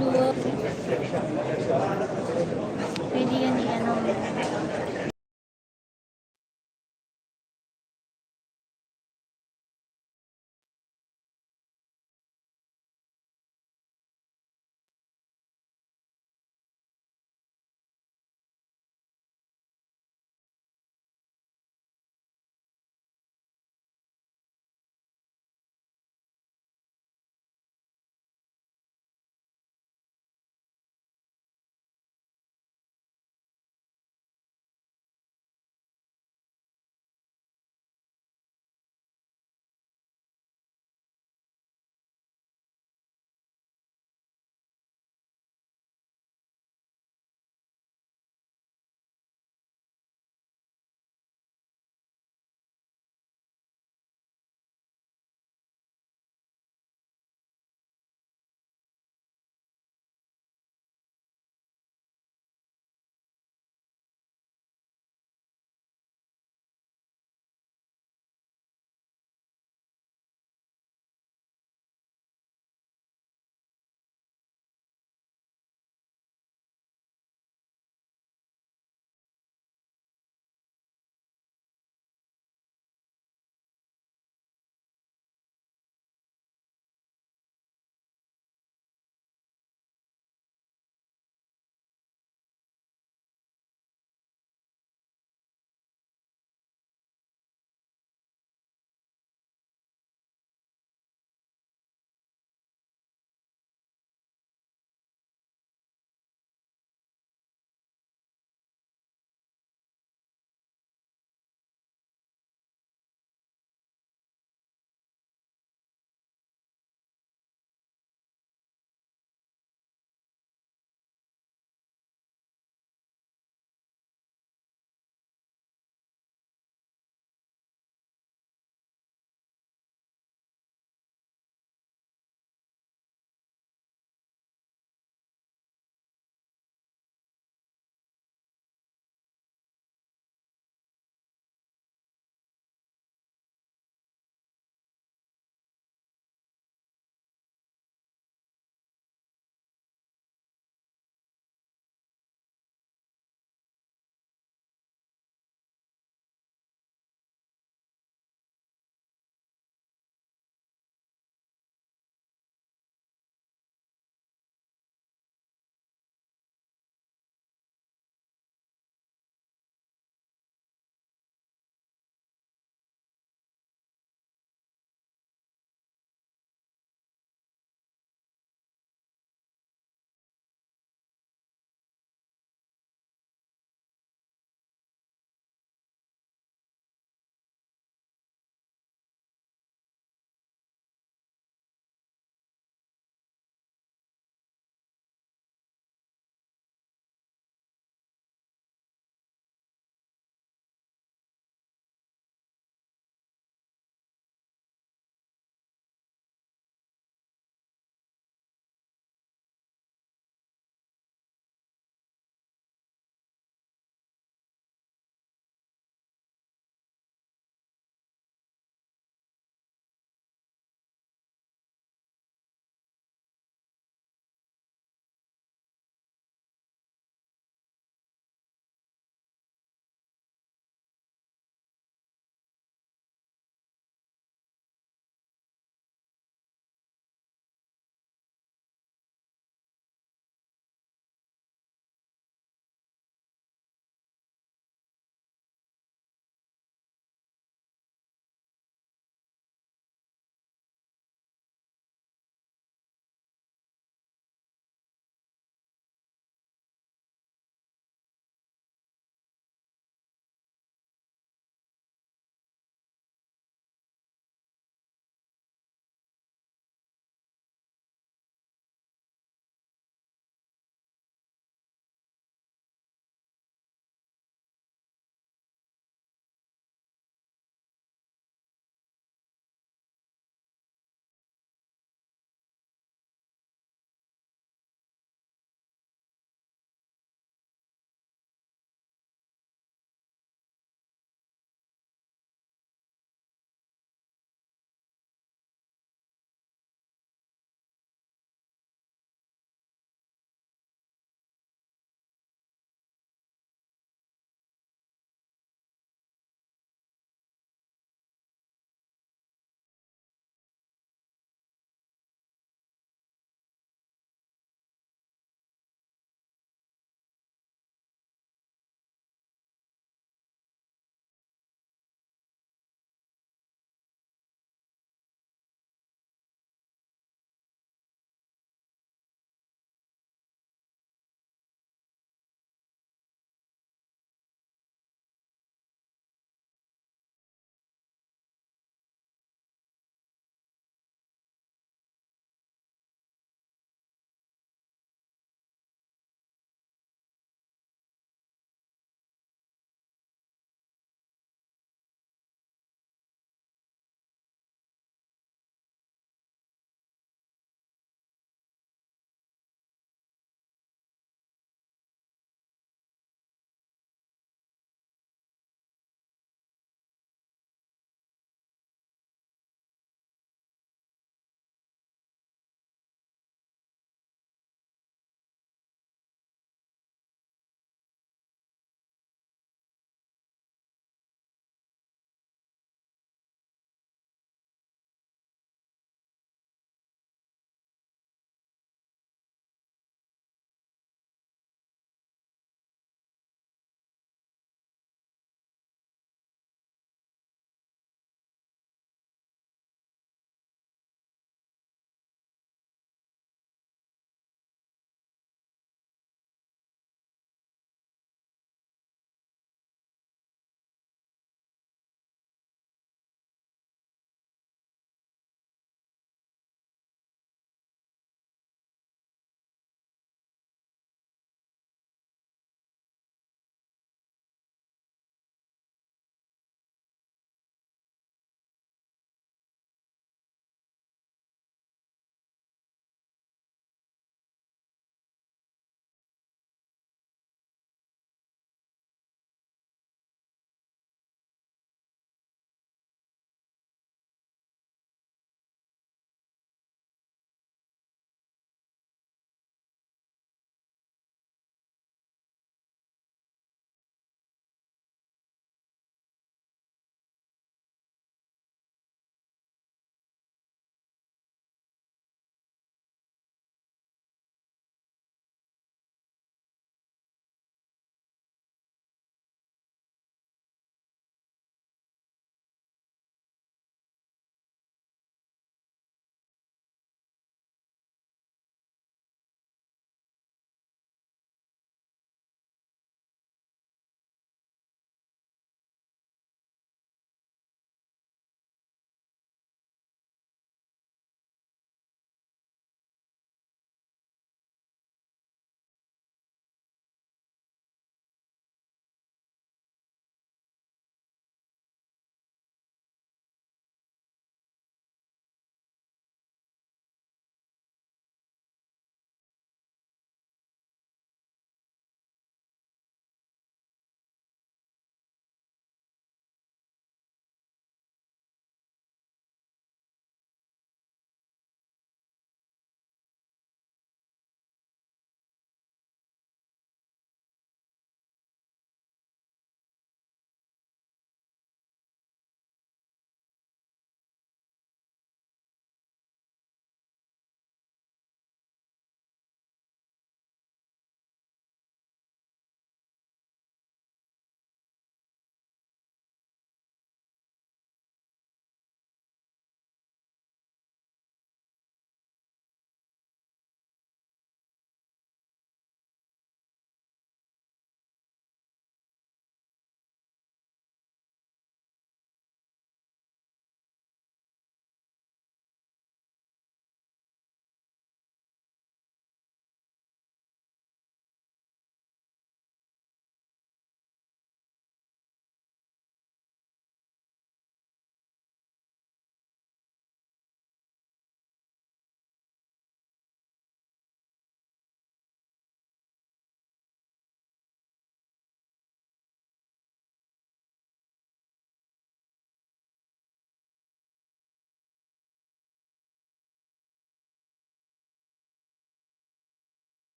manual. Pwede yan i-ano.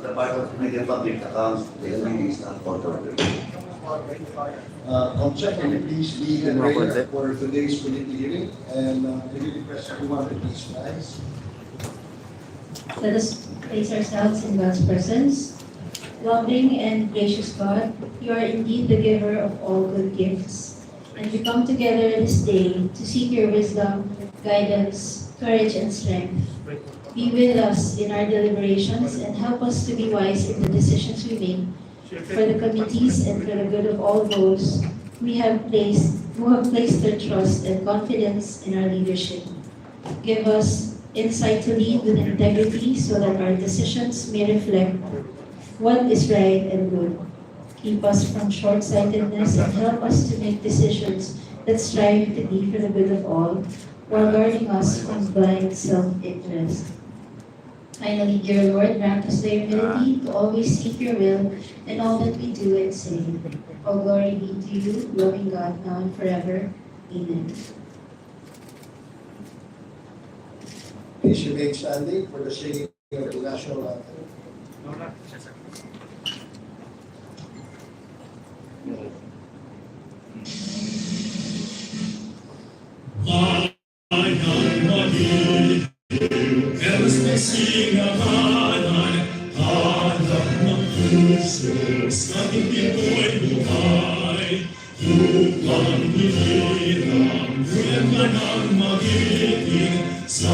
the part of the public accounts, the LBD is not ordered. Comsec, can you please lead the prayer for today's committee hearing? And I really request everyone to please rise. Let us place ourselves in God's presence. Loving and gracious God, you are indeed the giver of all good gifts. And we come together this day to seek your wisdom, guidance, courage, and strength. Be with us in our deliberations and help us to be wise in the decisions we make for the committees and for the good of all those who have placed their trust and confidence in our leadership. Give us insight to lead with integrity so that our decisions may reflect what is right and good. Keep us from short-sightedness and help us to make decisions that strive to be for the good of all, while guarding us from blind self-interest. Finally, dear Lord, grant us the humility to always seek your will in all that we do and say. All glory be to you, loving God, now and forever. Amen. Please remain standing for the singing of the national anthem. Elas nascingahan, hanap ng puso sa ating buhay. Upang hirang, buyan ka ng magiging sa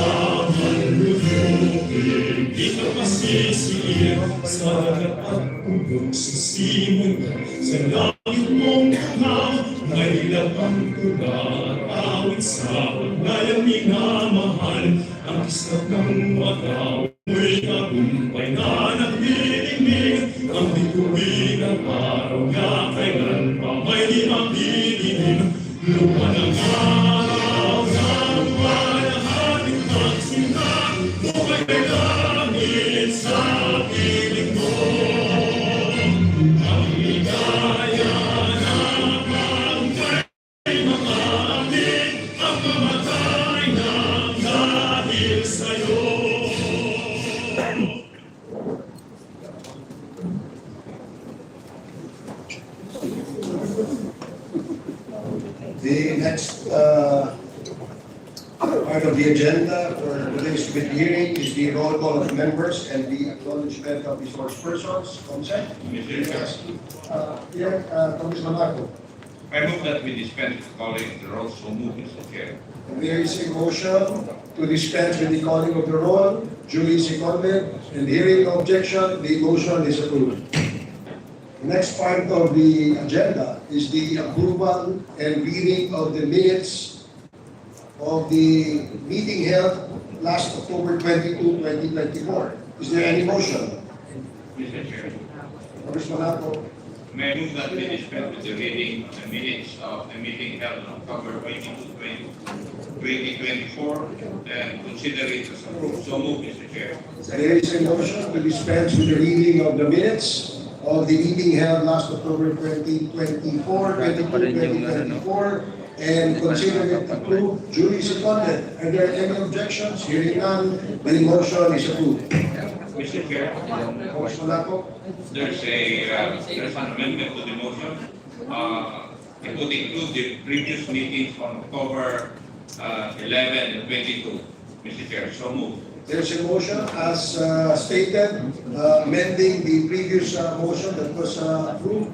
manlulupin. Di ka masisiyan sa nagpapubog sa simungan. Sa langit mong kanaw, may lapang tulang awit sa pagnayang minamahal. Ang isap ng mataw, mo'y tagumpay na nagdidinig. Ang bituin ng araw nga kailan pa may di mapidinig. Lupa ng araw na lumalahati ng sinang. Buhay kay langit sa piling mo. Ang ligaya na may mga amin, ang mamatay na dahil sa'yo. The next part of the agenda for today's committee hearing is the roll call of members and the acknowledgement of the spokespersons. Comsec? Congressman Marco. I move that we dispense with calling the roll, so move, Mr. Chair. There is a motion to dispense with the calling of the roll. Duly seconded. And hearing no objection, the motion is approved. The next part of the agenda is the approval and reading of the minutes of the meeting held last October 22, 2024. Is there any motion? Mr. Chair, Congressman Marco. may I move that we dispense with the reading of the minutes of the meeting held on October 22, 2024, and consider it as approved. So move, Mr. Chair. There is a motion to dispense with the reading of the minutes of the meeting held last October 2024, and consider it approved, duly seconded. Are there any objections? Hearing none, the motion is approved. Mr. Chair, Congressman Marco. there's an amendment to the motion. It would include the previous meetings on October 11 and 22. Mr. Chair, so move. There's a motion as stated, amending the previous motion that was approved,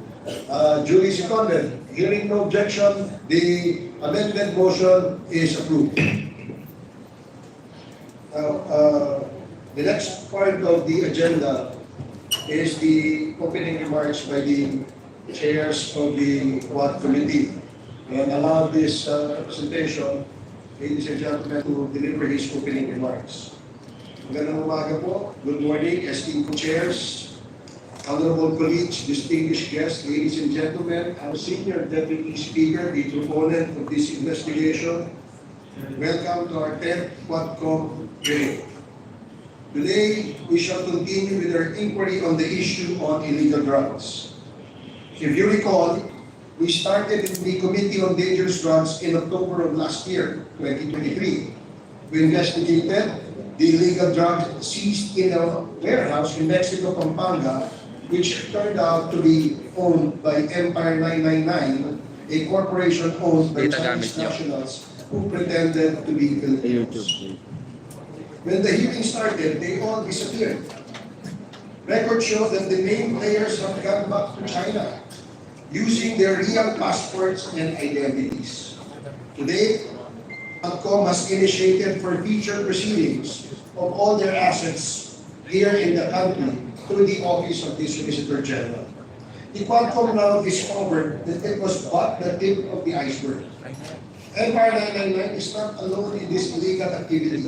duly seconded. Hearing no objection, the amended motion is approved. The next part of the agenda is the opening remarks by the chairs of the Quad Committee. And allow this presentation, ladies and gentlemen, to deliver his opening remarks. Magandang umaga po. Good morning, esteemed co-chairs, honorable colleagues, distinguished guests, ladies and gentlemen. Our senior deputy speaker, the proponent of this investigation. Welcome to our 10th Quadcom hearing. Today, we shall continue with our inquiry on the issue on illegal drugs. If you recall, we started in the Committee on Dangerous Drugs in October of last year, 2023. We investigated the illegal drugs seized in a warehouse in Mexico, Pampanga, which turned out to be owned by Empire 999, a corporation owned by Chinese nationals who pretended to be Filipinos. When the hearing started, they all disappeared. Records show that the main players have gone back to China using their real passports and identities. Today, ATCOM has initiated forfeiture proceedings of all their assets here in the country through the Office of the Solicitor General. The Quadcom now discovered that it was but the tip of the iceberg. Empire 999 is not alone in this illegal activity.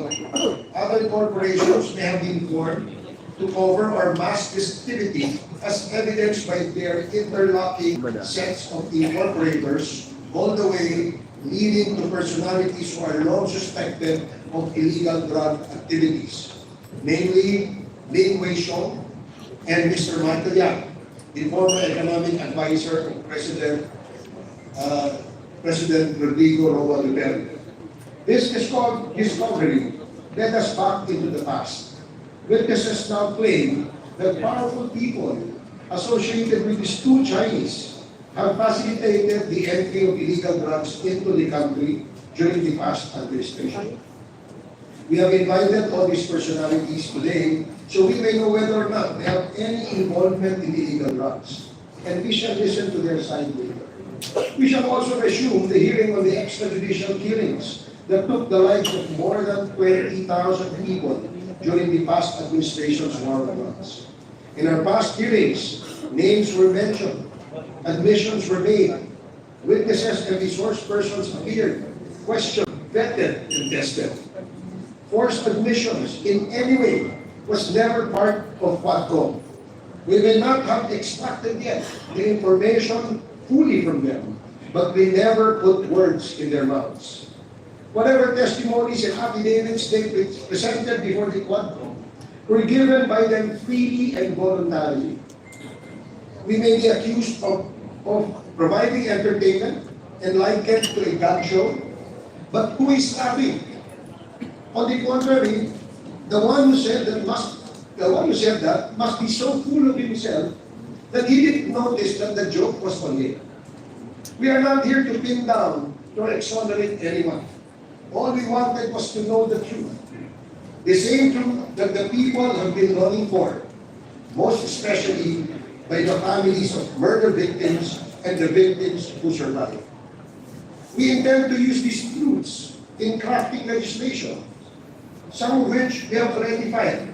Other corporations may have been formed to cover or mask this activity, as evidenced by their interlocking sets of incorporators, all the way leading to personalities who are long suspected of illegal drug activities, namely Lin Wei-shong and Mr. Michael Yang, the former economic advisor of President Rodrigo Roa Duterte. This discovery led us back into the past. Witnesses now claim that powerful people associated with these two Chinese have facilitated the entry of illegal drugs into the country during the past administration. We have invited all these personalities today so we may know whether or not they have any involvement in illegal drugs. And we shall listen to their side later. We shall also resume the hearing on the extrajudicial killings that took the lives of more than 20,000 people during the past administration's war on drugs. In our past hearings, names were mentioned, admissions were made, witnesses and resource persons appeared, questioned, vetted, and tested. Forced admissions in any way was never part of Quadcom. We may not have extracted yet the information fully from them, but we never put words in their mouths. Whatever testimonies and affidavits they presented before the Quadcom were given by them freely and voluntarily. We may be accused of providing entertainment and likened to a gag show, but who is laughing? On the contrary, the one who said that must be so full of himself that he didn't notice that the joke was on him. We are not here to pin down or exonerate anyone. All we wanted was to know the truth. The same truth that the people have been longing for, most especially by the families of murder victims and the victims who survived. We intend to use these truths in crafting legislation, some of which we have ratified,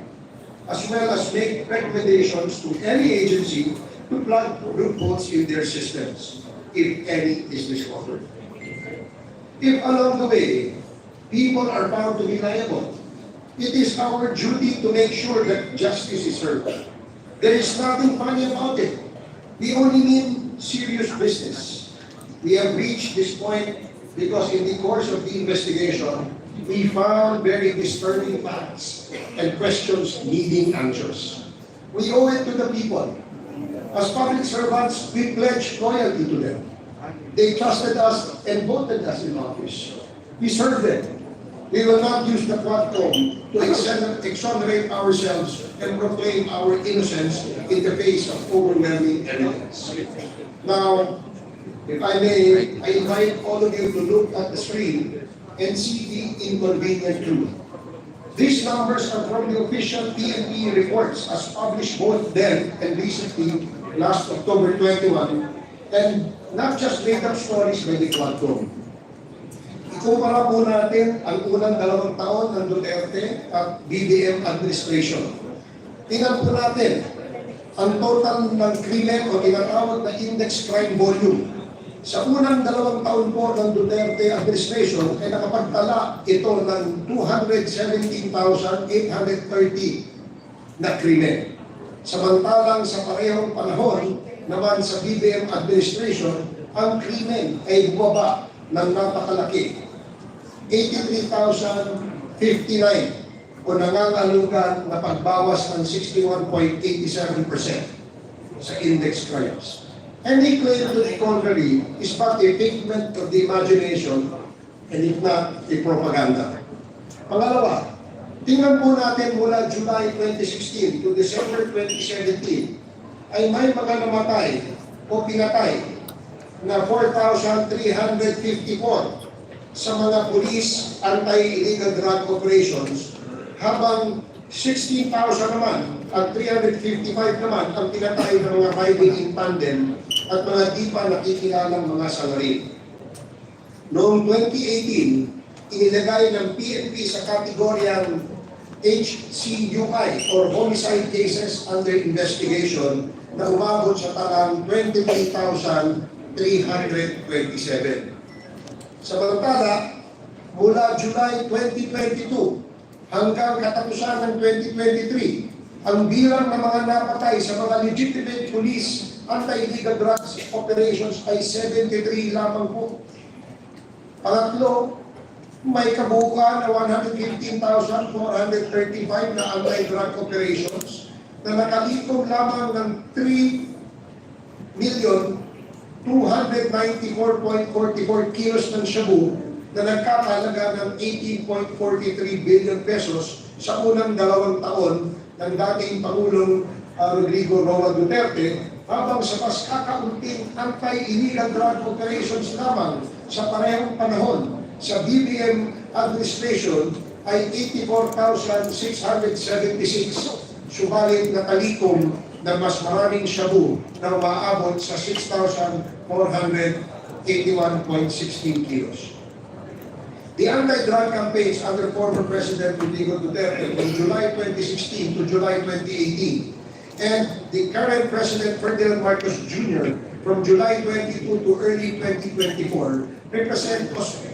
as well as make recommendations to any agency to plug loopholes in their systems, if any is discovered. If along the way, people are found to be liable, it is our duty to make sure that justice is served. There is nothing funny about it. We only mean serious business. We have reached this point because in the course of the investigation, we found very disturbing facts and questions needing answers. We owe it to the people. As public servants, we pledge loyalty to them. They trusted us and voted us in office. We serve them. We will not use the Quadcom to exonerate ourselves and proclaim our innocence in the face of overwhelming evidence. Now, if I may, I invite all of you to look at the screen and see the inconvenient truth. These numbers are from the official PNP reports as published both then and recently, last October 21, and not just made-up stories by the Quadcom. Ikumpara po natin ang unang 2 taon ng Duterte at BBM administration. Tingnan po natin ang total ng krimen o tinatawag na index crime volume. Sa unang 2 taon po ng Duterte administration ay nakapagtala ito ng 217,830 na krimen. Samantalang sa parehong panahon naman sa BBM administration, ang krimen ay bumaba ng napakalaki. 83,059 o nangangalugan na pagbawas ng 61.87% sa index crimes. Any claim to the contrary is but a figment of the imagination and if not, a propaganda. Pangalawa, Tingnan po natin mula July 2016 to December 2017 ay may mga namatay o pinatay na 4,354 sa mga police anti-illegal drug operations, habang 16,000 naman at 355 naman ang pinatay ng mga riding in tandem at mga di pa nakikilalang mga salarin. Noong 2018, inilagay ng PNP sa kategoryang HCUI or Homicide Cases Under Investigation na umabot sa talang 23,327. Samantala, mula July 2022 hanggang katapusan ng 2023, ang bilang ng mga napatay sa mga legitimate police anti-illegal drugs operations ay 73 lamang po. Pangatlo, may kabuuan na 115,435 na anti-drug operations na nakalikom lamang ng 3,294,44 kilos ng shabu na nagkakahalaga ng 18.43 billion pesos sa unang 2 taon ng dating Pangulong Rodrigo Roa Duterte, habang sa mas kakaunting anti-illegal drug operations lamang sa parehong panahon sa BBM administration ay 84,676, subalit nakalikom na mas maraming shabu na umaabot sa 6,481.16 kilos. The anti-drug campaigns under former President Rodrigo Duterte from July 2016 to July 2018 and the current President Ferdinand Marcos Jr. from July 22 to early 2024 represent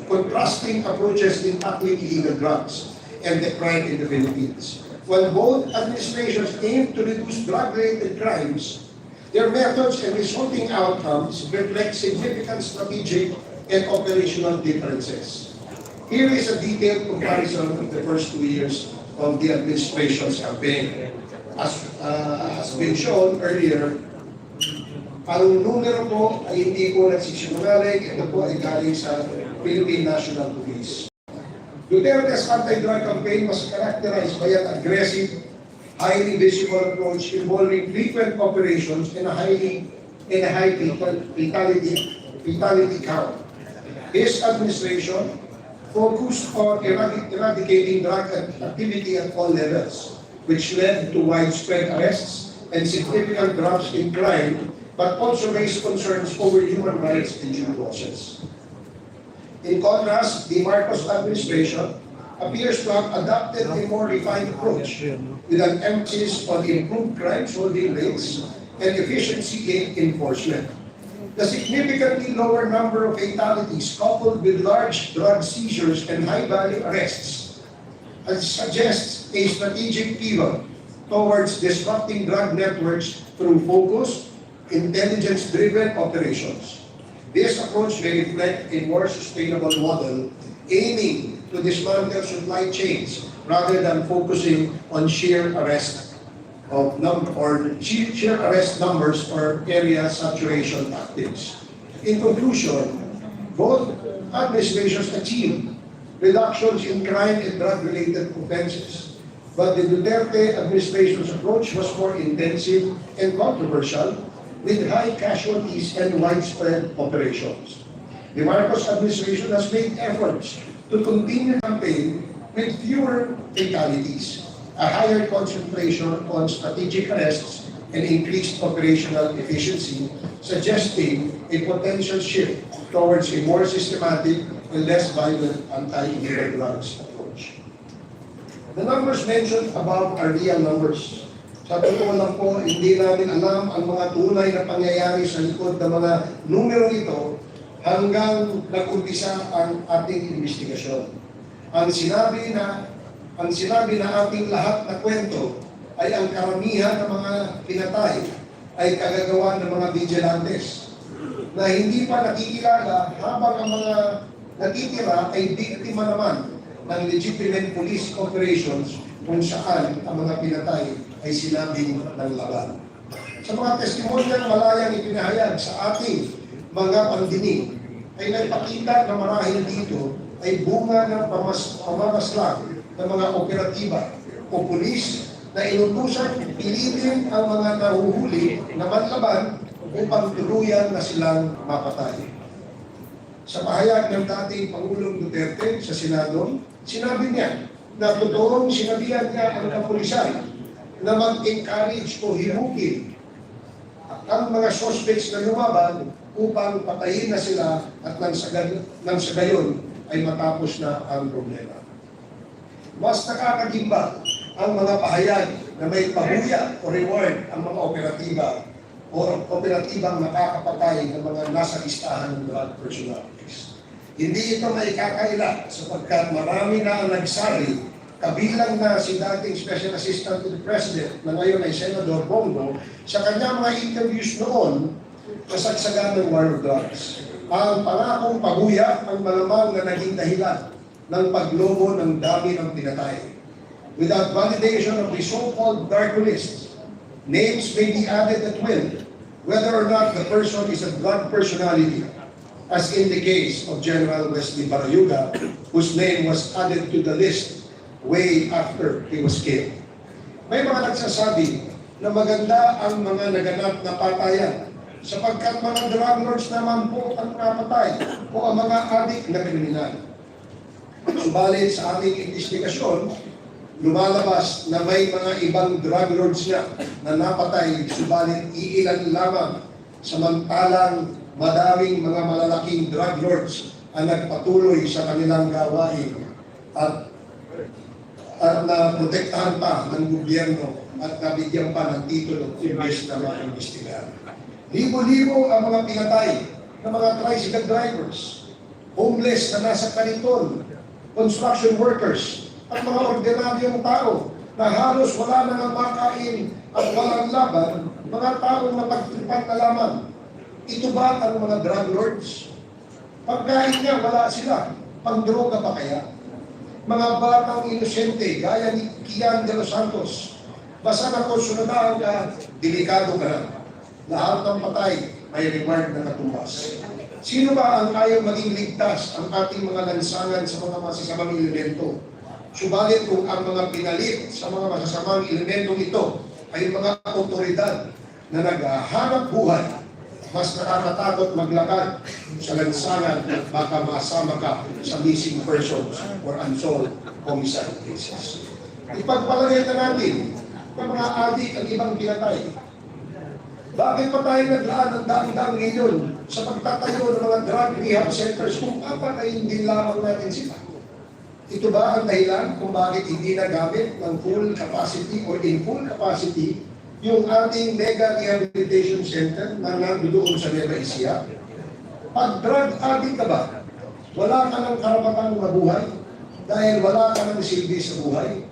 contrasting approaches in tackling illegal drugs and the crime in the Philippines. While both administrations aim to reduce drug-related crimes, their methods and resulting outcomes reflect significant strategic and operational differences. Here is a detailed comparison of the first 2 years of the administration's campaign. As has been shown earlier, ang numero po ay hindi po nagsisinungaling. Ito po ay galing sa Philippine National Police. Duterte's anti-drug campaign was characterized by an aggressive, highly visible approach involving frequent operations and a high fatality count. His administration focused on eradicating drug activity at all levels, which led to widespread arrests and significant drops in crime, but also raised concerns over human rights and due process. In contrast, the Marcos administration appears to have adopted a more refined approach with an emphasis on improved crime-solving rates and efficiency in enforcement. The significantly lower number of fatalities coupled with large drug seizures and high-value arrests suggests a strategic pivot towards disrupting drug networks through focused, intelligence-driven operations. This approach may reflect a more sustainable model aiming to dismantle supply chains rather than focusing on sheer arrest numbers or area saturation tactics. In conclusion, both administrations achieved reductions in crime and drug-related offenses, but the Duterte administration's approach was more intensive and controversial, with high casualties and widespread operations. The Marcos administration has made efforts to continue the campaign with fewer fatalities, a higher concentration on strategic arrests, and increased operational efficiency, suggesting a potential shift towards a more systematic and less violent anti-illegal drugs approach. The numbers mentioned above are real numbers. Sa totoo lang po, hindi namin alam ang mga tunay na pangyayari sa likod ng mga numero ito hanggang nag-umpisa ang ating investigasyon. Ang sinabi na ating lahat na kwento ay ang karamihan ng mga pinatay ay kagagawa ng mga vigilantes na hindi pa nakikilala, habang ang mga natitira ay biktima naman ng legitimate police operations kung saan ang mga pinatay ay sinabing ng laban. Sa mga testimonyang malayang ipinahayag sa ating mga pandinig, ay nagpakita na marahil dito ay bunga ng pamamaslang ng mga operatiba o pulis na inutusan pilitin ang mga nahuhuli na manlaban upang tuluyan na silang mapatay. Sa pahayag ng dating Pangulong Duterte sa Senado, sinabi niya na totoong sinabihan niya ang kapulisan na mag-encourage o himugin ang mga suspects na lumaban upang patayin na sila at nang sa gayon ay matapos na ang problema. Mas nakakagimba ang mga pahayag na may pahuya o reward ang mga operatiba o operatibang nakakapatay ng mga nasa listahan ng drug personalities. Hindi ito maikakaila sapagkat marami na ang nagsari, kabilang na si dating Special Assistant to the President na ngayon ay Senador Bongo sa kanyang mga interviews noon kasagsagan ng war of drugs. Ang pangakong pahuya ang malamang na naging dahilan ng paglobo ng dami ng pinatay. Without validation of the so-called dark list, names may be added at will, whether or not the person is a drug personality, as in the case of General Wesley Barayuga, whose name was added to the list way after he was killed. May mga nagsasabi na maganda ang mga naganap na patayan sapagkat mga drug lords naman po ang napatay o ang mga adik na kriminal. Subalit sa aming investigasyon, lumalabas na may mga ibang drug lords na napatay, subalit iilan lamang, samantalang madaming mga malalaking drug lords ang nagpatuloy sa kanilang gawain at naprotektahan pa ng gobyerno at nabigyan pa ng titulo imbes na maimbestigahan. Libo-libo ang mga pinatay ng mga tricycle drivers, homeless na nasa kariton, construction workers, at mga ordinaryong tao na halos wala na ng makain at walang laban, mga taong mapagtripan na lamang. Ito ba ang mga drug lords? Pagkain niya, wala sila. Pang-droga pa kaya? Mga batang inosente, gaya ni Kian de los Santos, basta na kung sunodaan ka, delikado ka na. Lahat ng patay may reward na katumbas. Sino ba ang ayaw maging ligtas ang ating mga lansangan sa mga masasamang elemento? Subalit kung ang mga pinalit sa mga masasamang elementong ito ay mga otoridad na naghahanap buhay, mas nakakatakot maglakad sa lansangan at baka masama ka sa missing persons or unsolved homicide cases. Ipagpalagay na natin ng mga adik ang ibang pinatay. Bakit pa tayo naglaan ng daang-daang ngayon sa pagtatayo ng mga drug rehab centers kung ay hindi lamang natin sila? Ito ba ang dahilan kung bakit hindi nagamit ng full capacity or in full capacity yung ating mega rehabilitation center na nandoon sa Nueva Ecija? Pag drug addict ka ba, wala ka ng karapatang mabuhay dahil wala ka ng silbi sa buhay.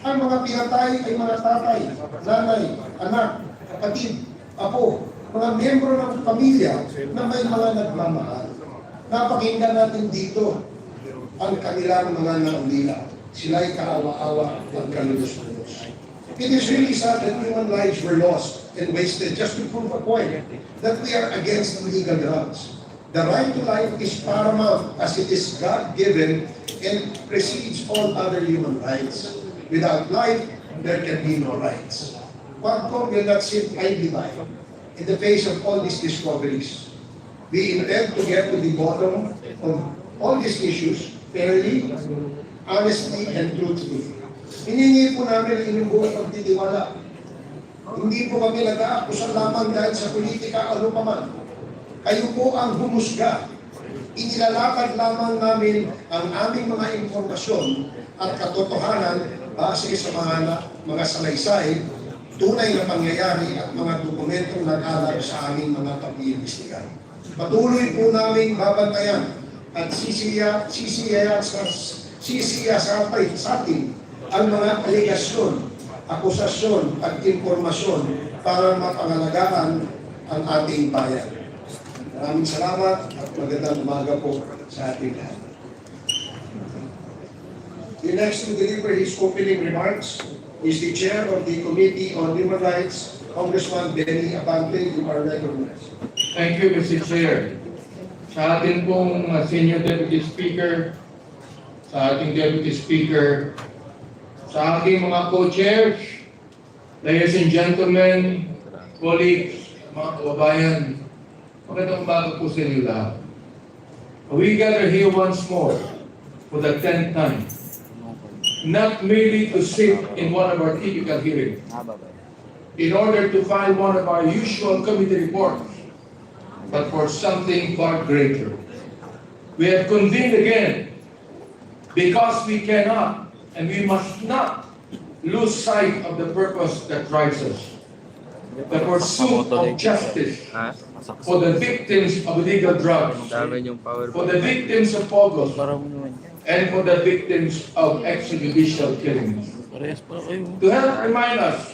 Ang mga pinatay ay mga tatay, nanay, anak, kapatid, apo, mga miyembro ng pamilya na may mga nagmamahal. Napakinggan natin dito ang kanilang mga naulila. Sila'y kaawa-awa at kalulus-lulus. It is really sad that human lives were lost and wasted just to prove a point that we are against illegal drugs. The right to life is paramount as it is God-given and precedes all other human rights. Without life, there can be no rights. Quadcom will not sit idly by in the face of all these discoveries. We intend to get to the bottom of all these issues fairly, honestly, and truthfully. Hiningi po namin ang inyong buong pagtitiwala. Hindi po kami nag-aakusan lamang dahil sa politika ano paman. Kayo po ang humusga. Inilalakad lamang namin ang aming mga impormasyon at katotohanan base sa mga salaysay, tunay na pangyayari at mga dokumentong nag-alab sa aming mga pag-iimbestigan. Patuloy po namin babantayan at sisiyasatay sa atin ang mga aligasyon, akusasyon at impormasyon para mapangalagaan ang ating bayan. Maraming salamat at magandang umaga po sa ating lahat. The next to deliver his opening remarks is the Chair of the Committee on Human Rights, Congressman Benny Abante. You are recognized. Thank you, Mr. Chair. Sa atin pong Senior Deputy Speaker, sa ating Deputy Speaker, sa aking mga co-chairs, ladies and gentlemen, colleagues, mga kababayan, magandang umaga po sa inyo lahat. We gather here once more for the 10th time, not merely to sit in one of our typical hearings, in order to find one of our usual committee reports, but for something far greater. We have convened again because we cannot and we must not lose sight of the purpose that drives us. The pursuit of justice for the victims of illegal drugs, for the victims of pogos, and for the victims of extrajudicial killings. To help remind us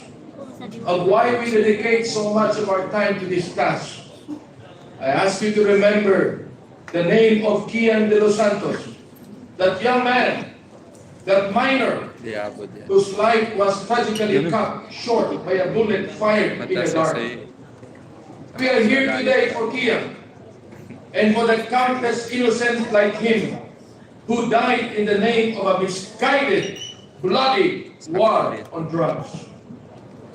of why we dedicate so much of our time to discuss, I ask you to remember the name of Kian de los Santos, that young man, that minor, whose life was tragically cut short by a bullet fired in the dark. We are here today for Kian and for the countless innocents like him who died in the name of a misguided, bloody war on drugs.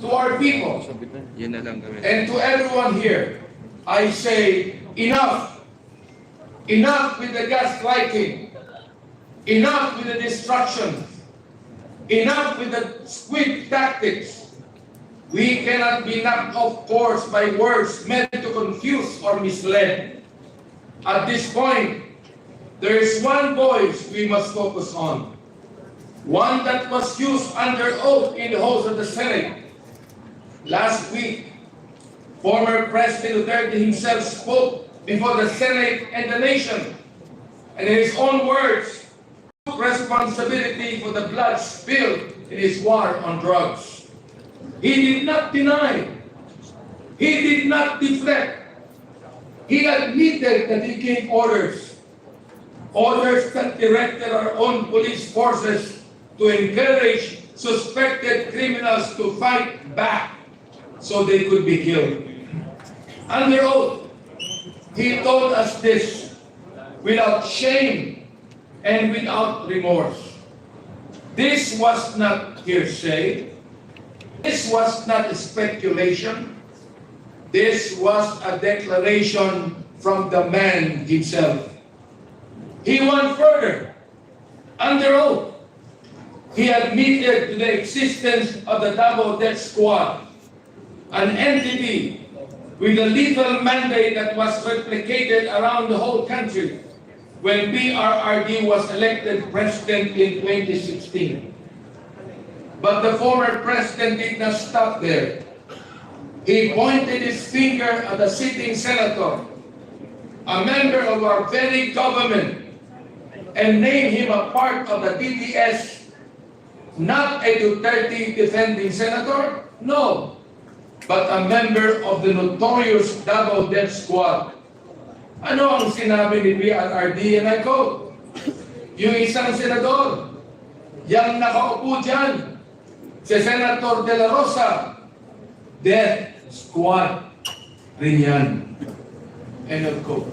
To our people and to everyone here, I say enough. Enough with the gaslighting. Enough with the destruction. Enough with the squid tactics. We cannot be knocked off course by words meant to confuse or mislead. At this point, there is one voice we must focus on. One that was used under oath in the halls of the Senate. Last week, former President Duterte himself spoke before the Senate and the nation, and in his own words, took responsibility for the blood spilled in his war on drugs. He did not deny. He did not deflect. He admitted that he gave orders that directed our own police forces to encourage suspected criminals to fight back so they could be killed. Under oath, he told us this without shame and without remorse. This was not hearsay. This was not speculation. This was a declaration from the man himself. He went further. Under oath, he admitted to the existence of the Double Death Squad, an entity with a lethal mandate that was replicated around the whole country when PRRD was elected president in 2016. But the former president did not stop there. He pointed his finger at the sitting senator, a member of our very government, and named him a part of the DDS, not a Duterte defending senator, no, but a member of the notorious Double Death Squad. Ano ang sinabi ni PRRD? And I quote, yung isang senador, yang nakaupo dyan, si Senator De La Rosa, Death Squad rin yan. End of quote.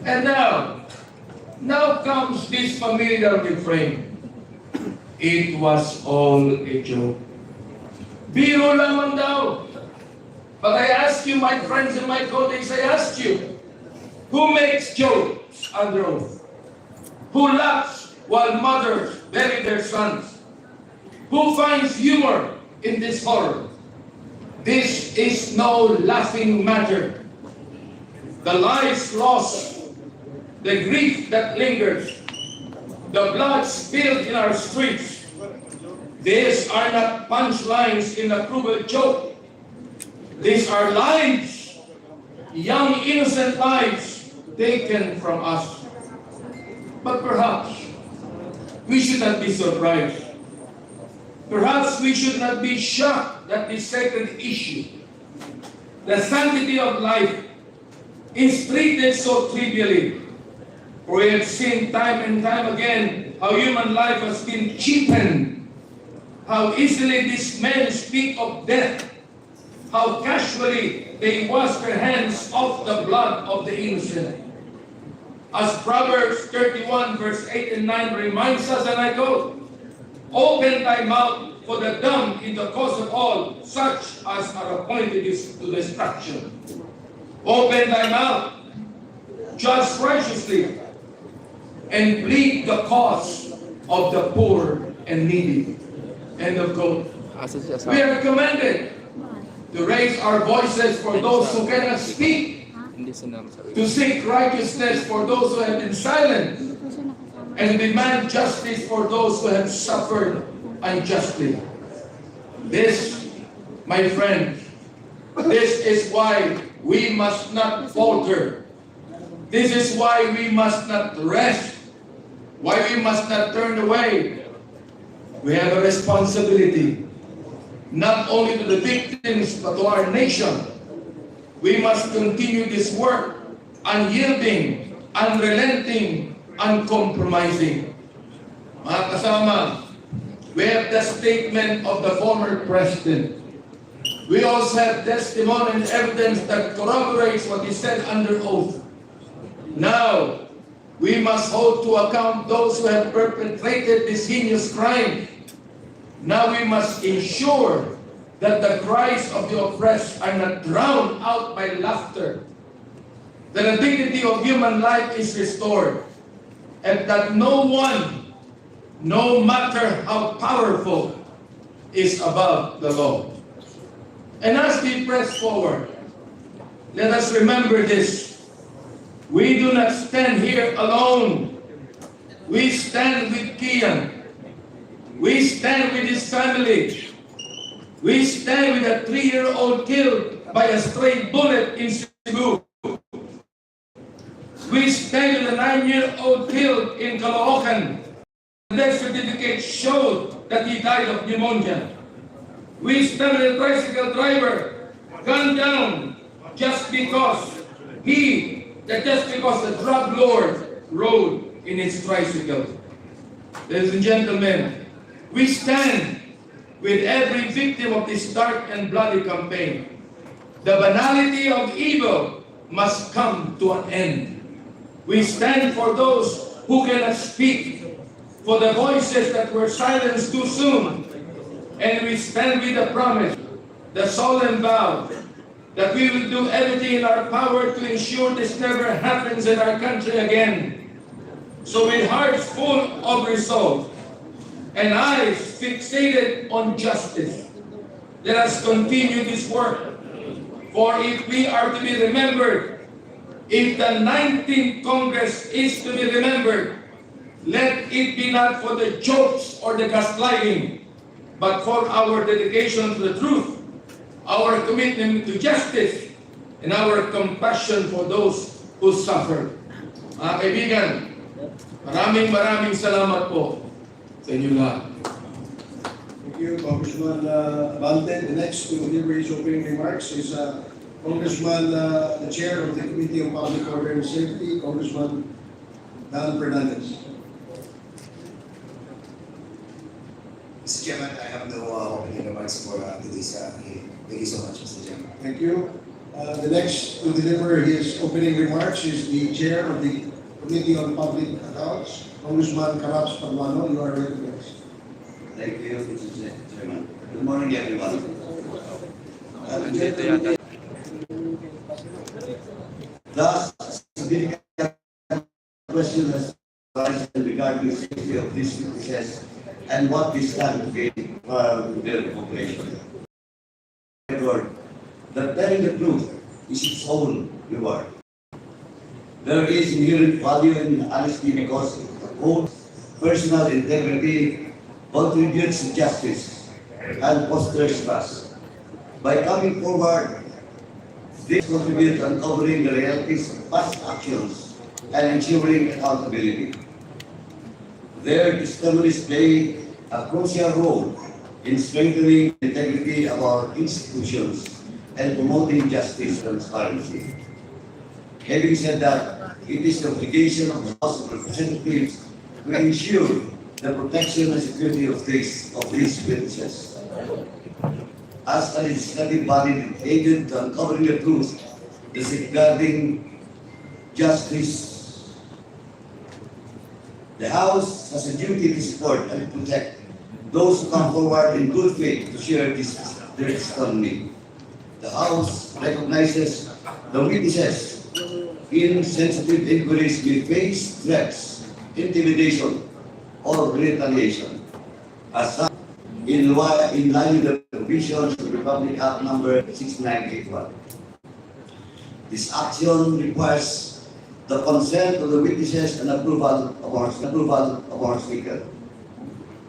And now comes this familiar refrain. It was all a joke. Biro lamang daw. But I ask you, my friends and my colleagues, I ask you, who makes jokes under oath? Who laughs while mothers bury their sons? Who finds humor in this horror? This is no laughing matter. The lives lost, the grief that lingers, the blood spilled in our streets, these are not punchlines in a cruel joke. These are lives, young innocent lives taken from us. But perhaps we should not be surprised. Perhaps we should not be shocked that this sacred issue, the sanctity of life, is treated so trivially. For we have seen time and time again how human life has been cheapened, how easily these men speak of death, how casually they wash their hands off the blood of the innocent. As Proverbs 31 verse 8 and 9 reminds us, and I quote, "Open thy mouth for the dumb in the cause of all, such as are appointed to destruction. Open thy mouth, judge righteously, and plead the cause of the poor and needy." End of quote. We are commanded to raise our voices for those who cannot speak, to seek righteousness for those who have been silent, and demand justice for those who have suffered unjustly. This, my friends, this is why we must not falter. This is why we must not rest, why we must not turn away. We have a responsibility, not only to the victims, but to our nation. We must continue this work, unyielding, unrelenting, uncompromising. Mga kasama, we have the statement of the former president. We also have testimony and evidence that corroborates what he said under oath. Now, we must hold to account those who have perpetrated this heinous crime. Now we must ensure that the cries of the oppressed are not drowned out by laughter, that the dignity of human life is restored, and that no one, no matter how powerful, is above the law. And as we press forward, let us remember this. We do not stand here alone. We stand with Kian. We stand with his family. We stand with a 3-year-old killed by a stray bullet in Cebu. We stand with a 9-year-old killed in Caloocan. The death certificate showed that he died of pneumonia. We stand with a tricycle driver gunned down just because the drug lord rode in his tricycle. Ladies and gentlemen, we stand with every victim of this dark and bloody campaign. The banality of evil must come to an end. We stand for those who cannot speak, for the voices that were silenced too soon, and we stand with the promise, the solemn vow, that we will do everything in our power to ensure this never happens in our country again. So with hearts full of resolve and eyes fixated on justice, let us continue this work. For if we are to be remembered, if the 19th Congress is to be remembered, let it be not for the jokes or the gaslighting, but for our dedication to the truth, our commitment to justice, and our compassion for those who suffer. Mga kaibigan, maraming salamat po sa inyo lahat. Thank you, Congressman Abante. The next to deliver his opening remarks is Congressman, the Chair of the Committee on Public Order and Safety, Congressman Dan Fernandez. Mr. Chairman, I have no opening remarks for today's hearing. Thank you so much, Mr. Chairman. Thank you. The next to deliver his opening remarks is the Chair of the Committee on Public Accounts, Congressman Carlos Paduano. You are recognized. Thank you, Mr. Chairman. Good morning, everyone. Last significant question has arisen regarding the safety of these witnesses and what we stand to gain to their population. However, that telling the truth is its own reward. There is inherent value in honesty because both personal integrity contributes to justice and fosters trust. By coming forward, this contributes to uncovering the realities of past actions and ensuring accountability. Their testimonies play a crucial role in strengthening the integrity of our institutions and promoting justice and transparency. Having said that, it is the obligation of the House of Representatives to ensure the protection and security of these witnesses. As a legislative body dedicated to uncovering the truth, the safeguarding justice The House has a duty to support and protect those who come forward in good faith to share their testimony. The House recognizes the witnesses in sensitive inquiries will face threats, intimidation, or retaliation. As such, in line with the provisions of Republic Act number 6981. This action requires the consent of the witnesses and approval of our speaker.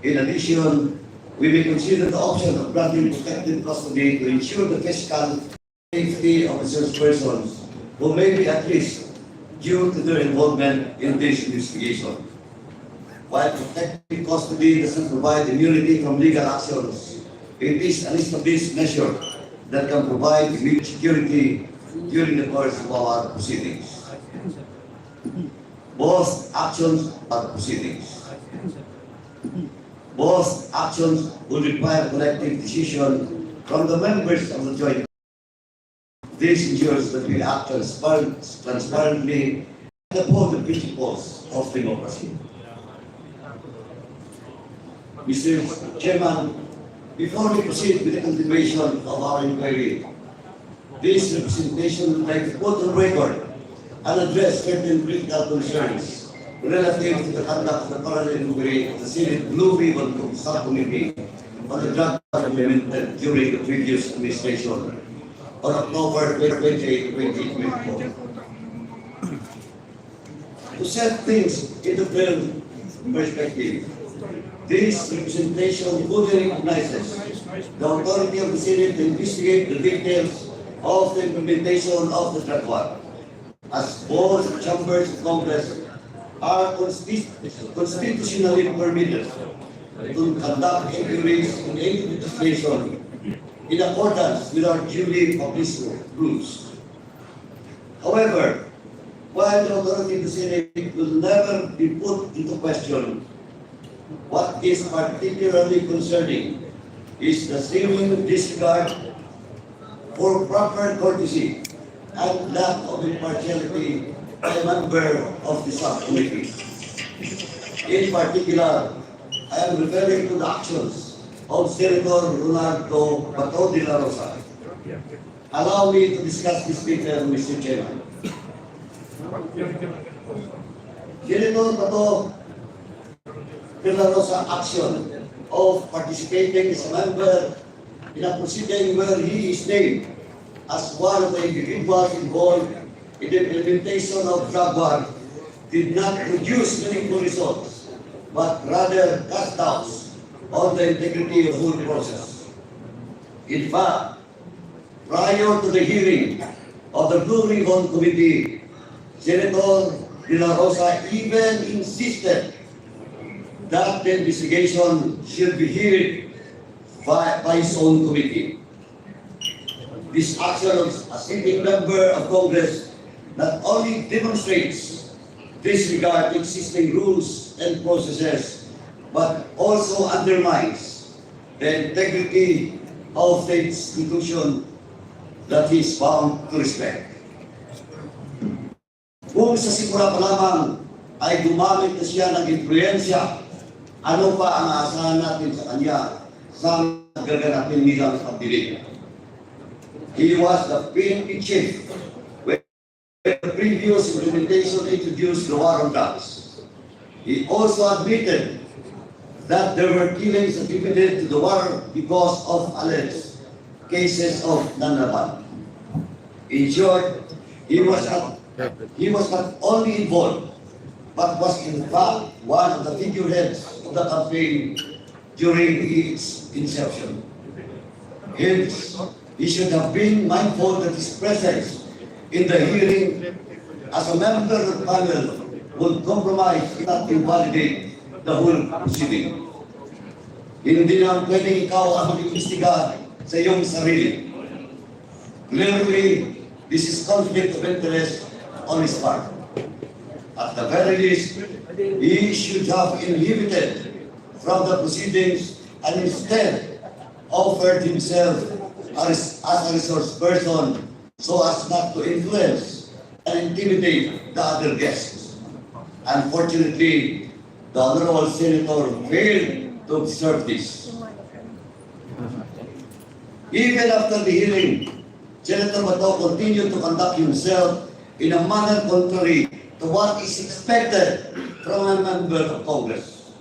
In addition, we may consider the option of granting protective custody to ensure the physical safety of such persons who may be at risk due to their involvement in this investigation. While protective custody doesn't provide immunity from legal actions, it is an established measure that can provide immediate security during the course of our proceedings. Both actions are proceedings. Both actions will require collective decision from the members of the joint. This ensures that we act transparently and uphold the principles of democracy. Mr. Chairman, before we proceed with the continuation of our inquiry, this representation would like to put on record and address certain critical concerns relative to the conduct of the parallel inquiry of the Senate Blue Ribbon Subcommittee on the drug implemented during the previous administration on October 28, 2024. To set things into perspective, this representation fully recognizes the authority of the Senate to investigate the details of the implementation of the drug war, as both chambers of Congress are constitutionally permitted to conduct inquiries in any legislation in accordance with our duly published rules. However, while the authority of the Senate will never be put into question, what is particularly concerning is the seeming disregard for proper courtesy and lack of impartiality by a member of the subcommittee. In particular, I am referring to the actions of Senator Ronaldo Bato de la Rosa. Allow me to discuss this matter, Mr. Chairman. Senator Bato de la Rosa action of participating as a member in a proceeding where he is named as one of the individuals involved in the implementation of drug war did not produce meaningful results, but rather cast doubts on the integrity of the whole process. In fact, prior to the hearing of the Blue Ribbon Committee, Senator De La Rosa even insisted that the investigation should be heard by his own committee. This action of a sitting member of Congress not only demonstrates disregard to existing rules and processes, but also undermines the integrity of the institution that he is bound to respect. Kung sa simula pa lamang ay gumamit na siya ng influensya, ano pa ang aasahan natin sa kanya sa gaganapin nilang pagdilig? He was the PNP chief when the previous implementation introduced the war on drugs. He also admitted that there were killings attributed to the war because of alleged cases of nanlaban. In short, he was not only involved, but was in fact one of the figureheads of the campaign during its inception. Hence, he should have been mindful that his presence in the hearing as a member of the panel would compromise, if not invalidate, the whole proceeding. Hindi naman pwedeng ikaw ang mag-imbestiga sa iyong sarili. Clearly, this is conflict of interest on his part. At the very least, he should have inhibited from the proceedings and instead offered himself as a resource person so as not to influence and intimidate the other guests. Unfortunately, the Honorable Senator failed to observe this. Even after the hearing, Senator Bato continued to conduct himself in a manner contrary to what is expected from a member of Congress.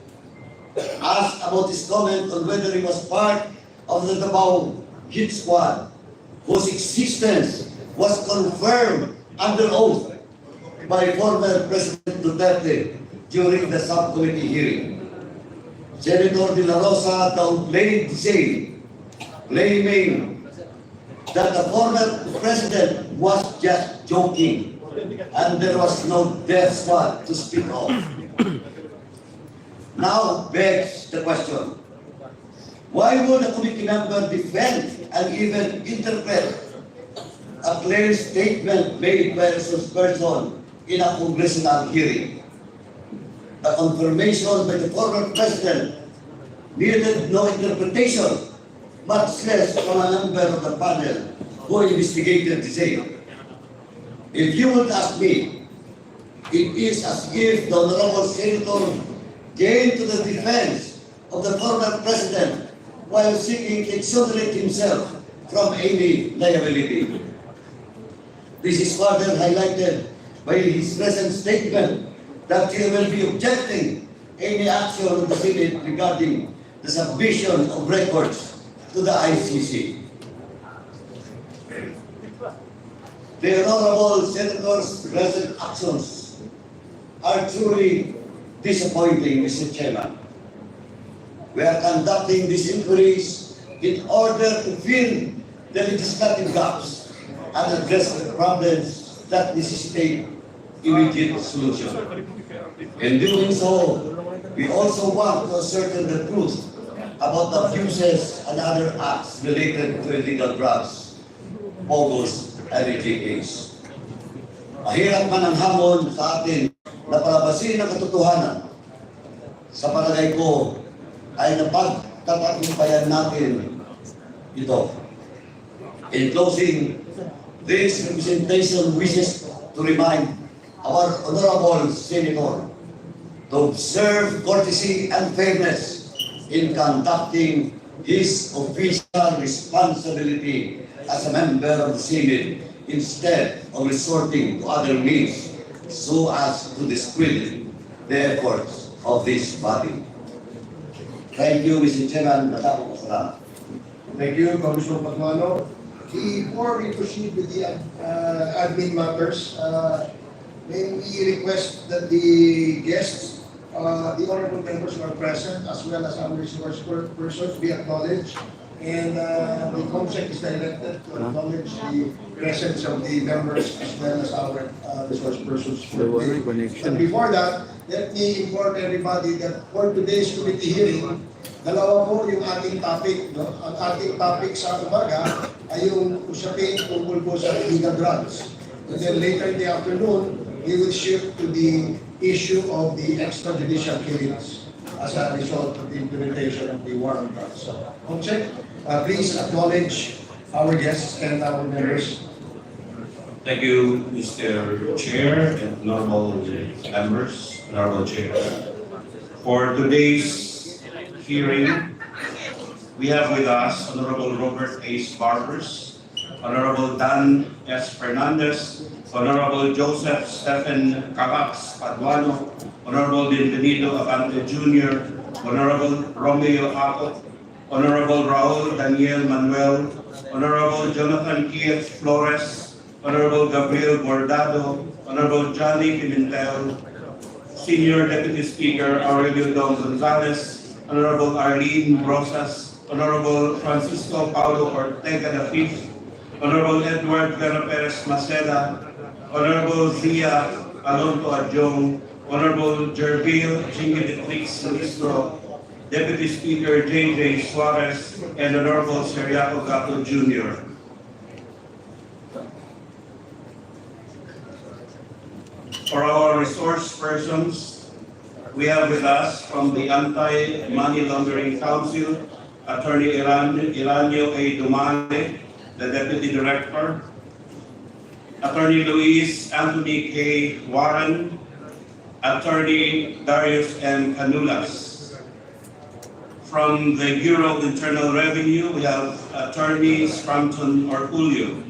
Asked about his comment on whether he was part of the Davao hit squad, whose existence was confirmed under oath by former President Duterte during the subcommittee hearing. Senator De La Rosa downplayed the same, claiming that the former president was just joking and there was no death squad to speak of. Now begs the question, why would a committee member defend and even interpret a clear statement made by a person in a congressional hearing? The confirmation by the former president needed no interpretation, much less from a member of the panel who investigated the same. If you would ask me, it is as if the Honorable Senator came to the defense of the former president while seeking to exonerate himself from any liability. This is further highlighted by his recent statement that he will be objecting any action of the Senate regarding the submission of records to the ICC. The Honorable Senator's recent actions are truly disappointing, Mr. Chairman. We are conducting these inquiries in order to fill the legislative gaps and address the problems that necessitate immediate solution. In doing so, we also want to ascertain the truth about the abuses and other acts related to illegal drugs, bogus LGAs. Mahirap man ang hamon sa atin na palabasin ang katotohanan. Sa palagay ko ay napagtatagumpayan natin ito. In closing, this representation wishes to remind our Honorable Senator to observe courtesy and fairness in conducting his official responsibility as a member of the Senate instead of resorting to other means so as to discredit the efforts of this body. Thank you, Mr. Chairman. Matapos ko salamat. Thank you, Congressman Pagmano. Before we proceed with the admin matters, may we request that the guests, the honorable members who are present, as well as our resource persons, be acknowledged. And the COMSEC is directed to acknowledge the presence of the members as well as our resource persons. And before that, let me inform everybody that for today's committee hearing, dalawa po yung ating topic. No? Ang ating topic sa umaga ay yung usapin tungkol po sa illegal drugs. And then later in the afternoon, we will shift to the issue of the extrajudicial killings as a result of the implementation of the war on drugs. So, Comsec, please acknowledge our guests and our members. Thank you, Mr. Chair and honorable members, honorable chair. For today's hearing, we have with us Honorable Robert A. Barbers, Honorable Dan S. Fernandez, Honorable Joseph Stephen Cabax Paduano, Honorable Bienvenido Abante Jr., Honorable Romeo Aco, Honorable Raul Daniel Manuel, Honorable Jonathan Keith Flores, Honorable Gabriel Bordado, Honorable Johnny Pimentel, Senior Deputy Speaker Aurelio Don Gonzalez, Honorable Arlene Rosas, Honorable Francisco Paulo Ortega V, Honorable Edward Vera Perez Maceda, Honorable Zia Alonto Adjong, Honorable Jervil Chingiditrix Ministro, Deputy Speaker J.J. Suarez, and Honorable Seriaco Gato Jr. For our resource persons, we have with us from the Anti-Money Laundering Council, Attorney Iranio A. Dumane, the Deputy Director, Attorney Luis Anthony K. Warren, Attorney Darius M. Canulas. From the Bureau of Internal Revenue, we have Attorney Scranton Orculio.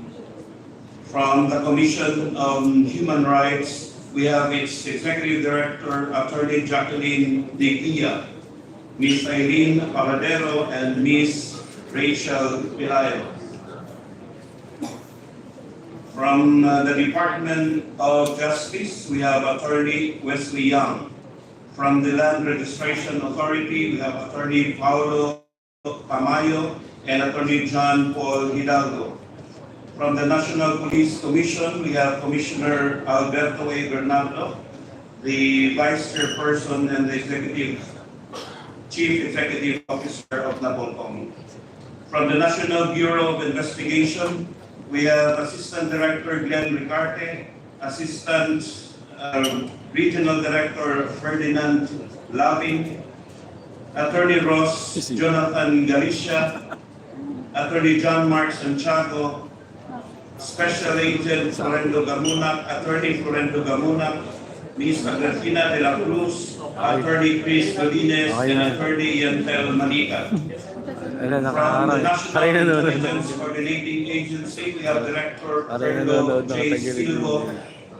From the Commission on Human Rights, we have its Executive Director, Attorney Jacqueline De Guia, Ms. Eileen Paradero, and Ms. Rachel Pilayo. From the Department of Justice, we have Attorney Wesley Young. From the Land Registration Authority, we have Attorney Paulo Tamayo and Attorney John Paul Hidalgo. From the National Police Commission, we have Commissioner Alberto A. Bernardo, the Vice Chairperson and the Chief Executive Officer of NAPOLCOM. From the National Bureau of Investigation, we have Assistant Director Glenn Ricarte, Assistant Regional Director Ferdinand Lavin, Attorney Ross Jonathan Galicia, Attorney John Mark Santiago, Special Agent Florendo Gamunak, Attorney Florendo Gamunak, Ms. Agustina de la Cruz, Attorney Chris Godinez, and Attorney Yantel Manica. From the National Intelligence Coordinating Agency, we have Director Fernando J. Silvo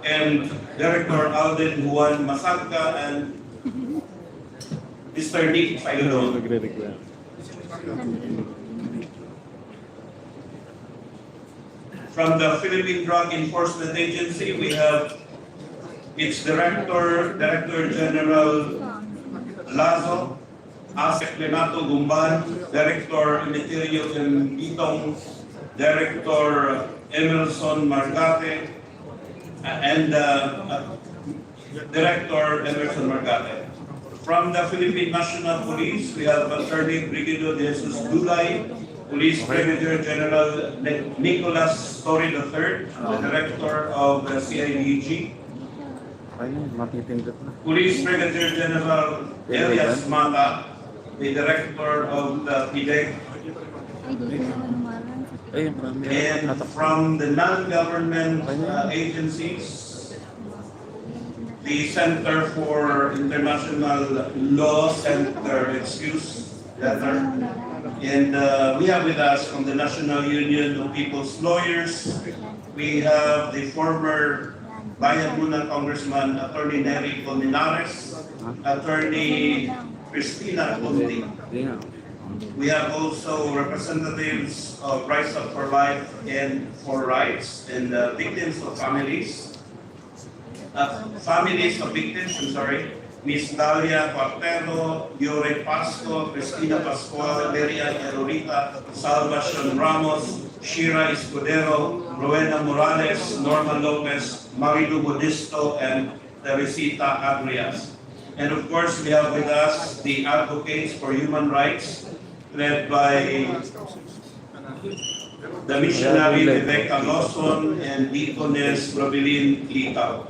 and Director Alden Juan Masagka and Mr. Nick Failon. From the Philippine Drug Enforcement Agency, we have its Director General Lazo, Asek Renato Gumban, Director Emeterio M. Itong, Director Emerson Margate, and Director Emerson Margate. From the Philippine National Police, we have Attorney Brigido de Jesus Dulay, Police Brigadier General Nicholas Torre III, the Director of the CIDG. Police Brigadier General Elias Mata, the Director of the PDEC. And from the non-government agencies, the Center for International Law Center, and we have with us from the National Union of People's Lawyers, we have the former Bayan Muna Congressman Attorney Nery Colmenares, Attorney Cristina Conti. We have also representatives of Rise Up for Life and for Rights and victims of families. Families of victims, Miss Dalia Cuartero, Yore Pasco, Cristina Pascual, Leria Erorita, Salvacion Ramos, Shira Escudero, Rowena Morales, Norma Lopez, Marilu Modisto, and Teresita Adrias. And of course, we have with us the Advocates for Human Rights, led by the missionary Rebecca Lawson and Deaconess Robilin Litaw.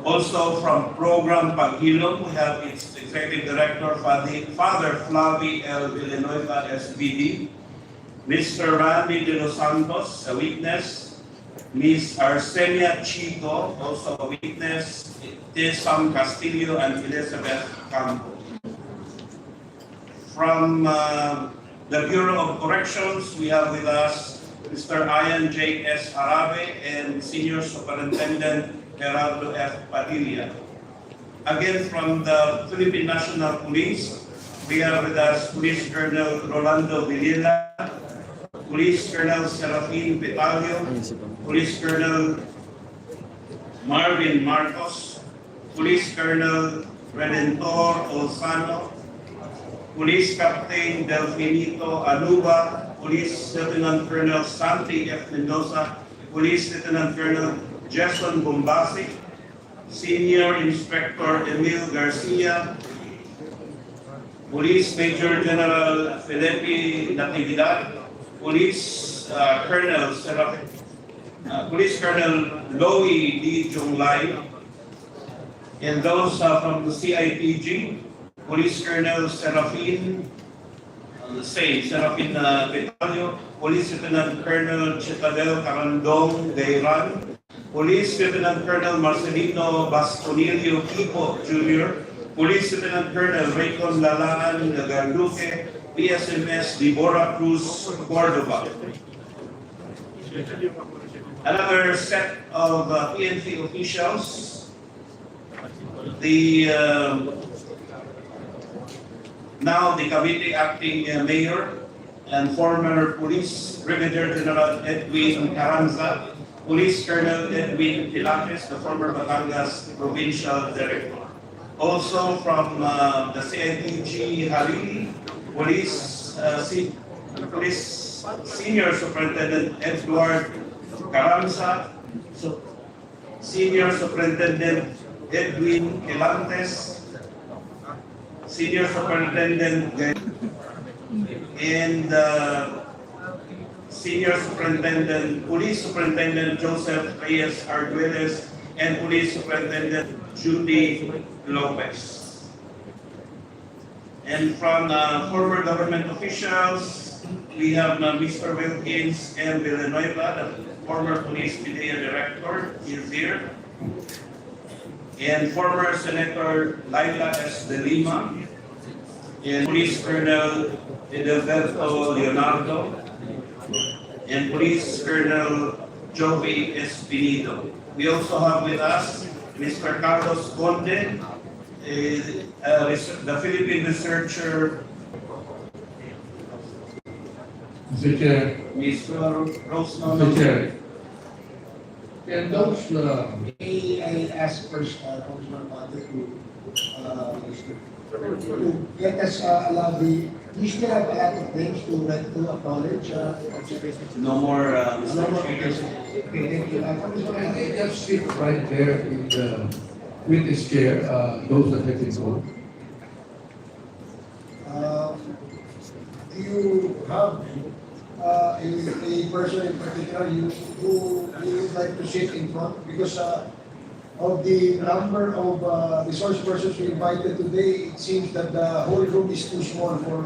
Also from Program Paghilom, we have its Executive Director, Father Flavi L. Villanueva, SVD, Mr. Randy De Los Santos, a witness, Ms. Arcelia Chico, also a witness, Sam Castillo, and Elizabeth Campo. From the Bureau of Corrections, we have with us Mr. Ian J. S. Arabe and Senior Superintendent Gerardo F. Padilla. Again, from the Philippine National Police, we have with us Police Colonel Rolando Villela, Police Colonel Serafin Vitalio, Police Colonel Marvin Marcos, Police Colonel Redentor Olsano, Police Captain Delfinito Anuba, Police Lieutenant Colonel Santi F. Mendoza, Police Lieutenant Colonel Jason Bombasi, Senior Inspector Emil Garcia, Police Major General Felipe Natividad, Police Colonel Loie D. Jonglay, and those from the CIPG, Police Colonel Serafin Vitalio, Police Lieutenant Colonel Chitadel Carandong Gayran, Police Lieutenant Colonel Marcelino Basconilio Quipo Jr., Police Lieutenant Colonel Raycon Lalaan Garduque, PSMS Deborah Cruz Cordova. Another set of PNP officials, now the committee acting mayor and former Police Brigadier General Edwin Carranza, Police Colonel Edwin Pilates, the former Batangas Provincial Director. Also from the CIDG Hariri, Police Senior Superintendent Edward Carranza, Senior Superintendent Edwin Elantes, Senior Superintendent and Senior Superintendent, Police Superintendent Joseph Reyes Arguelles, and Police Superintendent Judy Lopez. And from former government officials, we have Mr. Wilkins M. Villanueva, the former Police PDEA Director, is here. And former Senator Laila S. De Lima, and Police Colonel Edelberto Leonardo, and Police Colonel Joey Espinido. We also have with us Mr. Carlos Conde, the Philippine researcher, Mr. Chair, Ms. Mr. Rosman. Chair, can those, May I ask first, Congressman Pate to let us allow the, we still have a lot of things to acknowledge. No more, No more Mr. cases. Speaker. Okay, thank you. can they just sit right there in the witness chair, those that have been voted? Do you have a person in particular who you would like to sit in front? Because of the number of resource persons we invited today, it seems that the whole room is too small for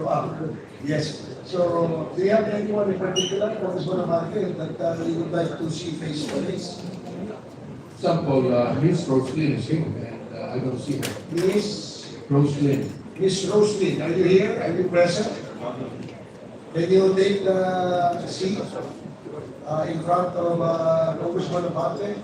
yes. So do you have anyone in particular, Congressman Amante, that you would like to see face to face? Example, Miss Roslyn is here, and I don't see her. Miss Roslyn. Roslyn, are you here? Are you present? Can you take the seat in front of Congressman Abate?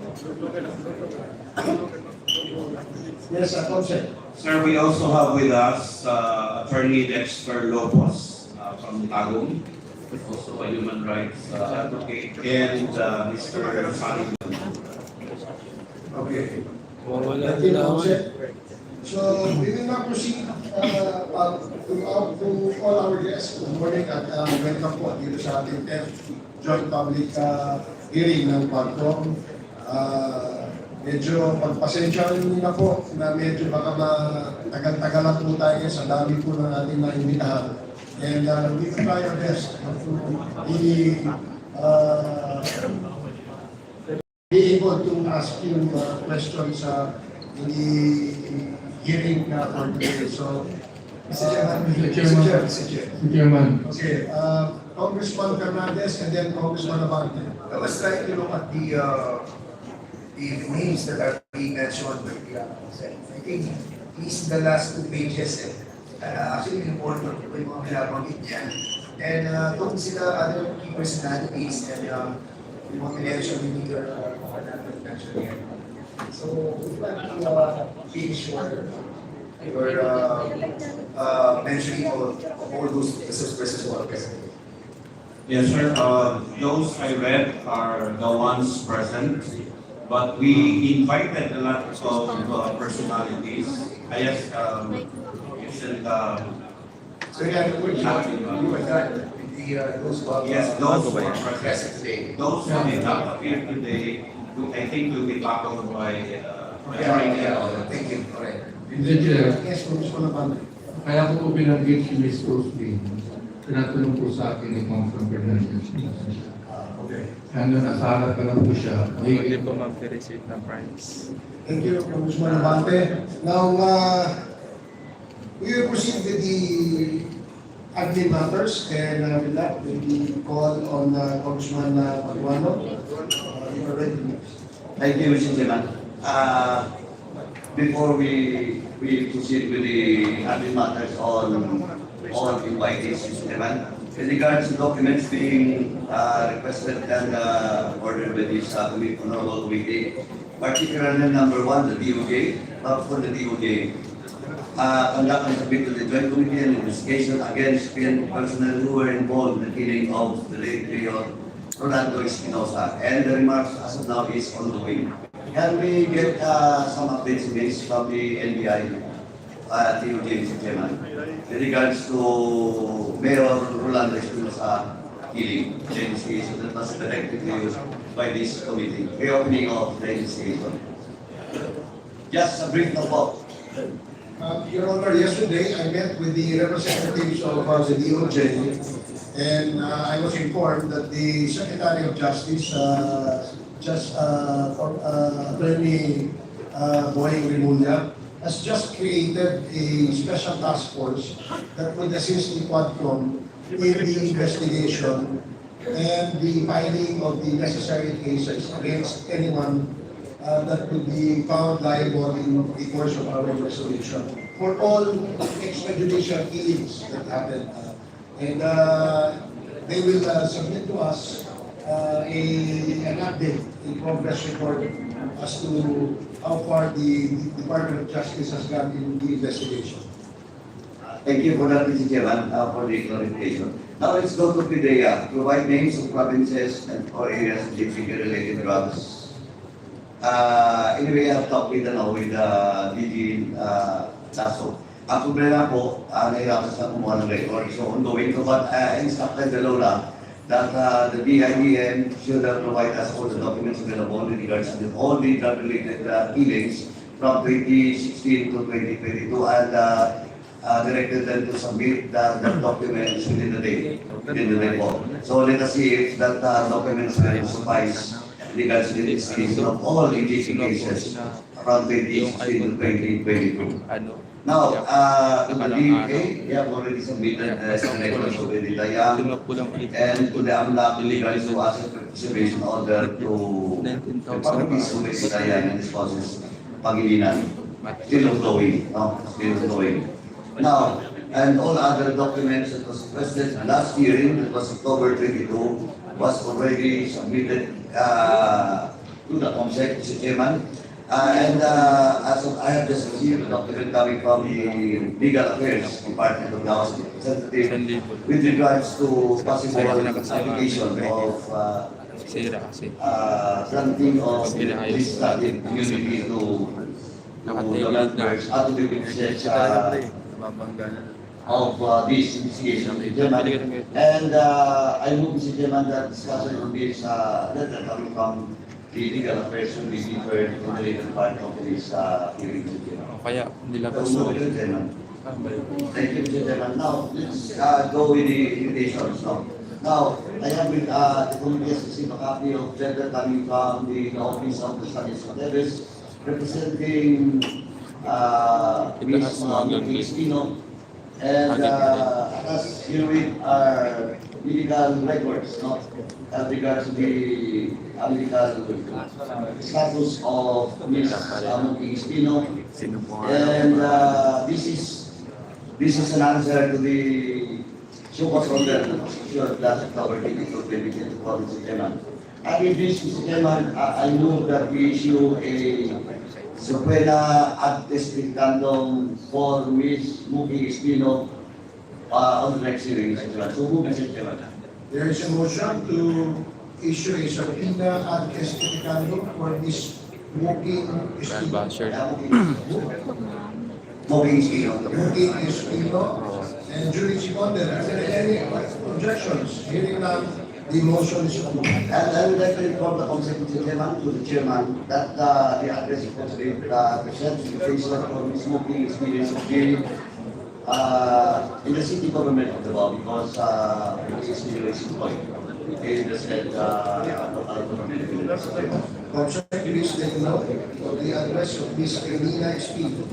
Yes, Concept. Sir, we also have with us Attorney Dexter Lopez from Tagum, also a human rights advocate, and Mr. Sunny. Okay. Thank you, Concept. So we will now proceed to all our guests. Good morning at welcome po dito sa ating 10th Joint Public Hearing ng PAGCOM. Medyo pagpasensyahan niyo na po na medyo baka matagal-tagalan po tayo sa dami po ng ating naimbitahan. And we will try our best to be able to ask you questions in the hearing for today. So, Mr. Chairman. Mr. Chairman. Okay, Congressman Fernandez and then Congressman Abante. I was trying to look at the names that are being mentioned. I think at least the last 2 pages, actually important po yung mga binabanggit niya. And kung sila other key personalities and yung mga election leader mentioned here. So, we'd like to finish your mentioning all those resources who are present. Yes, sir. Those I read are the ones present, but we invited a lot of personalities. I just isn't So yeah, you were that. Those who are yes, those who are present present. today. Those who did not appear today, I think will be tackled by Thank you. All right. Mr. Chair, Yes, Congressman Abante. kaya ko po binanggit si Miss Roslyn. Tinatanong po sa akin ni Congressman Fernandez. Okay. Ano, nasa harap ka lang po siya. Hindi po mag-receive ng prize. Thank you, Congressman Abante. Now, we will proceed with the admin matters, and with that, we will call on Congressman Paduano. You are ready. Thank you, Mr. Chairman. Before we proceed with the admin matters on invitees, Mr. Chairman, with regards to documents being requested and ordered by this honorable committee, particularly number one, the DOJ, for the DOJ, conduct and submit to the Joint Committee an investigation against PNP personnel who were involved in the killing of the late Mayor Rolando Espinosa, and the remarks as of now is ongoing. Can we get some updates on this from the NBI, DOJ, Mr. Chairman, with regards to Mayor Rolando Espinosa killing the investigation that was directed to you by this committee, reopening of the investigation? Just a brief note. Your Honor, yesterday I met with the representatives of the DOJ, and I was informed that the Secretary of Justice, Attorney Boying Rimulya, has just created a special task force that would assist the Quadcom in the investigation and the filing of the necessary cases against anyone that could be found liable in the course of our investigation for all extrajudicial killings that happened. And they will submit to us an update, a progress report as to how far the Department of Justice has gone in the investigation. Thank you for that, Mr. Chairman, for the clarification. Now let's go to PIDEA, provide names of provinces and or areas with related drugs. Anyway, I've talked with DG Lasso. Ang problema po, nahirapan sa kumuha ng record. So ongoing ko, but instructed the Lola that the BIDM should provide us all the documents available with regards to all the drug-related killings from 2016 to 2022 and directed them to submit the documents within the day po. So let us see if that documents will suffice in regards to the investigation of all engaging cases from 2016 to 2022. Now, to the DFA, we have already submitted some records to the Dayang and to the AMLAC regards to asset preservation order to the properties of the Dayang and this process, Pangilinan. Still ongoing, still ongoing. Now, and all other documents that was requested last hearing, that was October 22, was already submitted to the COMSEC, Mr. Chairman. And as of, I have just received a document coming from the Legal Affairs Department of the House of Representatives with regards to possible application of granting of legislative immunity to the members out of the research of this investigation, Mr. Chairman. And I move, Mr. Chairman, that discussion on this letter coming from the Legal Affairs will be deferred to the later part of this hearing, Mr. Chairman. Kaya nilabas So, Mr. Chairman. Thank you, Mr. Chairman. Now, let's go with the invitations. Now, I have with the committee has received a copy of letter coming from the office of the Studies of Davis, representing Ms. Espino, and as here with our legal records, as regards to the legal status of Ms. Espino, and this is an answer to the Supas order last October 22, 2022, Mr. Chairman. And with this, Mr. Chairman, I move that we issue a subpoena ad testificandum for Ms. Muki Espino on the next hearing, Mr. Chairman. So move, Mr. Chairman. There is a motion to issue a subpoena ad testificandum for Ms. Muki Espino. Muki Espino. Muki Espino and duly seconded. Are there any objections? Hearing none, the motion is approved. And I would like to inform the Consecutive Chairman to the Chairman that the address is present invitation for Ms. Muki experience of hearing in the city government of Davao because Muki Espino is employed in the said local government. Councilor, please take note of the address of Ms. Elena Espino.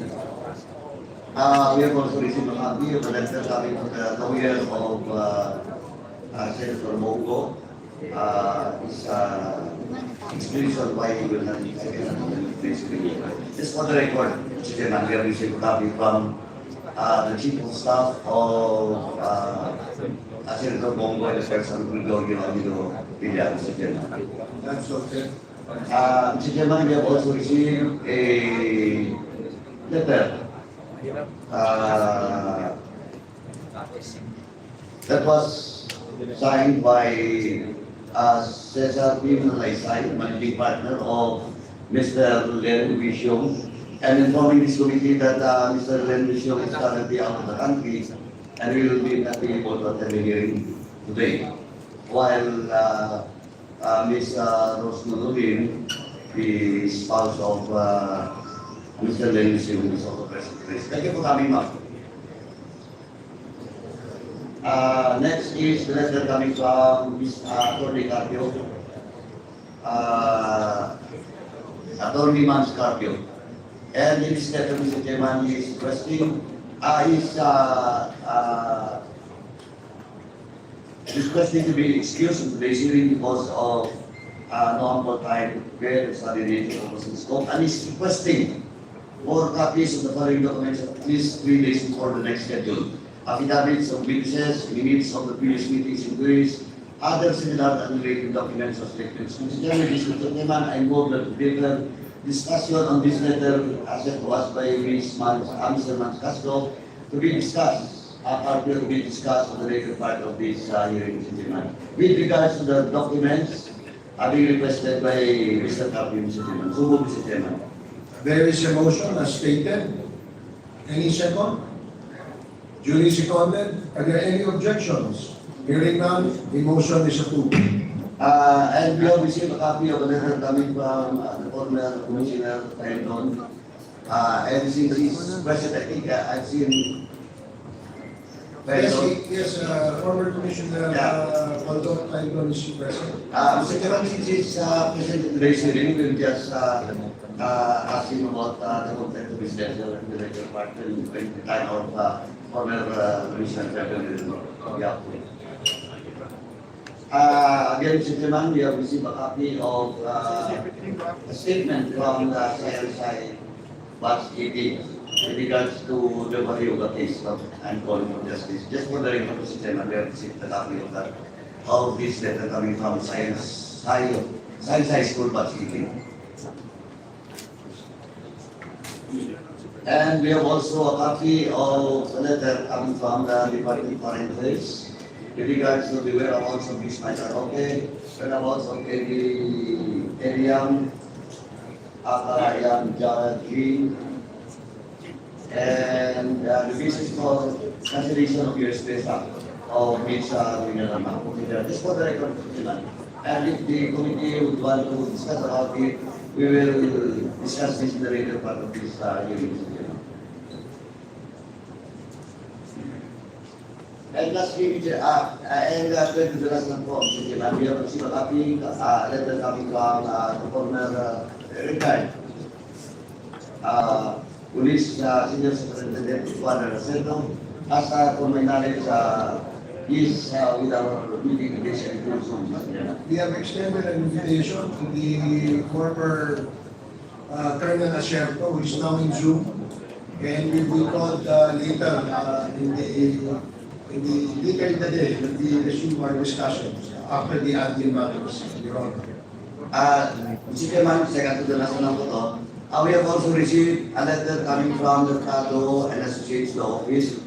We have also received a copy of the letter coming from the lawyer of Senator Mongo his explanation why he will not basically. Just for the record, Mr. Chairman, we have received a copy from the chief of staff of Senator Bongo and the person who will go, Mr. Chairman. That's okay. Mr. Chairman, we have also received a letter that was signed by Cesar Pimenalaysay, managing partner of Mr. Len Bishong, and informing this committee that Mr. Len Bishong is currently out of the country and will be not be able to attend the hearing today. While Ms. Rose Nululin, the spouse of Mr. Len Bishong, is also present. Thank you for coming, ma'am. Next is the letter coming from Ms. Attorney Carpio. Attorney Mans Carpio. And in this letter, Mr. Chairman, he is requesting, requesting to be excused from today's hearing because of no ample time where study nature of the scope, and is requesting more copies of the following documents at least 3 days before the next schedule. Affidavits of witnesses, minutes of the previous meetings in Greece, other similar and related documents or statements. Mr. Chairman, I move that the paper discussion on this letter as it was by Ms. Mr. Mancasco to be discussed, to be discussed on the later part of this hearing, Mr. Chairman. With regards to the documents being requested by Mr. Carpio, Mr. Chairman. So move, Mr. Chairman. There is a motion as stated. Any second? Duly seconded. Are there any objections? Hearing none, the motion is approved. And we have received a copy of a letter coming from the former Commissioner Rendon. And since he's present, I think I've seen Rendon. Yes, former Commissioner Rendon is present. Mr. Chairman, since he's present in today's hearing, we'll just ask him about the content of his letter and the later part and the time of former Commissioner Rendon. Again, Mr. Chairman, we have received a copy of a statement from the CLSI Batch 18 with regards to the Varioga case and calling for justice. Just for the record, Mr. Chairman, we have received a copy of that, of this letter coming from Science High School Batch 18. And we have also a copy of a letter coming from the Department of Foreign Affairs with regards to the whereabouts of this matter. Okay, whereabouts of Eliam, Akarayam Jaraji, and the basis for cancellation of your space of Ms. Winarama. Just for the record, and if the committee would want to discuss about it, we will discuss this in the later part of this hearing. And lastly, and going to the last one form, we have received a copy, letter coming from the former retired Police Senior Superintendent Juan Racedo. As for my knowledge, he is with our meeting invitation in Zoom. We have extended an invitation to the former Colonel Asierto, who is now in Zoom, and we will call later in the later in the day when we resume our discussions after the admin matters, Your Honor. Mr. Chairman, second to the last one po to. We have also received a letter coming from the Mercado and Associates Law Office.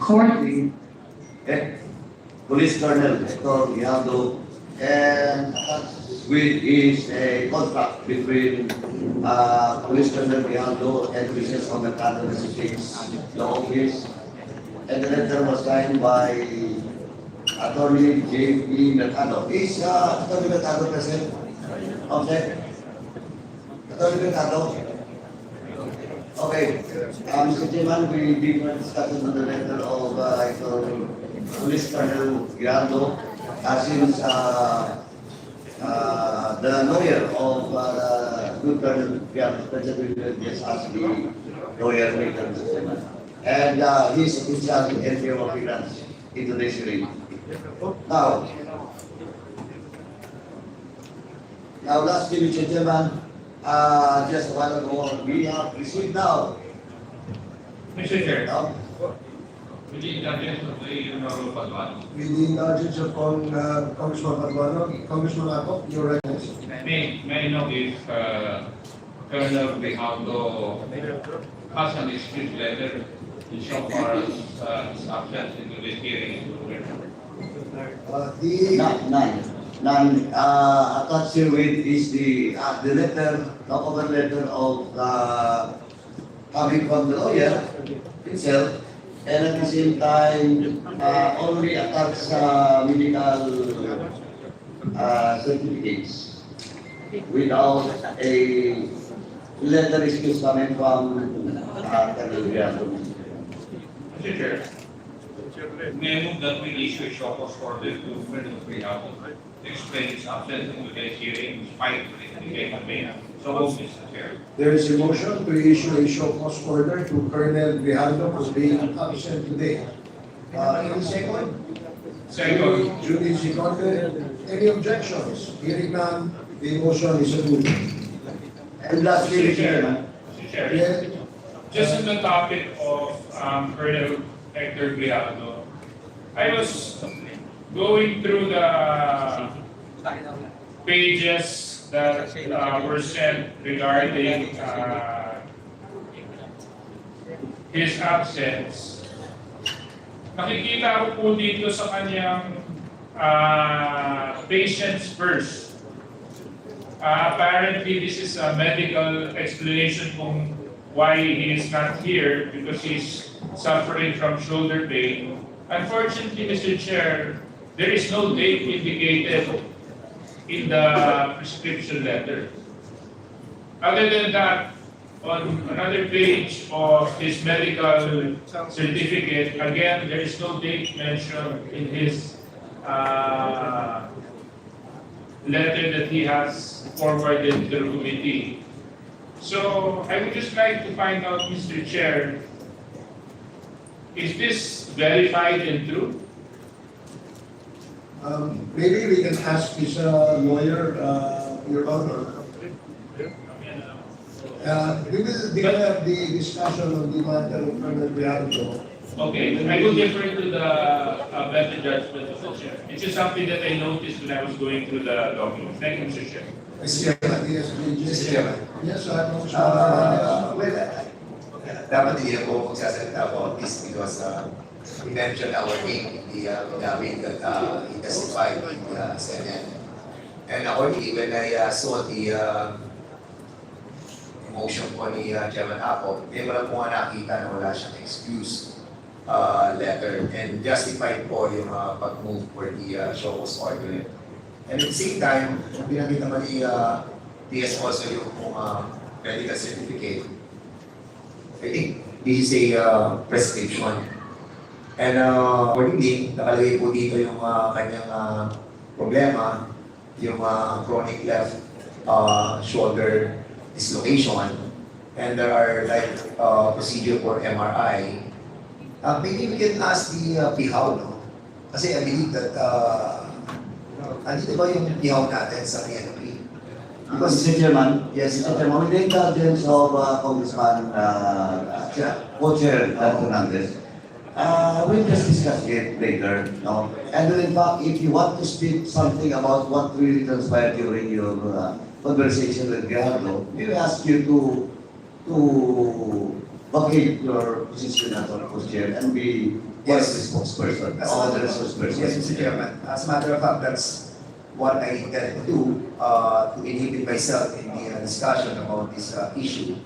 Police Colonel Hector Rialdo, and which is a contract between Police Colonel Rialdo and officers from the Mercado and Associates Law Office. And the letter was signed by Attorney J.P. Mercado. Is Attorney Mercado present? Okay. Attorney Mercado? Okay. Mr. Chairman, we did not discuss on the letter of Police Colonel Giraldo, since the lawyer of good Colonel Giraldo, President will just ask the lawyer later, Mr. Chairman. And he's in charge of entry of appearance into this hearing. Now, Now, lastly, Mr. Chairman, just a while ago, we have received now, Mr. Chair, now, with the indulgence of the Honorable Paduano, With the indulgence of Congressman Paduano, Congressman Ako, your recommendation. may I know if Colonel Ricardo has an excuse letter insofar as his absence into this hearing? none. Attached herewith is the letter, the cover letter of coming from the lawyer himself, and at the same time, only attached medical certificates without a letter excuse coming from Colonel Ricardo. Mr. Chair, may I move that we issue a show cause order to Colonel Ricardo to explain his absence in today's hearing despite the indication made. So move, Mr. Chair. There is a motion to issue a show cause order to Colonel Grijaldo for being absent today. Any second? Second. Duly seconded. Any objections? Hearing none, the motion is approved. And lastly, Mr. Chair, Mr. Chair, Yeah. just on the topic of Colonel Hector Grijaldo, I was going through the pages that were sent regarding his absence. Nakikita ko po dito sa kanyang patients first. Apparently, this is a medical explanation kung why he is not here because he's suffering from shoulder pain. Unfortunately, Mr. Chair, there is no date indicated in the prescription letter. Other than that, on another page of his medical certificate, again, there is no date mentioned in his letter that he has forwarded to the committee. So I would just like to find out, Mr. Chair, is this verified and true? Maybe we can ask his lawyer, Your Honor. We will have the discussion on the matter of Colonel Grijaldo. Okay, I will defer to the better judgment of the chair. It's just something that I noticed when I was going through the documents. Thank you, Mr. Chair. Mr. Chairman, yes, Mr. Chairman. Yes, Congressman. Dapat hindi ako magsasalita about this because we mentioned our name in the affidavit that he testified in the Senate. And accordingly, when I saw the motion po ni Chairman Apo, eh wala po nga nakita na wala siyang excuse letter and justified po yung pag-move for the show cause order. And at the same time, pinakita naman ni TS also yung medical certificate. I think this is a prescription. And accordingly, nakalagay po dito yung kanyang problema, yung chronic left shoulder dislocation. And there are like procedure for MRI. Maybe we can ask the PIHAW, no? Kasi I believe that andito ba yung PIHAW natin sa PNP? Mr. Chairman, yes, Mr. Chairman, with the indulgence of Congressman Co-Chair Fernandez, we'll just discuss it later, no? And in fact, if you want to speak something about what really transpired during your conversation with Grijaldo, we will ask you to vacate your position as a co-chair and be the spokesperson, or the spokesperson. Yes, Mr. Chairman. As a matter of fact, that's what I intend to do, to inhibit myself in the discussion about this issue.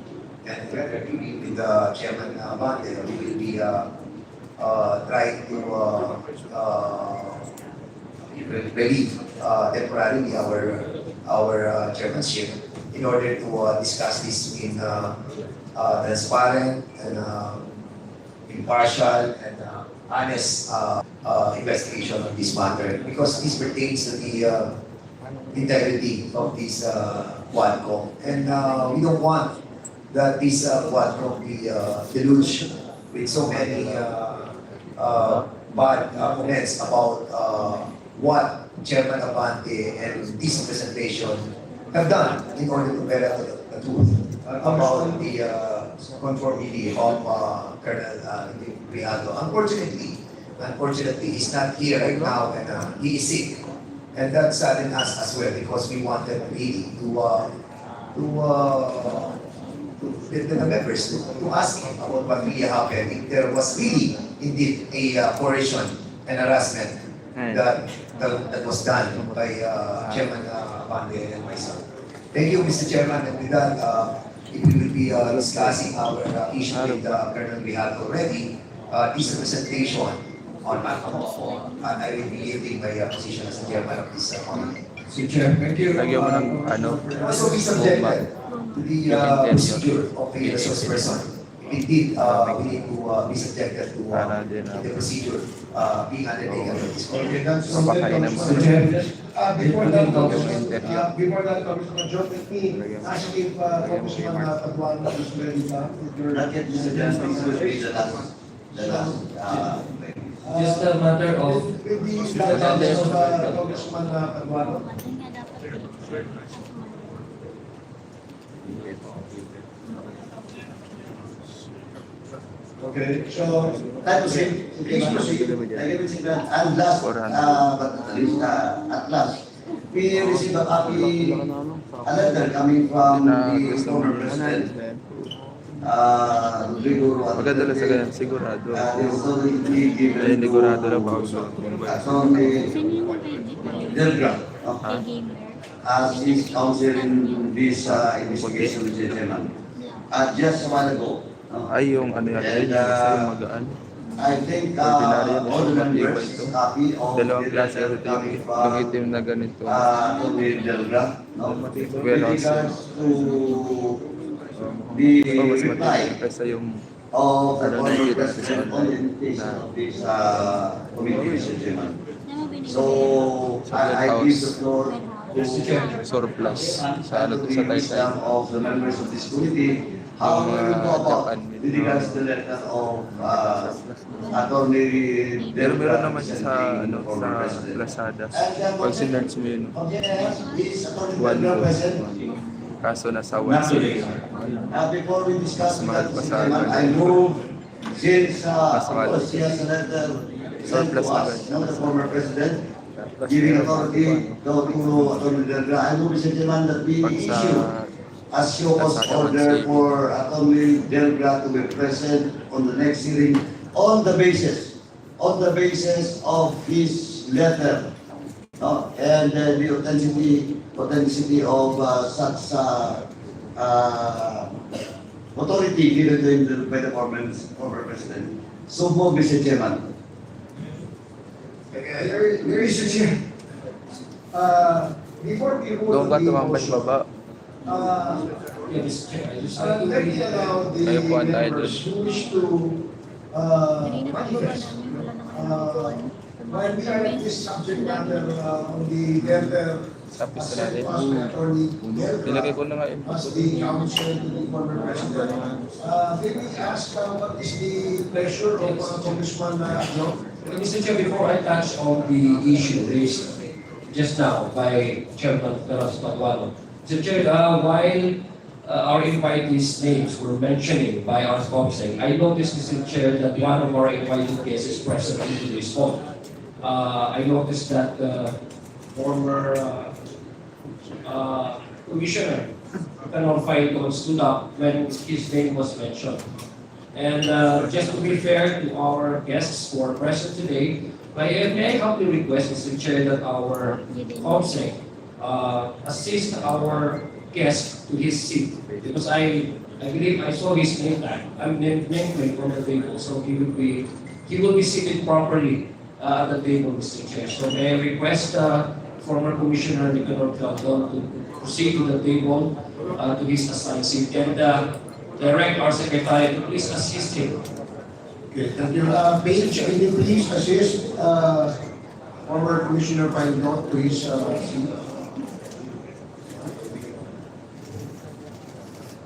And really with the Chairman Abante, we will be trying to relieve temporarily our chairmanship in order to discuss this in transparent and impartial and honest investigation of this matter, because this pertains to the integrity of this Quadcom. And we don't want that this Quadcom be deluged with so many bad comments about what Chairman Abante and this presentation have done in order to better the truth about the conformity of Colonel Grijaldo. Unfortunately, he's not here right now and he is sick. And that saddened us as well because we wanted really to the members to ask him about what really happened. If there was really indeed a coercion and harassment that was done by Chairman Bande and myself. Thank you, Mr. Chairman. And with that, if we will be discussing our issue with Colonel Grijaldo already, this presentation on Macamo, and I will be leaving my position as the chairman of this committee. Mr. Chair, thank you. Lagyan mo ng ano, Also be subjected to the procedure of a resource person. Indeed, we need to be subjected to the procedure being undertaken by this committee. Okay, that's Papakain ng Mr. Chair. Before that, Congressman John, let me ask if Congressman Paduano is ready now. Not yet, Mr. Chairman, this will be the last, Just a matter of With the guidance of Congressman Paduano. Okay, so That was it. Please proceed. Thank you, Mr. Chairman. And last, but at least, at last, we received a copy, a letter coming from the former president, Rodrigo maganda lang sa Duterte. ganyan, sigurado. It's totally given Ay, hindi to sigurado lang ba ako sa Attorney Delgra, Kay gamer. as his counsel in this investigation, Mr. Chairman. Just a while ago, Ay, yung ano yan, And, yun, yung magaan. I think Ordinary yan, all the matibay members ito. copy of Dalawang the klase letter ito, coming yung from itim na ganito. Attorney Delgra, no? With Well, also, regards to the mas reply matibay kaysa yung of the Ano, former nakikita ko sa president on the invitation of this committee, Mr. Chairman. So, I give the floor to surplus sa ano to the sa Taytay. wisdom of the members of this committee, how we will go about with regards to the letter of Attorney Pero meron Delgra, naman siya sa ano former sa president. Lazada. And Pag sinerch mo yun, is Attorney one Delgra go. present? Kaso nasa Not today. 160. Before we discuss Mas mahal that, pa Mr. sa Chairman, ano. I move since Mas of mahal. course he has a letter sent to Surplus na us, rin. not the former president, giving authority to Attorney Delgra. I move, Mr. Chairman, that we Pag sa issue a show cause Lazada, order 160. for Attorney Delgra to be present on the next hearing on the basis of his letter, no? And the authenticity of such authority given to him by the former president. So move, Mr. Chairman. Mr. Chair, before we vote doon ka on the tumambay motion, baba. Yeah, Mr. Chair, I just like to let me allow the Kayo po ang members who wish to Kanina pagbaba manifest. namin, wala naman upuan. While we are in this subject matter on the letter Tapos na sent natin. to us by Attorney Nilagay ko Delgra na nga yun. as the counsel to the former president. Can we ask what is the pleasure of Congressman Adjo? Mr. Chair, before I touch on the issue raised just now by Chairman Carlos Paduano, Mr. Chair, while our invitees' names were mentioning by our sponsor, I noticed, Mr. Chair, that one of our invited guests is present in today's phone. I noticed that former Commissioner Tanong Faito stood up when his name was mentioned. And just to be fair to our guests who are present today, may I humbly request, Mr. Chair, that our counsel assist our guest to his seat, because I believe I saw his name tag, nameplate on the table, so he will be seated properly at the table, Mr. Chair. So may I request former Commissioner Nicanor Claudon to proceed to the table to his assigned seat, and direct our secretary to please assist him. Okay, thank you. Paige, can you please assist former Commissioner Painot to his seat?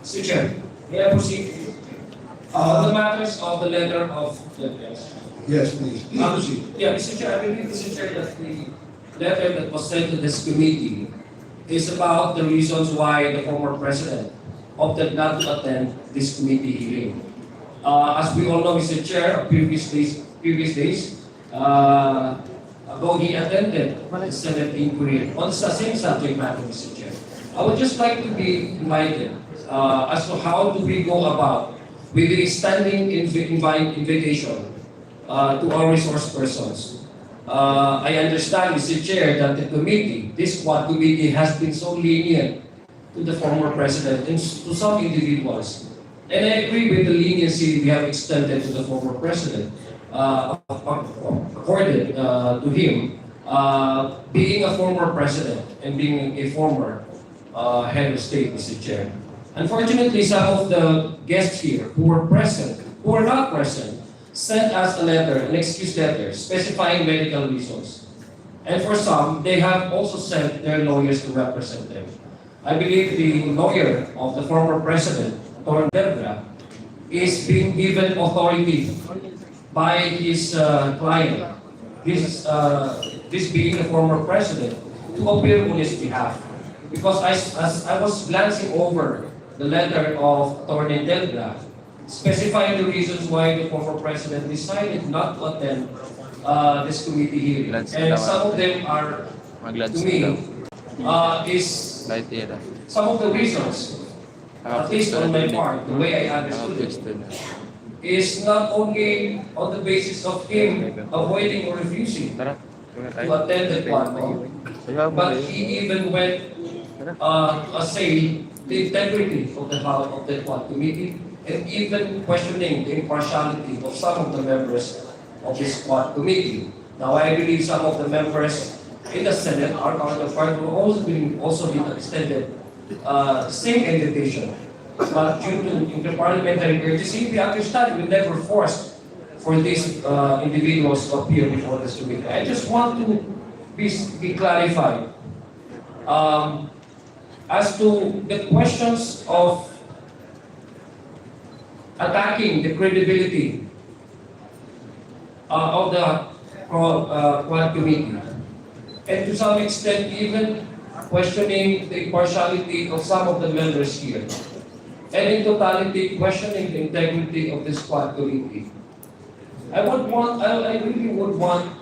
Mr. Chair, may I proceed? On the matters of the letter of the guest. Yes, please. Please proceed. Yeah, Mr. Chair, I believe, Mr. Chair, that the letter that was sent to this committee is about the reasons why the former president opted not to attend this committee hearing. As we all know, Mr. Chair, previous days ago, he attended the Senate inquiry on the same subject matter, Mr. Chair. I would just like to be enlightened as to how do we go about with the extending invitation to our resource persons. I understand, Mr. Chair, that the committee, this Quad committee, has been so lenient to the former president and to some individuals. And I agree with the leniency we have extended to the former president, accorded to him, being a former president and being a former head of state, Mr. Chair. Unfortunately, some of the guests here who were present, who were not present, sent us a letter, an excuse letter, specifying medical reasons. And for some, they have also sent their lawyers to represent them. I believe the lawyer of the former president, Torn Delgra, is being given authority by his client, this being the former president, to appear on his behalf. Because as I was glancing over the letter of Attorney Delgra, specifying the reasons why the former president decided not to attend this committee hearing. And some of them are, to me, some of the reasons, at least on my part, the way I understood it, is not only on the basis of him avoiding or refusing to attend the quadro, but he even went assail the integrity of the Quad Committee and even questioning the impartiality of some of the members of this Quad Committee. Now, I believe some of the members in the Senate, our counterpart, will also been extended same invitation. But due to interparliamentary urgency, we understand we never forced for these individuals to appear before this committee. I just want to be clarified as to the questions of attacking the credibility of the Quad Committee, and to some extent even questioning the impartiality of some of the members here, and in totality questioning the integrity of this Quad Committee. I really would want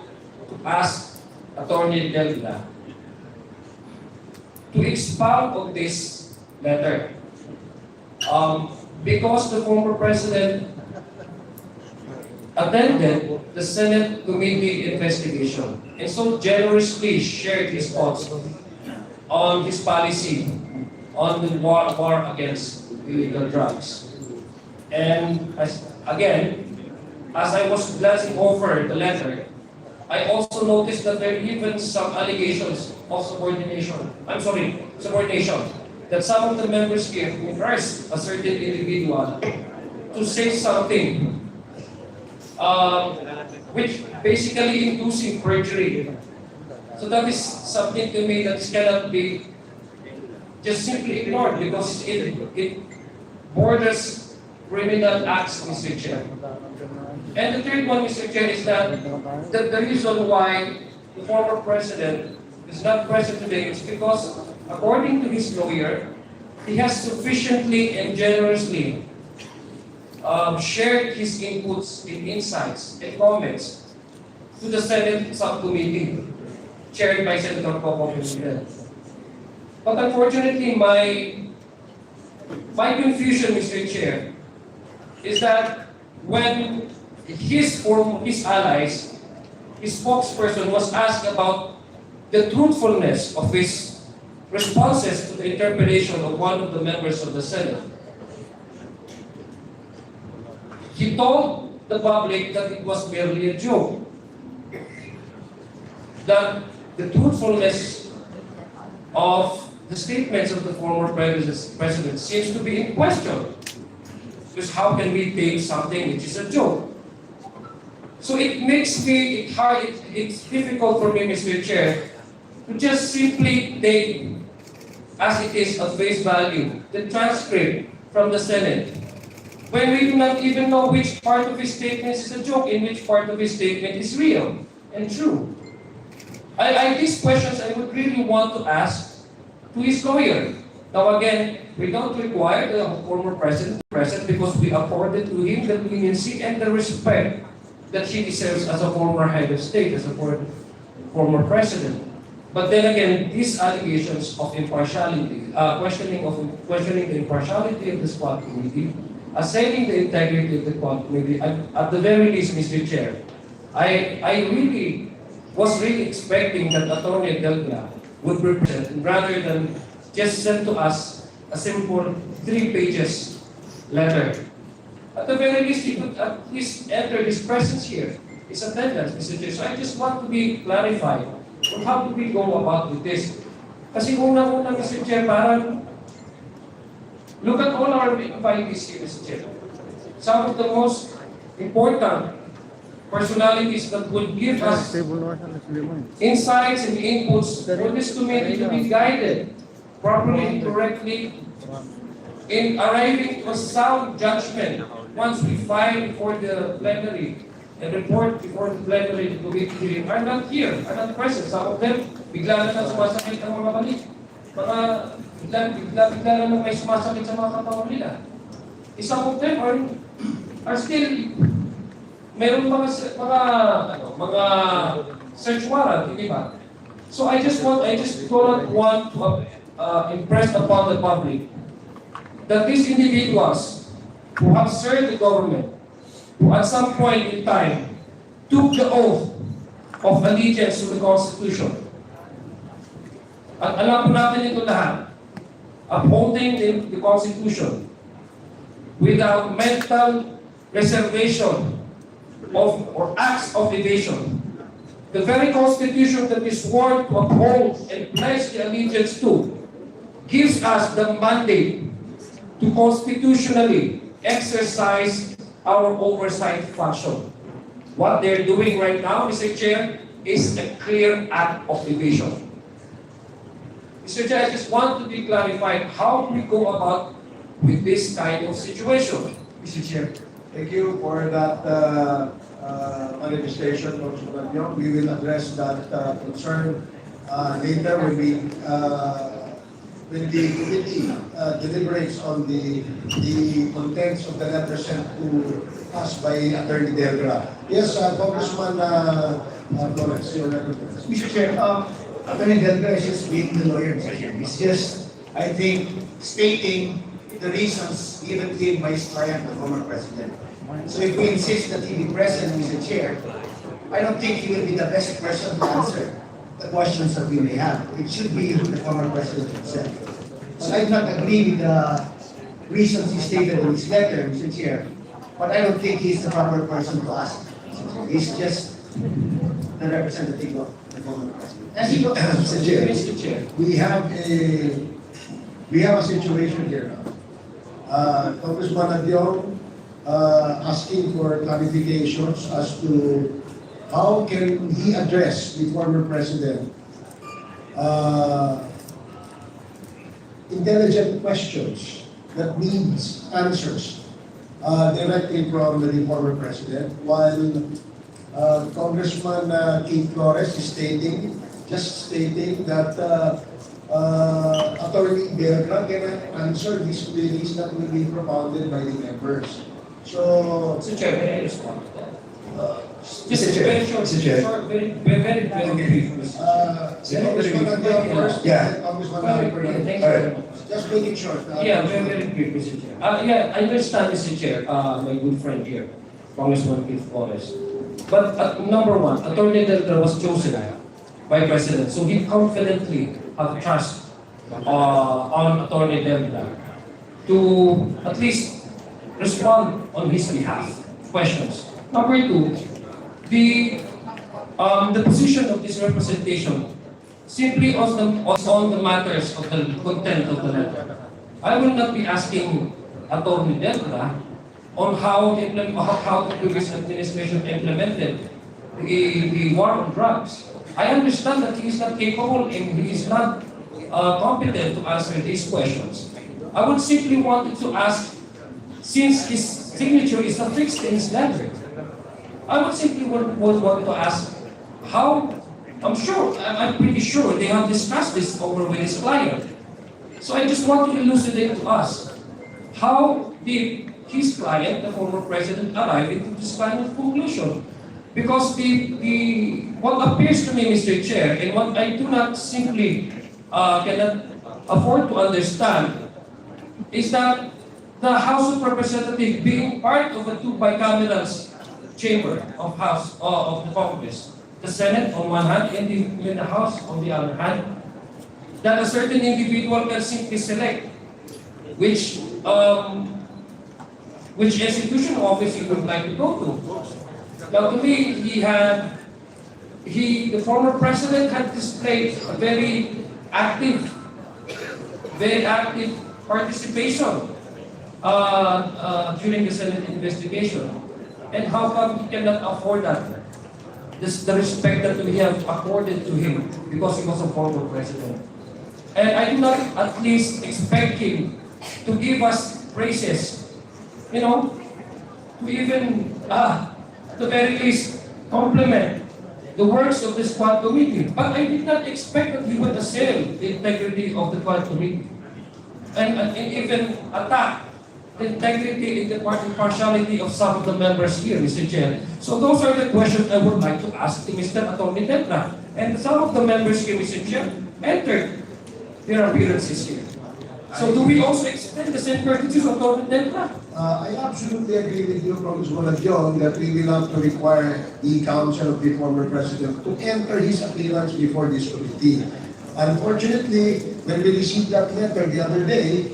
to ask Attorney Delgra to expound on this letter. Because the former president attended the Senate committee investigation and so generously shared his thoughts on his policy on the war against illegal drugs. And as I was glancing over the letter, I also noticed that there are even some allegations of subordination. That some of the members here coerced a certain individual to say something which basically inducing perjury. So that is something to me that cannot be just simply ignored because it borders criminal acts, Mr. Chair. And the third one, Mr. Chair, is that the reason why the former president is not present today is because, according to his lawyer, he has sufficiently and generously shared his inputs and insights and comments to the Senate subcommittee chaired by Senator Coco Pimpinan. But unfortunately, my confusion, Mr. Chair, is that when his allies, his spokesperson was asked about the truthfulness of his responses to the interpellation of one of the members of the Senate, he told the public that it was merely a joke, that the truthfulness of the statements of the former president seems to be in question. Because how can we take something which is a joke? So it makes it hard, it's difficult for me, Mr. Chair, to just simply take as it is at face value the transcript from the Senate, when we do not even know which part of his statement is a joke and which part of his statement is real and true. These questions I would really want to ask to his lawyer. Now again, we don't require the former president present because we accorded to him the leniency and the respect that he deserves as a former head of state, as a former president. But then again, these allegations of impartiality, questioning the impartiality of the squad committee, assailing the integrity of the squad committee, at the very least, Mr. Chair, I really was expecting that Attorney Delgado would represent rather than just send to us a simple 3 pages letter. At the very least, he could at least enter his presence here, his attendance, Mr. Chair. So I just want to be clarified on how do we go about with this. Kasi una-una, Mr. Chair, parang look at all our invitees here, Mr. Chair. Some of the most important personalities that would give us insights and inputs for this committee to be guided properly and correctly in arriving to a sound judgment once we file before the plenary and report before the plenary to be hearing are not here, are not present. Some of them, bigla na lang sumasakit ang mga balik. Bigla na lang may sumasakit sa mga katawan nila. Some of them are still, meron mga search warrant, di ba? So I just don't want to impress upon the public that these individuals who have served the government, who at some point in time took the oath of allegiance to the Constitution. At alam po natin ito lahat, upholding the Constitution without mental reservation or acts of evasion. The very Constitution that is sworn to uphold and pledge the allegiance to gives us the mandate to constitutionally exercise our oversight function. What they're doing right now, Mr. Chair, is a clear act of evasion. Mr. Chair, I just want to be clarified how we go about with this kind of situation, Mr. Chair. Thank you for that manifestation, Congressman Young. We will address that concern later when the committee deliberates on the contents of the letter sent to us by Attorney Delgado. Yes, Congressman Flores, your letter. Mr. Chair, Attorney Delgado is just being the lawyer, Mr. Chair. He's just, I think, stating the reasons given to him by his client, the former president. So if we insist that he be present, Mr. Chair, I don't think he will be the best person to answer the questions that we may have. It should be the former president himself. So I do not agree with the reasons he stated in his letter, Mr. Chair, but I don't think he's the proper person to ask. He's just the representative of the former president. Mr. Chair, we have a situation here now. Congressman Adyong asking for clarifications as to how can he address the former president intelligent questions that needs answers directly from the former president, while Congressman Keith Flores is just stating that Attorney Delgado can answer these queries that will be propounded by the members. So, Mr. Chair, may I respond to that? Mr. Chair, Very short, Mr. Chair. very brief. Congressman Adyong first, Yeah. and Congressman Thank Alfredo. you very much. Just make it short. Yeah, very brief, Mr. Chair. Yeah, I understand, Mr. Chair, my good friend here, Congressman Keith Flores. But number one, Attorney Delgado was chosen by President, so he confidently have trust on Attorney Delgado to at least respond on his behalf questions. Number two, the position of this representation simply on the matters of the content of the letter. I will not be asking Attorney Delgado on how the previous administration implemented the war on drugs. I understand that he is not capable and he is not competent to answer these questions. I would simply wanted to ask, since his signature is affixed in his letter, I would simply want to ask how, I'm pretty sure they have discussed this over with his client. So I just want to elucidate to us, how did his client, the former president, arrive into this kind of conclusion? Because what appears to me, Mr. Chair, and what I do not simply cannot afford to understand, is that the House of Representatives, being part of a two bicameral chamber of the Congress, the Senate on one hand and the House on the other hand, that a certain individual can simply select which institution office he would like to go to. Now, to me, the former president had displayed a very active participation during the Senate investigation. And how come he cannot afford that? The respect that we have accorded to him because he was a former president. And I do not at least expect him to give us praises, to even, the very least, compliment the works of the Squad Committee. But I did not expect that he would assail the integrity of the Squad Committee and even attack the integrity and the impartiality of some of the members here, Mr. Chair. So those are the questions I would like to ask to Mr. Atty. Tetra. And some of the members here, Mr. Chair, entered their appearances here. So do we also extend the same courtesy to Atty. Tetra? I absolutely agree with you, Congressman John, that we will have to require the counsel of the former president to enter his appearance before this committee. Unfortunately, when we received that letter the other day,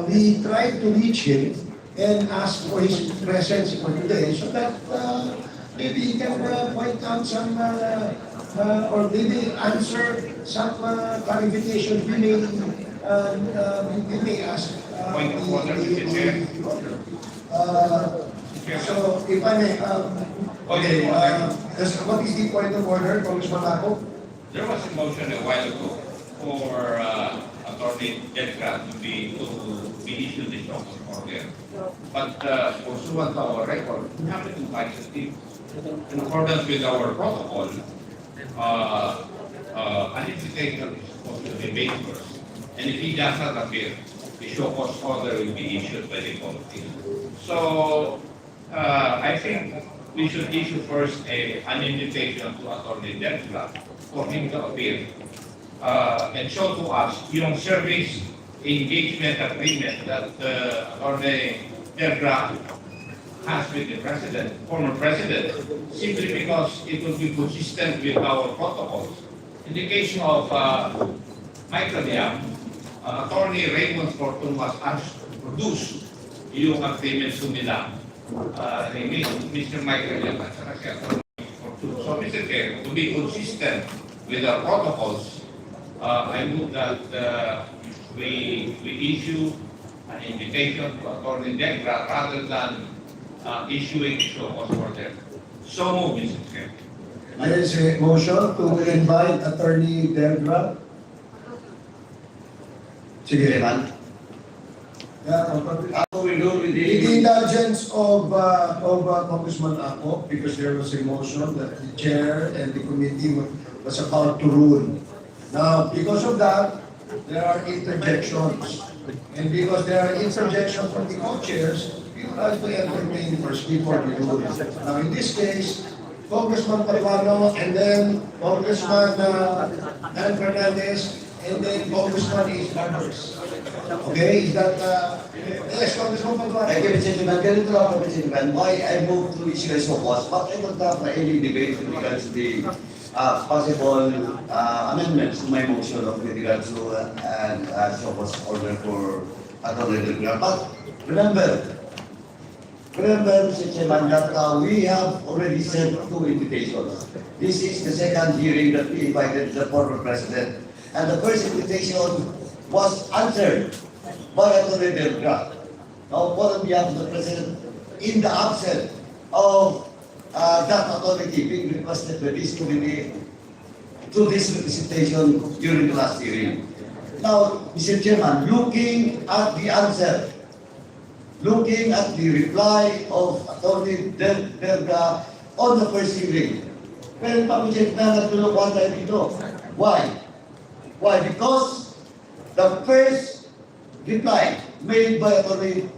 we tried to reach him and ask for his presence for today so that maybe he can point out some or maybe answer some clarification we may ask. Point of order, Mr. Chair. So, if I may, okay, what is the point of order, Congressman Ako? There was a motion a while ago for Attorney Tetra to be issued the shock order. But pursuant to our record, we have to invite the team. In accordance with our protocol, an invitation is supposed to be made first. And if he does not appear, the show cause order will be issued by the committee. So, I think we should issue first an invitation to Attorney Tetra for him to appear and show to us yung service engagement agreement that Attorney Tetra has with the president, former president, simply because it will be consistent with our protocols. In the case of Michael Yam, Attorney Raymond Fortun was asked to produce yung agreement nila ni Mr. Michael Yam at saka si Attorney Fortun. So, Mr. Chair, to be consistent with our protocols, I move that we issue an invitation to Attorney Tetra rather than issuing a show cause order. So move, Mr. Chair. There is a motion to invite Attorney Tetra. Sige, Man. Ako will do with with the indulgence of Congressman Ako, because there was a motion that the chair and the committee was about to rule. Now, because of that, there are interjections. And because there are interjections from the co-chairs, we would like to entertain first before we rule. Now, in this case, Congressman Paduano, and then Congressman Dan Fernandez, and then Congressman is Barbers. Okay, is that, yes, Congressman Paduano. Thank you, Mr. Chairman. Ganito lang po, Mr. Chairman. Why I move to issue a show-cause, but I don't have any debate with regards to the possible amendments to my motion with regards to an show-cause order for Attorney Tetra. But remember, Mr. Chairman, that we have already sent 2 invitations. This is the second hearing that we invited the former president. And the first invitation was answered by Attorney Tetra. Now, on behalf of the president, in the absence of that authority being requested by this committee to this representation during the last hearing. Now, Mr. Chairman, looking at the answer, looking at the reply of Attorney Tetra on the first hearing, well, Pag-Chairman, natulungan tayo dito. Why? Why? Because The first reply made by Attorney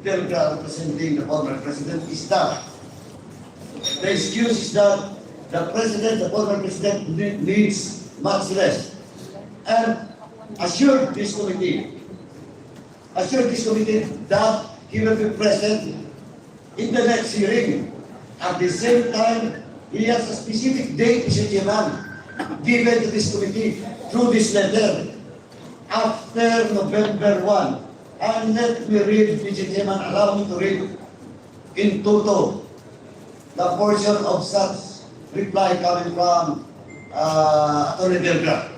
Delgra representing the former president is that the excuse is that the former president needs much rest, and assured this committee that he will be present in the next hearing. At the same time, he has a specific date, Mr. Chairman, given to this committee through this letter after November 1. And let me read, Mr. Chairman, allow me to read in toto the portion of such reply coming from Attorney Delgra.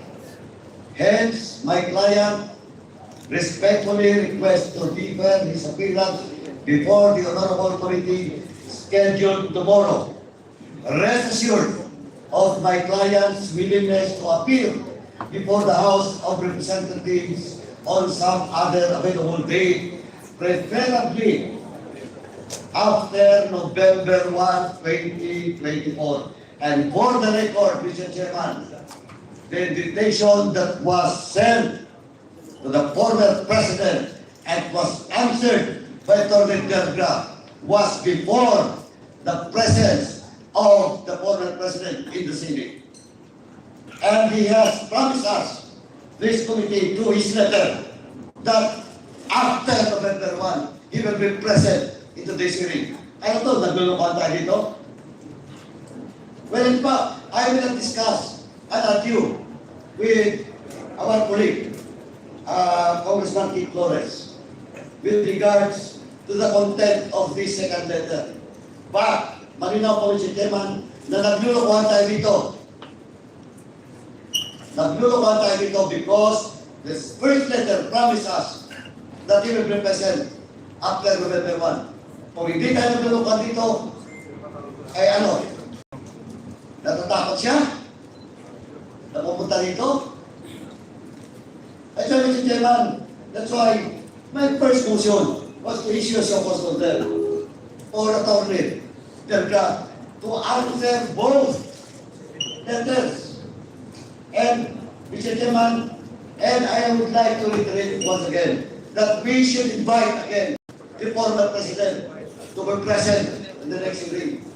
Hence, my client respectfully requests to defer his appearance before the Honorable Committee scheduled tomorrow. Rest assured of my client's willingness to appear before the House of Representatives on some other available date, preferably after November 1, 2024. And for the record, Mr. Chairman, the invitation that was sent to the former president and was answered by Attorney Delgra was before the presence of the former president in the Senate. And he has promised us, this committee, through his letter, that after November 1, he will be present in today's hearing. Ano to? Naglulukuhan tayo dito? Well, in fact, I will discuss and argue with our colleague, Congressman Keith Flores, with regards to the content of this second letter. But, malinaw po, Mr. Chairman, na naglulukuhan tayo dito. Naglulukuhan tayo dito because the first letter promised us that he will be present after November 1. Kung hindi tayo naglulukuhan dito, ay ano? Natatakot siya? Na pupunta dito? Ay, so, Mr. Chairman, that's why my first motion was to issue a so-called order or Attorney Delgra to answer both letters. And, Mr. Chairman, and I would like to reiterate once again that we should invite again the former president to be present in the next hearing.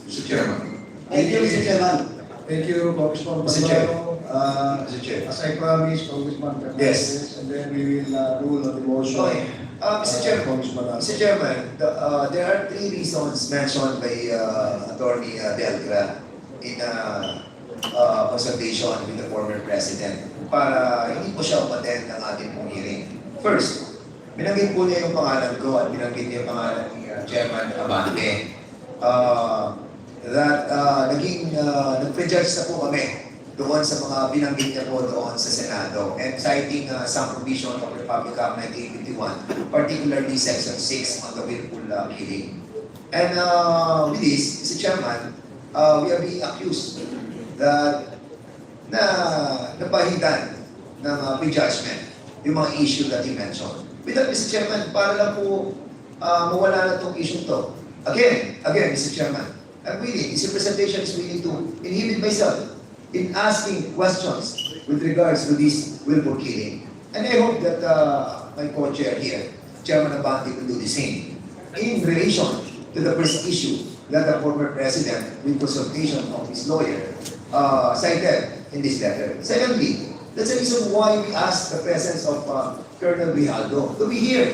Mr. Chairman. Thank you, Mr. Chairman. Thank you, Congressman Mr. Chair. Paduano. Mr. Chair. As I promised, Congressman Fernandez, Yes. and then we will rule on the motion. Okay. Mr. Chairman, Congressman Mr. Chairman, there are three reasons mentioned by Attorney Delgra in consultation with the former president para hindi po siya umattend ng ating pong hearing. First, binanggit po niya yung pangalan ko at binanggit niya yung pangalan ni Chairman Abante. Nag-prejudge na po kami doon sa mga binanggit niya po doon sa Senado and citing some provision of Republic Act 1951, particularly Section 6 on the willful killing. And with this, Mr. Chairman, we are being accused that napahitan ng prejudgment yung mga issue that he mentioned. With that, Mr. Chairman, para lang po mawala na itong issue to. Again, Mr. Chairman, I'm willing, this representation is willing to inhibit myself in asking questions with regards to this willful killing. And I hope that my co-chair here, Chairman Abante, will do the same in relation to the first issue that the former president, with consultation of his lawyer, cited in this letter. Secondly, that's the reason why we asked the presence of Colonel Grijaldo to be here.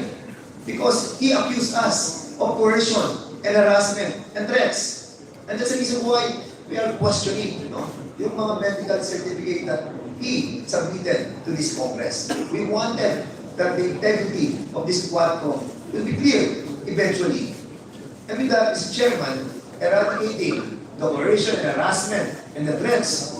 Because he accused us of coercion and harassment and threats. And that's the reason why we are questioning, yung mga medical certificate that he submitted to this Congress. We wanted that the integrity of this Quadcom will be clear eventually. And with that, Mr. Chairman, eradicating the coercion and harassment and the threats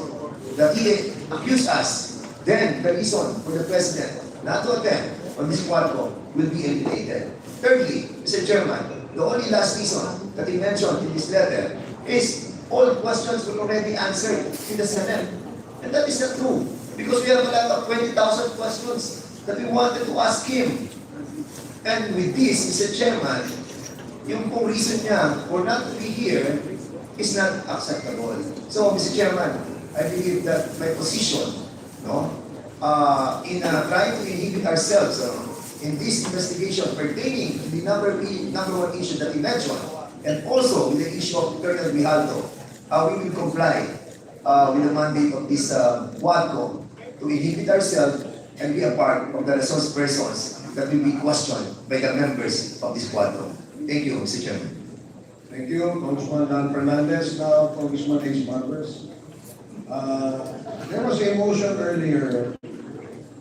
that he accused us, then the reason for the President not to attend on this Quadcom will be eliminated. Thirdly, Mr. Chairman, the only last reason that he mentioned in this letter is all questions were already answered in the Senate. And that is not true. Because we have a lot of 20,000 questions that we wanted to ask him. And with this, Mr. Chairman, yung pong reason niya for not to be here is not acceptable. So, Mr. Chairman, I believe that my position, in trying to inhibit ourselves in this investigation pertaining to the number one issue that we mentioned, and also with the issue of Colonel Grijaldo, we will comply with the mandate of this WADCO to inhibit ourselves and be a part of the resource persons that will be questioned by the members of this WADCO. Thank you, Mr. Chairman. Thank you, Congressman Dan Fernandez. Now, Congressman Ace Barbers. There was a motion earlier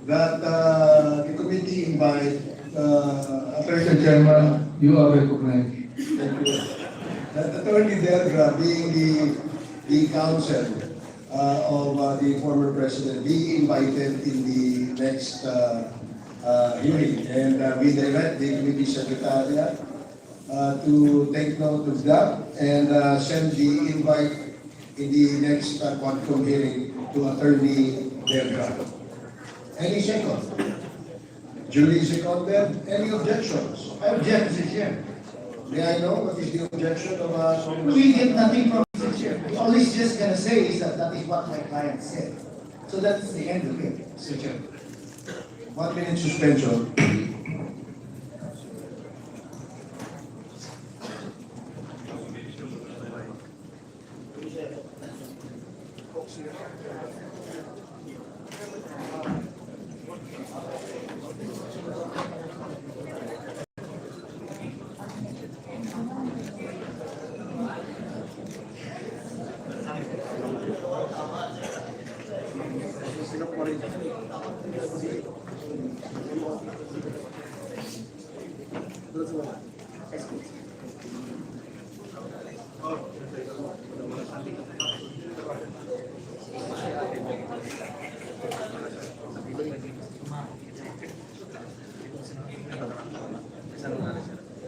that the committee invite Mr. Chairman, you are recognized. Thank you. That Attorney Delgra, being the counsel of the former president, be invited in the next hearing, and we direct the committee secretariat to take note of that and send the invite in the next Quadcom hearing to Attorney Delgra. Any second? Julie seconded. Any objections? I object, Mr. Chair. May I know what is the objection of We get nothing from Mr. Chair. All he's just gonna say is that that is what my client said. So that's the end of it, Mr. Chair. 1 minute suspension?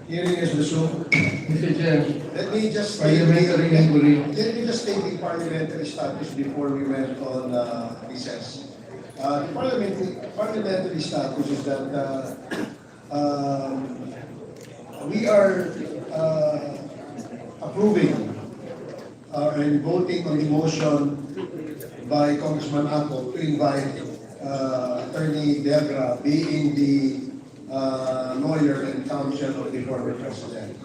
Hearing is resumed. Mr. Chair, Let me just state parliamentary inquiry. the parliamentary status before we went on recess. The parliamentary status is that we are approving and voting on the motion by Congressman Ako to invite Attorney Delgra, being the lawyer and counsel of the former president.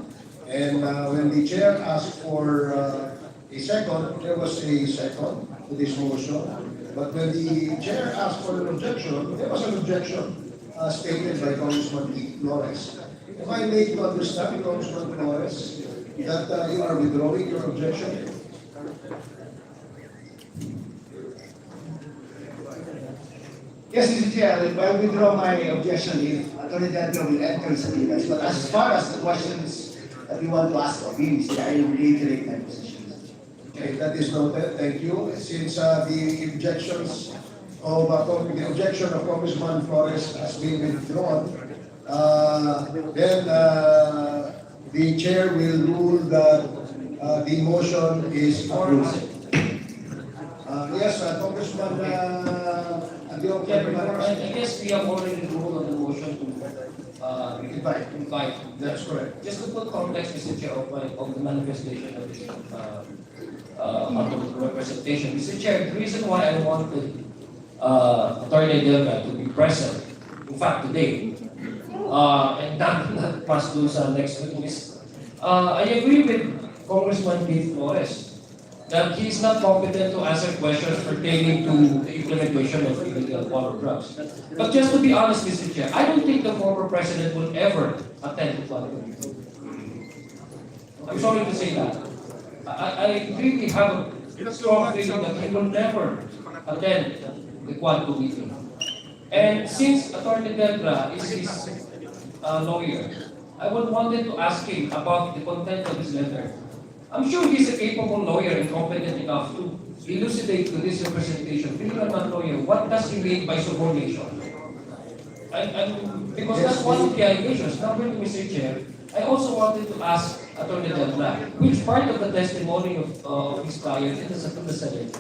And when the chair asked for a second, there was a second to this motion. But when the chair asked for an objection, there was an objection stated by Congressman Flores. If I made to understand, Congressman Flores, that you are withdrawing your objection? Yes, Mr. Chair, I withdraw my objection if Attorney Delgra will enter sa device. But as far as the questions that we want to ask of him, Mr. Chair, I will reiterate my position. Okay, that is noted. Thank you. Since the objections of the objection of Congressman Flores has been withdrawn, then the chair will rule that the motion is approved. Yes, Congressman Adeo. I guess we have already ruled on the motion to invite. That's correct. Just to put context, Mr. Chair, of the manifestation of this representation. Mr. Chair, the reason why I wanted Attorney Delga to be present, in fact today, and not pass those next week is, I agree with Congressman Keith Flores that he is not competent to answer questions pertaining to the implementation of illegal war drugs. But just to be honest, Mr. Chair, I don't think the former president will ever attend the Quadcom. I'm sorry to say that. I really have a strong feeling that he will never attend the Quadcom meeting. And since Attorney Delgra is his lawyer, I would wanted to ask him about the content of his letter. I'm sure he's a capable lawyer and competent enough to elucidate to this representation, being a non-lawyer, what does he mean by subordination? Because that's one of the allegations. Number two, Mr. Chair, I also wanted to ask Attorney Delgra, which part of the testimony of his client in the Senate,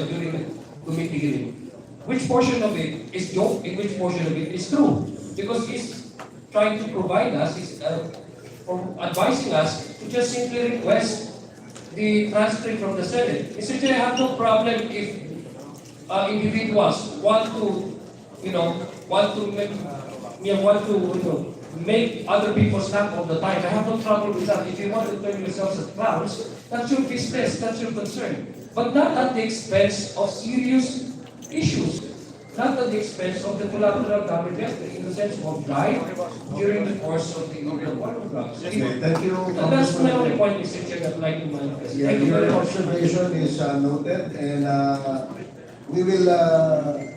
during the committee hearing, which portion of it is joke and which portion of it is true? Because he's trying to provide us, for advising us to just simply request the transcript from the Senate. Mr. Chair, I have no problem if individuals want to, make other people snap all the time. I have no trouble with that. If you want to turn yourselves as clowns, that's your business, that's your concern. But not at the expense of serious issues. Not at the expense of the collateral damages, the innocence of died during the course of the war of drugs. Okay, thank you. And that's my only point, Mr. Chair, I'd like to manifest. Yeah, Thank you very your much. observation is noted, and we will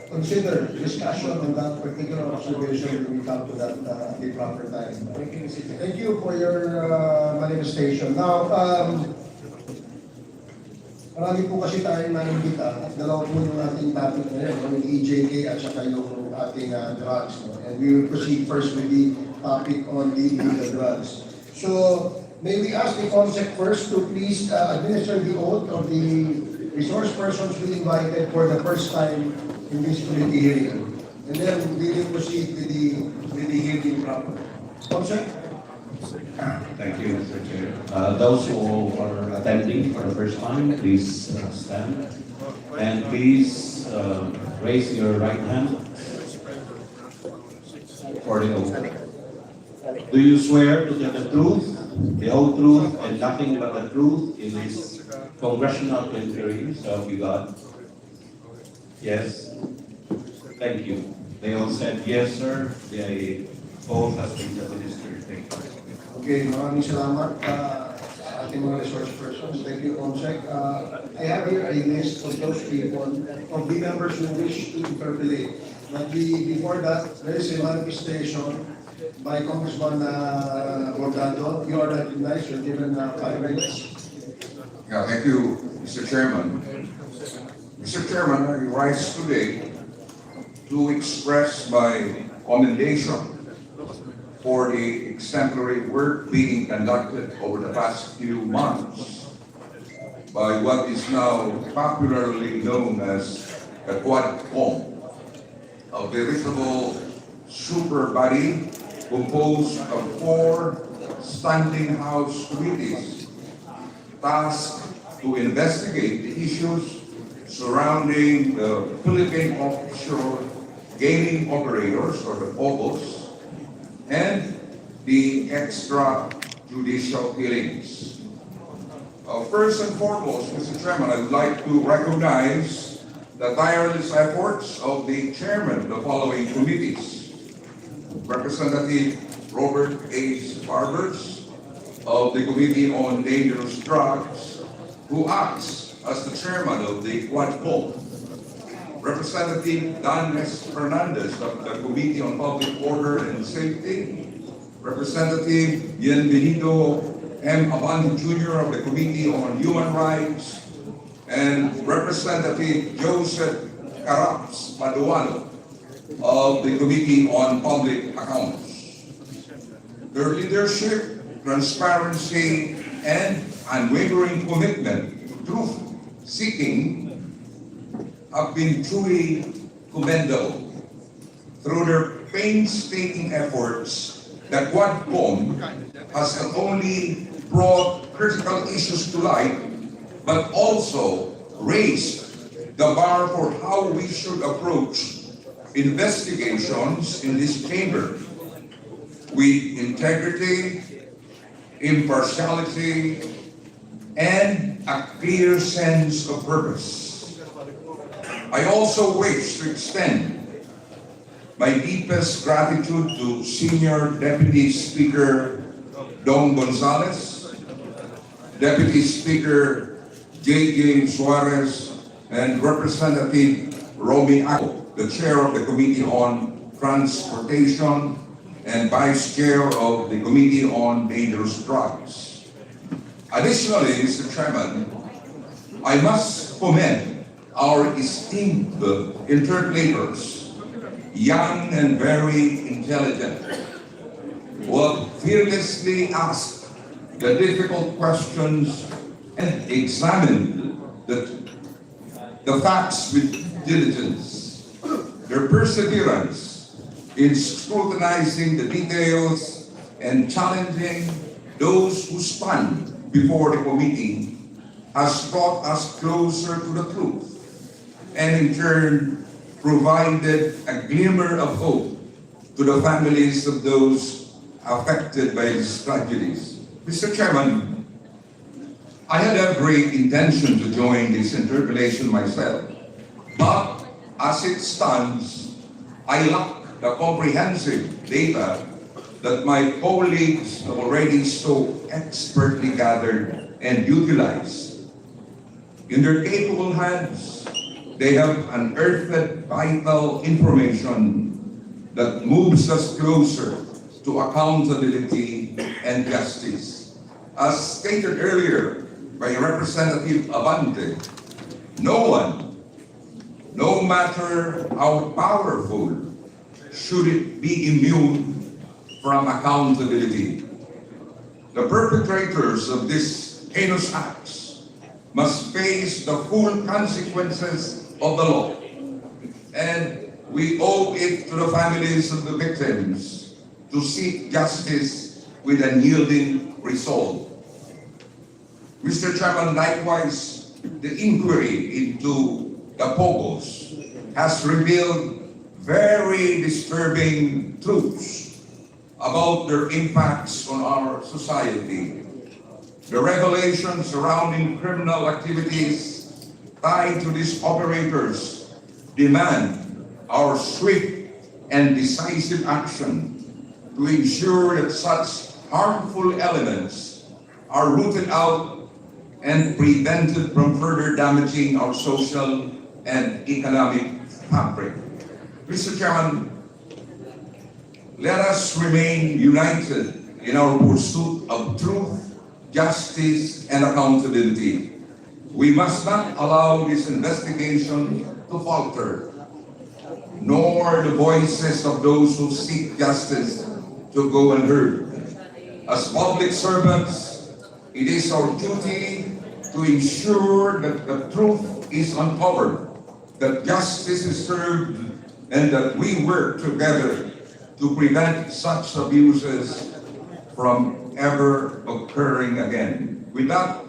consider discussion on that particular observation when we come to that at the proper time. Thank you, Mr. Chair. Thank you for your manifestation. Now, marami po kasi tayong naimbita at dalawa po yung ating topic ngayon, yung EJK at saka yung ating drugs. No? And we will proceed first with the topic on the illegal drugs. So, may we ask the COMSEC first to please administer the oath of the resource persons we invited for the first time in this committee hearing. And then we will proceed with the hearing proper. COMSEC? Thank you, Mr. Chair. Those who are attending for the first time, please stand. And please raise your right hand for the oath. Do you swear to tell the truth, the whole truth, and nothing but the truth in this congressional inquiry, so help you God? Yes? Thank you. They all said yes, sir. The oath has been administered. Thank you. Okay, maraming salamat sa ating mga resource persons. Thank you, COMSEC. I have here a list of those people, of the members who wish to interpolate. But before that, there is a manifestation by Congressman Bordado. You are recognized, you're given 5 minutes. Yeah, thank you, Mr. Chairman. Mr. Chairman, I rise today to express my commendation for the exemplary work being conducted over the past few months by what is now popularly known as the Quadcom, a veritable super body composed of 4 standing House committees tasked to investigate the issues surrounding the Philippine offshore gaming operators, or the POGOs, and the extrajudicial killings. First and foremost, Mr. Chairman, I would like to recognize the tireless efforts of the chairman of the following committees: Representative Robert H. Barbers of the Committee on Dangerous Drugs, who acts as the chairman of the Quadcom; Representative Dan S. Fernandez of the Committee on Public Order and Safety; Representative Bienvenido M. Abando Jr. of the Committee on Human Rights; and Representative Joseph Caraps Paduano of the Committee on Public Accounts. Their leadership, transparency, and unwavering commitment to truth-seeking have been truly commendable. Through their painstaking efforts, the Quadcom has not only brought critical issues to light, but also raised the bar for how we should approach investigations in this chamber with integrity, impartiality, and a clear sense of purpose. I also wish to extend my deepest gratitude to Senior Deputy Speaker Dong Gonzales, Deputy Speaker J.J. Suarez, and Representative Romy Ako, the Chair of the Committee on Transportation and Vice Chair of the Committee on Dangerous Drugs. Additionally, Mr. Chairman, I must commend our esteemed interpellators, young and very intelligent, who have fearlessly asked the difficult questions and examined the facts with diligence. Their perseverance in scrutinizing the details and challenging those who stand before the committee has brought us closer to the truth and in turn provided a glimmer of hope to the families of those affected by these tragedies. Mr. Chairman, I had a great intention to join this interpellation myself, but as it stands, I lack the comprehensive data that my colleagues have already so expertly gathered and utilized. In their capable hands, they have unearthed vital information that moves us closer to accountability and justice. As stated earlier by Representative Abante, no one, no matter how powerful, should it be immune from accountability. The perpetrators of these heinous acts must face the full consequences of the law. And we owe it to the families of the victims to seek justice with unyielding resolve. Mr. Chairman, likewise, the inquiry into the Pogos has revealed very disturbing truths about their impacts on our society. The revelations surrounding criminal activities tied to these operators demand our swift and decisive action to ensure that such harmful elements are rooted out and prevented from further damaging our social and economic fabric. Mr. Chairman, let us remain united in our pursuit of truth, justice, and accountability. We must not allow this investigation to falter, nor the voices of those who seek justice to go unheard. As public servants, it is our duty to ensure that the truth is uncovered, that justice is served, and that we work together to prevent such abuses from ever occurring again. With that,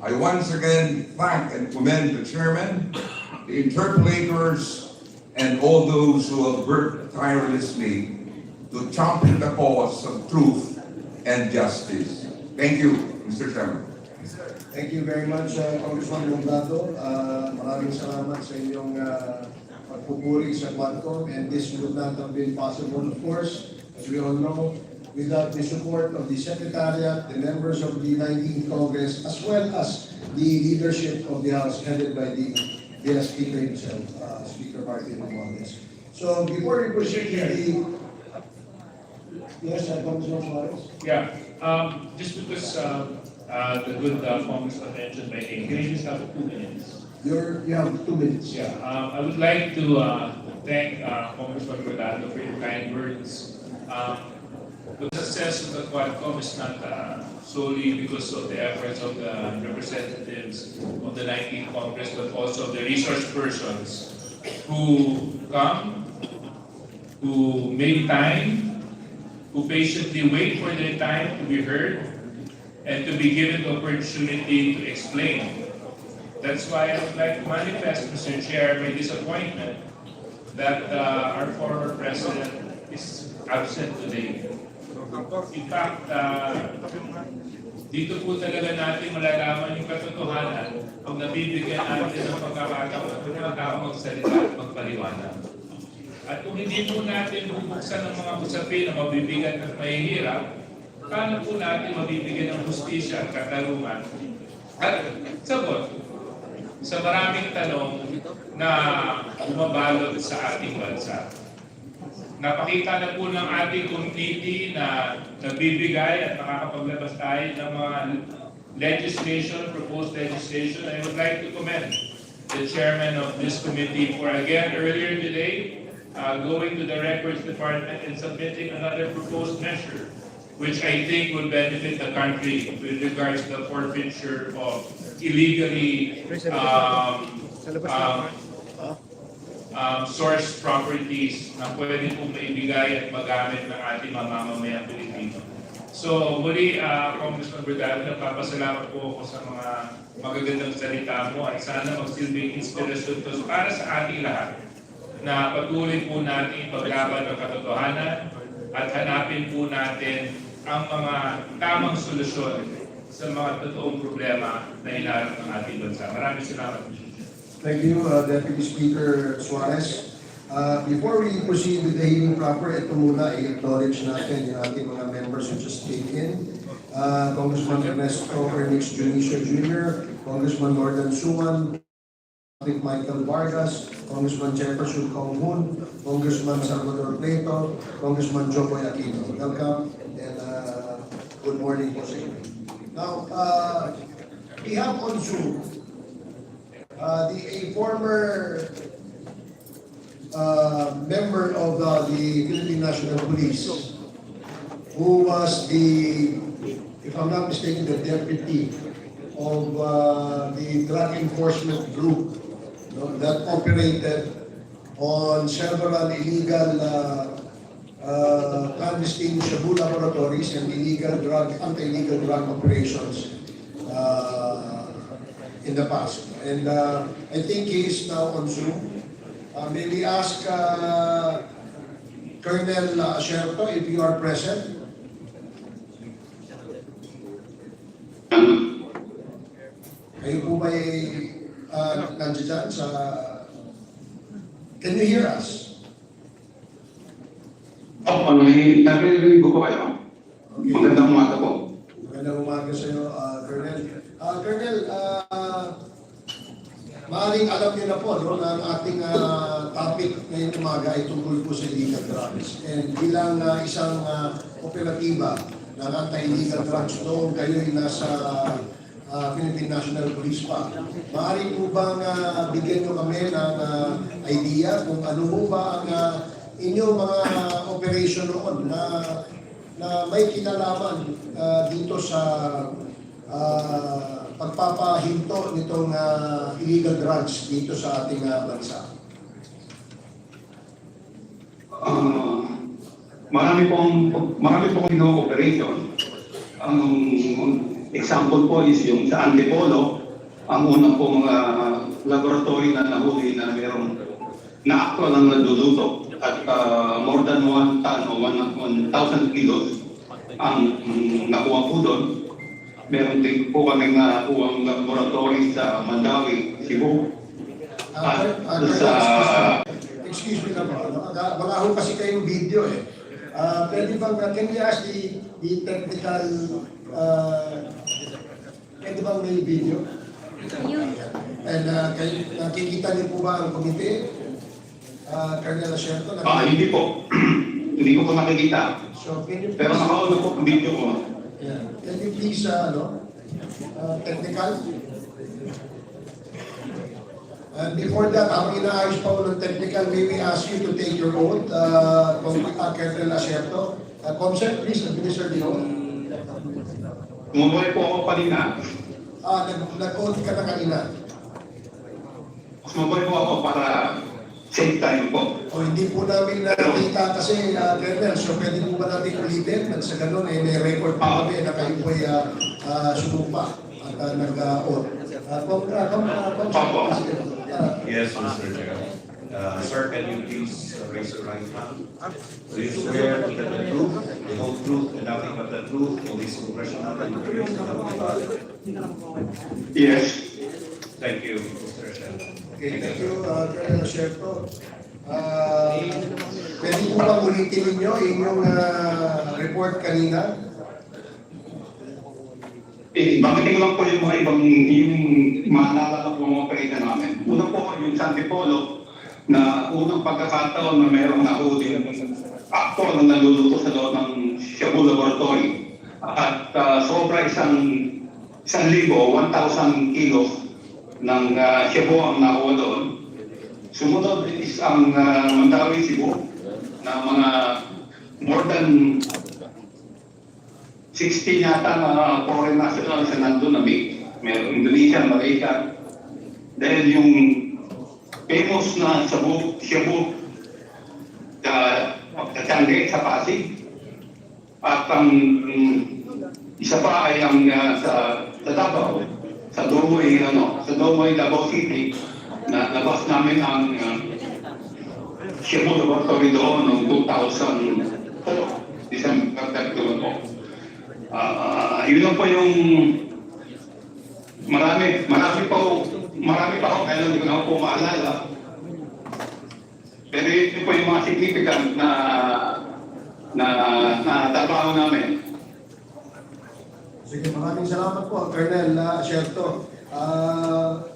I once again thank and commend the chairman, the interpellators, and all those who have worked tirelessly to champion the cause of truth and justice. Thank you, Mr. Chairman. Thank you very much, Congressman Longado. Maraming salamat sa inyong pagpupuri sa Quadcom, and this would not have been possible, of course, as we all know, without the support of the Secretariat, the members of the 19th Congress, as well as the leadership of the House, headed by the Speaker himself, Speaker Martin Romualdez. So before we proceed to the... Yes, Congressman Suarez? Yeah, just because the good Congressman mentioned my name, can I just have 2 minutes? You have 2 minutes. Yeah, I would like to thank Congressman Collado for your kind words. The success of the Quadcom is not solely because of the efforts of the representatives of the 19th Congress, but also the resource persons who come, who make time, who patiently wait for their time to be heard, and to be given the opportunity to explain. That's why I would like to manifest, Mr. Chair, my disappointment that our former president is absent today. In fact, dito po talaga natin malalaman yung katotohanan pag nabibigyan natin ng pagkakataon magsalita at magpaliwanag. At kung hindi po natin bubuksan ng mga usapin na mabibigat at mahihirap, paano po natin mabibigyan ng hustisya at katarungan at sagot sa maraming tanong na bumabalot sa ating bansa. Napakita na po ng ating committee na nagbibigay at nakakapaglabas tayo ng mga legislation, proposed legislation. I would like to commend the chairman of this committee for again earlier today going to the records department and submitting another proposed measure, which I think will benefit the country with regards to the forfeiture of illegally source properties na pwede pong maibigay at magamit ng ating mamamayang Pilipino. So muli, Congressman Bernardo, napapasalamat po ako sa mga magagandang salita mo at sana magsilbing inspirasyon to para sa ating lahat na patuloy po natin paglaban ng katotohanan at hanapin po natin ang mga tamang solusyon sa mga totoong problema na hinaharap ng ating bansa. Maraming salamat. Thank you, Deputy Speaker Suarez. Before we proceed with the hearing proper, ito muna i-acknowledge natin yung ating mga members who just came in. Congressman Ernesto Ernix Junicio Jr., Congressman Nordan Suman, Michael Vargas, Congressman Jefferson Kong-Hun, Congressman Salvador Plato, Congressman Joboy Aquino. Welcome and good morning po sa inyo. Now, we have on Zoom a former member of the Philippine National Police who was if I'm not mistaken, the deputy of the drug enforcement group that operated on several illegal clandestine shabu laboratories and anti-illegal drug operations in the past. And I think he is now on Zoom. May we ask Colonel Asherto if you are present? Kayo po ba nandiyan dyan sa... Can you hear us? Narinig ko kayo. Magandang umaga po. Magandang umaga sa iyo, Colonel. Colonel, maaaring alam niyo na po na ang ating topic ngayong umaga ay tungkol po sa illegal drugs. And bilang isang operatiba ng anti-illegal drugs noong kayo ay nasa Philippine National Police pa, maaari po bang bigyan nyo kami ng idea kung ano po ba ang inyong mga operation noon na may kinalaman dito sa pagpapahinto nitong illegal drugs dito sa ating bansa? Marami pong operation. Ang example po is yung sa Antipolo, ang unang pong laboratory na nahuli na mayroong na actual ang naluluto at more than 1 ton o 1,000 kilos ang nakuha po doon. Meron din po kaming nakuhang laboratory sa Mandawi, Cebu. Excuse me na po, baka ho kasi kayong video eh. Pwede bang, can we ask the technical, pwede bang may video? And nakikita niyo po ba ang komite? Colonel Asherto? Hindi po. Hindi ko po nakikita. So, can you Pero nakauna po ang video ko. Yeah. Can you please, technical? And before that, ang inaayos pa po ng technical, may we ask you to take your oath, Colonel Asherto. Comsec, please administer the oath. Tumuloy po ako kanina. Nag-oath ka na kanina. Tumuloy po ako para save time po. O hindi po namin nakita kasi, Colonel, so pwede po ba natin ulitin? At sa ganun, may record pa kami na kayo po'y sumumpa at nag-oath. Yes, Mr. Chair. Sir, can you please raise your right hand? Do you swear to tell the truth, the whole truth, and nothing but the truth, all these congressional deliberations of the body? Yes. Thank you, Mr. Chair. Okay, thank you, Colonel Asherto. Pwede po bang ulitin ninyo inyong report kanina? Bakitin lang po yung mga ibang maalala po mga operation namin. Una po yung San Antipolo na unang pagkakataon na mayroong nahuli aktor na naluluto sa loob ng Shabu Laboratory. At sobra 1,000 kilos ng Shabu ang nakuha doon. Sumunod is ang Mandawi, Cebu na mga more than 16 yata na foreign nationals na nandun na may Indonesia, Malaysia. Dahil yung famous na Shabu Kacangge sa Pasig. At ang isa pa ay ang sa Davao, sa Domoy, Davao City, na nabas namin ang Shemo Laboratory doon noong 2004, December 32 po. Yun lang po yung marami pa ako, kaya hindi ko na po maalala. Pero yun po yung mga significant na trabaho namin. Sige, maraming salamat po, Colonel Sherto.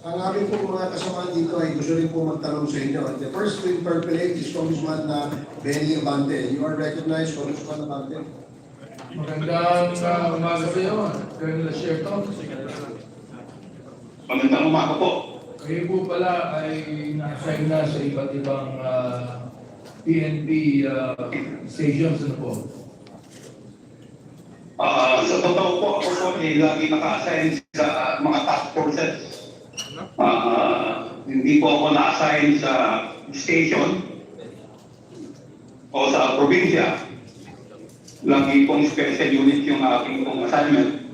Ang aming po mga kasama dito ay gusto rin po magtanong sa inyo. The first to interpellate is Congressman Benny Abante. You are recognized, Congressman Abante. Magandang umaga sa iyo, Colonel Sherto. Magandang umaga po. Kayo po pala ay na-assign na sa iba't ibang PNP stations na po. Sa totoo po, ako po ay lagi naka-assign sa mga task forces. Hindi po ako na-assign sa station o sa probinsya. Lagi pong special unit yung aking pong assignment.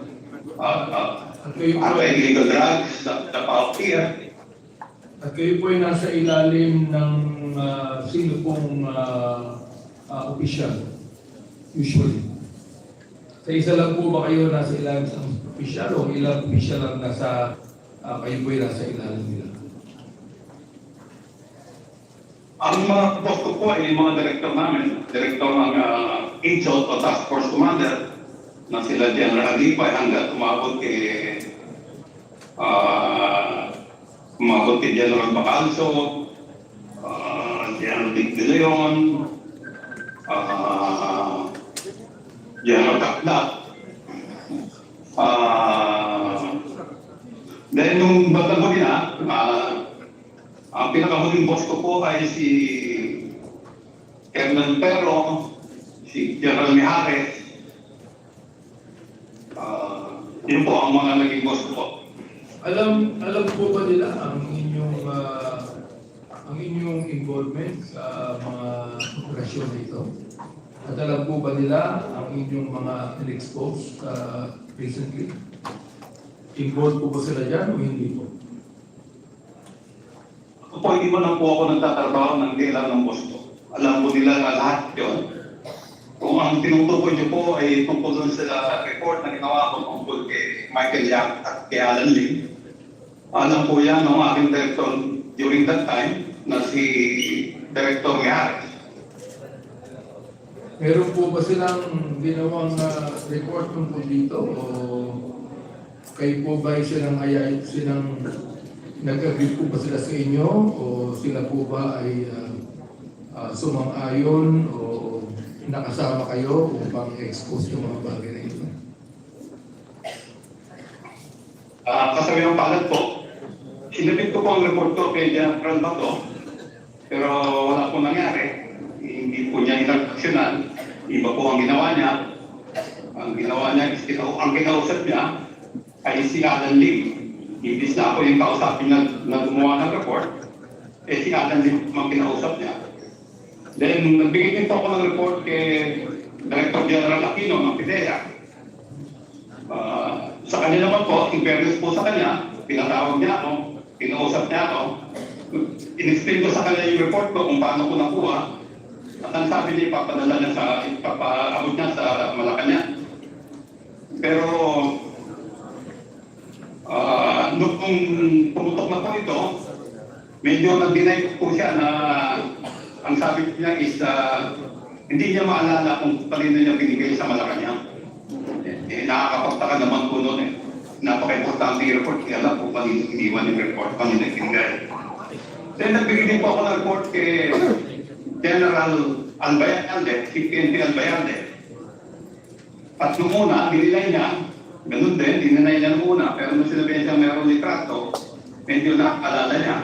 Anti-illegal drugs, the PAOK. At kayo po ay nasa ilalim ng sino pong opisyal, usually. Sa isa lang po ba kayo nasa ilalim ng opisyal o ilang opisyal lang nasa, kayo po ay nasa ilalim nila? Ang mga boss ko po ay mga director namin, director ng ASOT o Task Force Commander na sila General Alipay hanggang umabot kay General Bacalso, General Dick De Leon, General Taklat. Then nung bandang huli na, ang pinakahuling boss ko po ay si Colonel Perro, si General Mijares. Yun po ang mga naging boss ko po. Alam po ba nila ang inyong involvement sa mga operasyon nito? At alam po ba nila ang inyong mga in-expose recently? Involved po ba sila dyan o hindi po? Ako po, hindi man lang po ako nagtatrabaho ng kailan ng boss ko. Alam po nila na lahat yun. Kung ang tinutukoy niyo po ay tungkol sa report na ginawa ko tungkol kay Michael Yap at kay Alan Lim, alam po yan ng aking director during that time na si Director Mijares. Meron po ba silang ginawang report tungkol dito o kayo po ba ay silang nag-agree po ba sila sa inyo o sila po ba ay sumang-ayon o nakasama kayo upang expose yung mga bagay na ito? Kasabi ng palad po, sinabit ko po ang report ko kay General Bato, pero wala po nangyari. Hindi po niya inaksyonan. Iba po ang ginawa niya. Ang ginawa niya, ang kinausap niya ay si Alan Lim. Imbis na ako yung kausapin na gumawa ng report, si Alan Lim ang kinausap niya. Then, nagbigay din po ako ng report kay Director General Aquino ng PIDEA. Sa kanya naman po, in fairness po sa kanya, pinatawag niya ako, kinausap niya ako, in-explain ko sa kanya yung report ko kung paano ko nakuha. At ang sabi niya, ipapaabot niya sa Malacanang. Pero, nung pumutok na po ito, medyo nag-deny po siya na ang sabi niya is hindi niya maalala kung kanino niya binigay sa Malacanang. Nakakapagtaka naman po noon eh. Napaka-importante yung report, kaya alam po kanino iniwan yung report, kanino binigay. Then nagbigay din po ako ng report kay General Albayalde, si PNP Albayalde. At nung una, dinilay niya, ganun din, dinilay niya nung una, pero nung sinabi niya meron litrato, medyo nakaalala niya.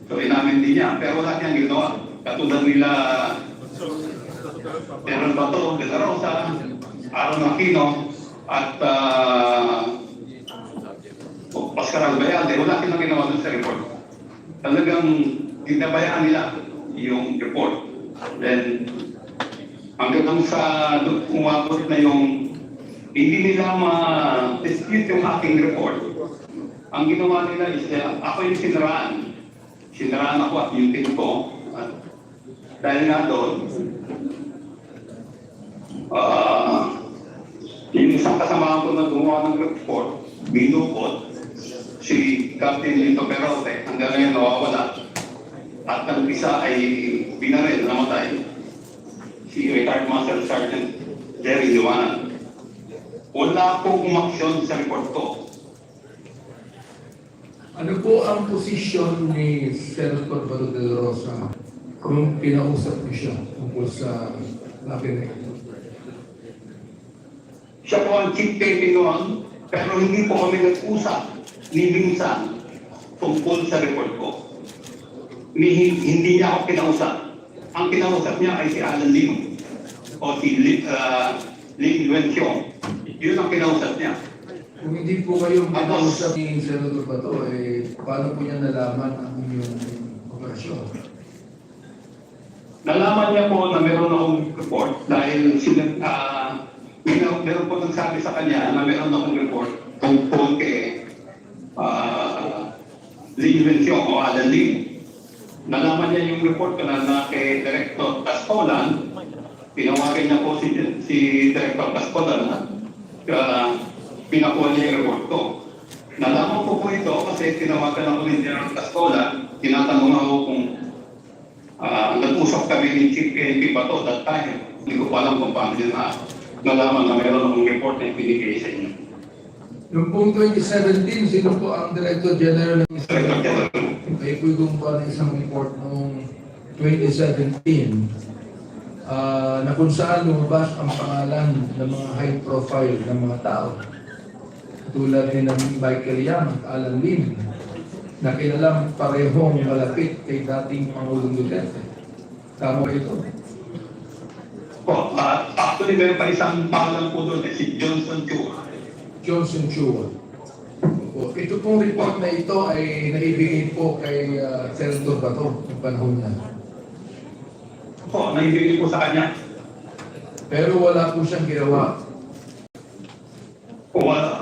So inamin din niya, pero wala niyang ginawa. Katulad nila General Bato, De La Rosa, Aaron Aquino, at Oscar Albayalde, wala silang ginawa dun sa report. Talagang ginabayaan nila yung report. Then, hanggang sa umabot na yung hindi nila ma-dispute yung aking report. Ang ginawa nila is ako yung sinaraan. Sinaraan ako at yung team ko. Dahil nga doon, yung isang kasama ko na gumawa ng report, binukot, si Captain Lito Perote, hanggang ngayon nawawala. At ang isa ay binaril, namatay. Si retired Master Sergeant Jerry Liwanag. Wala po umaksyon sa report ko. Ano po ang posisyon ni Senator Bato de la Rosa kung kinausap niyo siya tungkol sa labi na ito? Siya po ang chief deputy noon, pero hindi po kami nag-usap ni Minsan tungkol sa report ko. Hindi niya ako kinausap. Ang kinausap niya ay si Alan Lim o si Lim Wenxiong. Yun ang kinausap niya. Kung hindi po kayo kinausap ni Senator Bato, paano po niya nalaman ang inyong operasyon? Nalaman niya po na meron akong report dahil meron po nagsabi sa kanya na meron akong report tungkol kay Lim Wenxiong o Alan Lim. Nalaman niya yung report ko na kay Director Pascolan. Pinawagan niya po si Director Pascolan pinakuha niya yung report ko. Nalaman ko po ito kasi tinawagan ako ni General Pascolan. Tinatanong ako kung nag-usap kami ni Chief PNP Bato that time. Hindi ko pa alam kung paano niya nalaman na meron akong report na ibinigay sa inyo. Noong pong 2017, sino po ang Director General ng Israel? Kayo po gumawa ng isang report noong 2017 na kung saan lumabas ang pangalan ng mga high profile ng mga tao. Tulad din ng Michael Yam at Alan Lim na kilalang parehong malapit kay dating Pangulong Duterte. Tama ba ito? Actually, meron pa isang pangalan po doon, si Johnson Chua. Johnson Chua. Ito pong report na ito ay naibigay po kay Senator Bato ng panahon niya. Naibigay po sa kanya. Pero wala po siyang ginawa. Wala.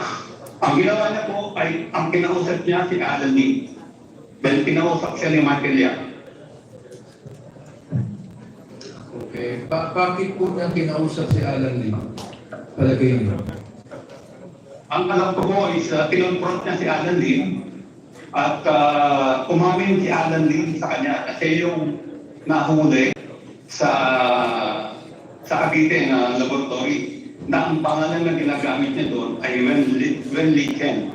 Ang ginawa niya po ay ang kinausap niya si Alan Lim. Dahil kinausap siya ni Michael Yam. Okay. Bakit po niya kinausap si Alan Lim? Palagay niyo. Ang alam ko po is kinonfront niya si Alan Lim at umamin si Alan Lim sa kanya kasi yung nahuli sa Cavite na laboratory na ang pangalan na ginagamit niya doon ay Wen Li Chen.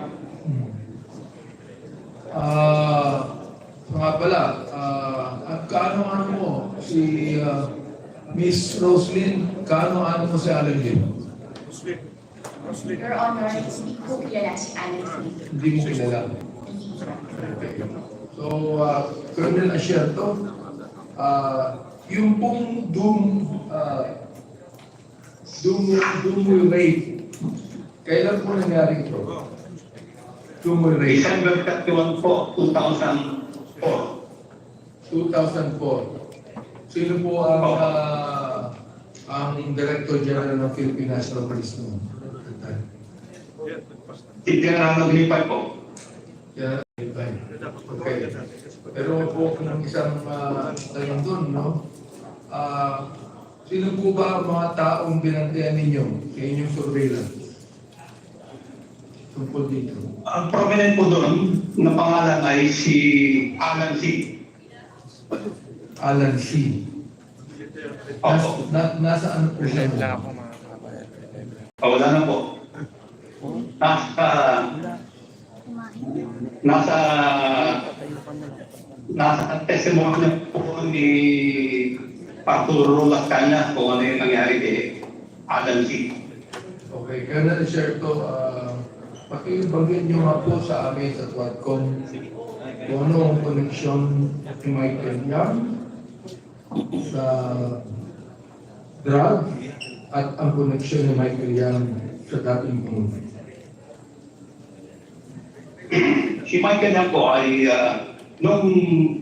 Nga pala, at kaano mo si Miss Roslyn, kaano mo si Alan Lim? Your Honor, hindi ko kilala si Alan Lim. Hindi mo kilala. Okay. So, Colonel Asierto, yung pong Dumoy raid, kailan po nangyari ito? Dumoy raid? December 31 po, 2004. 2004. Sino po ang Director General ng Philippine National Police noon? Si General Naglipay po. General Naglipay. Okay. Pero po ng isang tanong doon, no? Sino po ba ang mga taong binantayan ninyo sa inyong surveillance? Tungkol dito. Ang prominent po doon na pangalan ay si Alan C. Alan C. Nasaan po siya? Wala na po. Nasa testimony na po ni Arturo Lascana kung ano yung nangyari kay Alan C. Okay, Colonel Asierto, pakibanggit niyo nga po sa amin sa Quadcom kung ano ang koneksyon ni Michael Yam sa drug at ang koneksyon ni Michael Yam sa dating Pangulo. Si Michael Yam po ay nung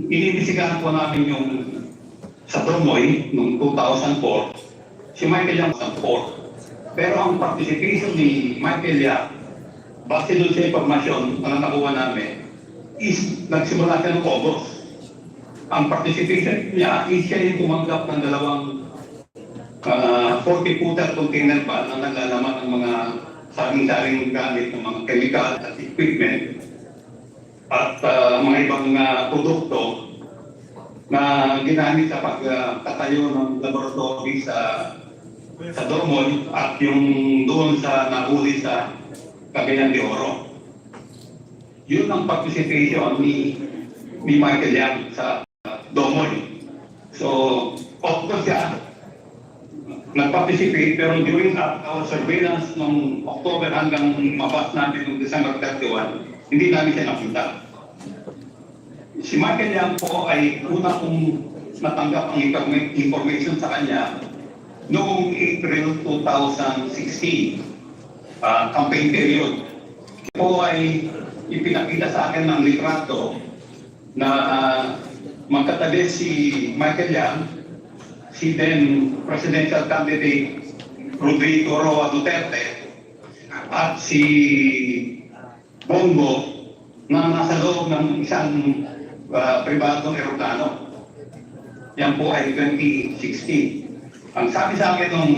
inibisigahan po namin yung sa Bromoy noong 2004, si Michael Yang ang 4. Pero ang participation ni Michael Yang, base doon sa impormasyon na nakuha namin, is nagsimula siya ng August. Ang participation niya is siya yung tumanggap ng dalawang 40-footer container pa na naglalaman ng mga saring-saring gamit ng mga chemical at equipment at mga ibang produkto na ginamit sa pagtatayo ng laboratory sa Dormoy at yung doon sa nahuli sa Cagayan de Oro. Yun ang participation ni Michael Yang sa Dormoy. So, of course siya, nag-participate pero during our surveillance noong October hanggang mabas natin noong December 31, hindi namin siya nakita. Si Michael Yang po ay una kong natanggap ang information sa kanya noong April 2016, campaign period. Po ay ipinakita sa akin ng litrato na magkatabi si Michael Yang, si then presidential candidate Rodrigo Roa Duterte at si Bongo na nasa loob ng isang pribadong eroplano. Yan po ay 2016. Ang sabi sa akin ng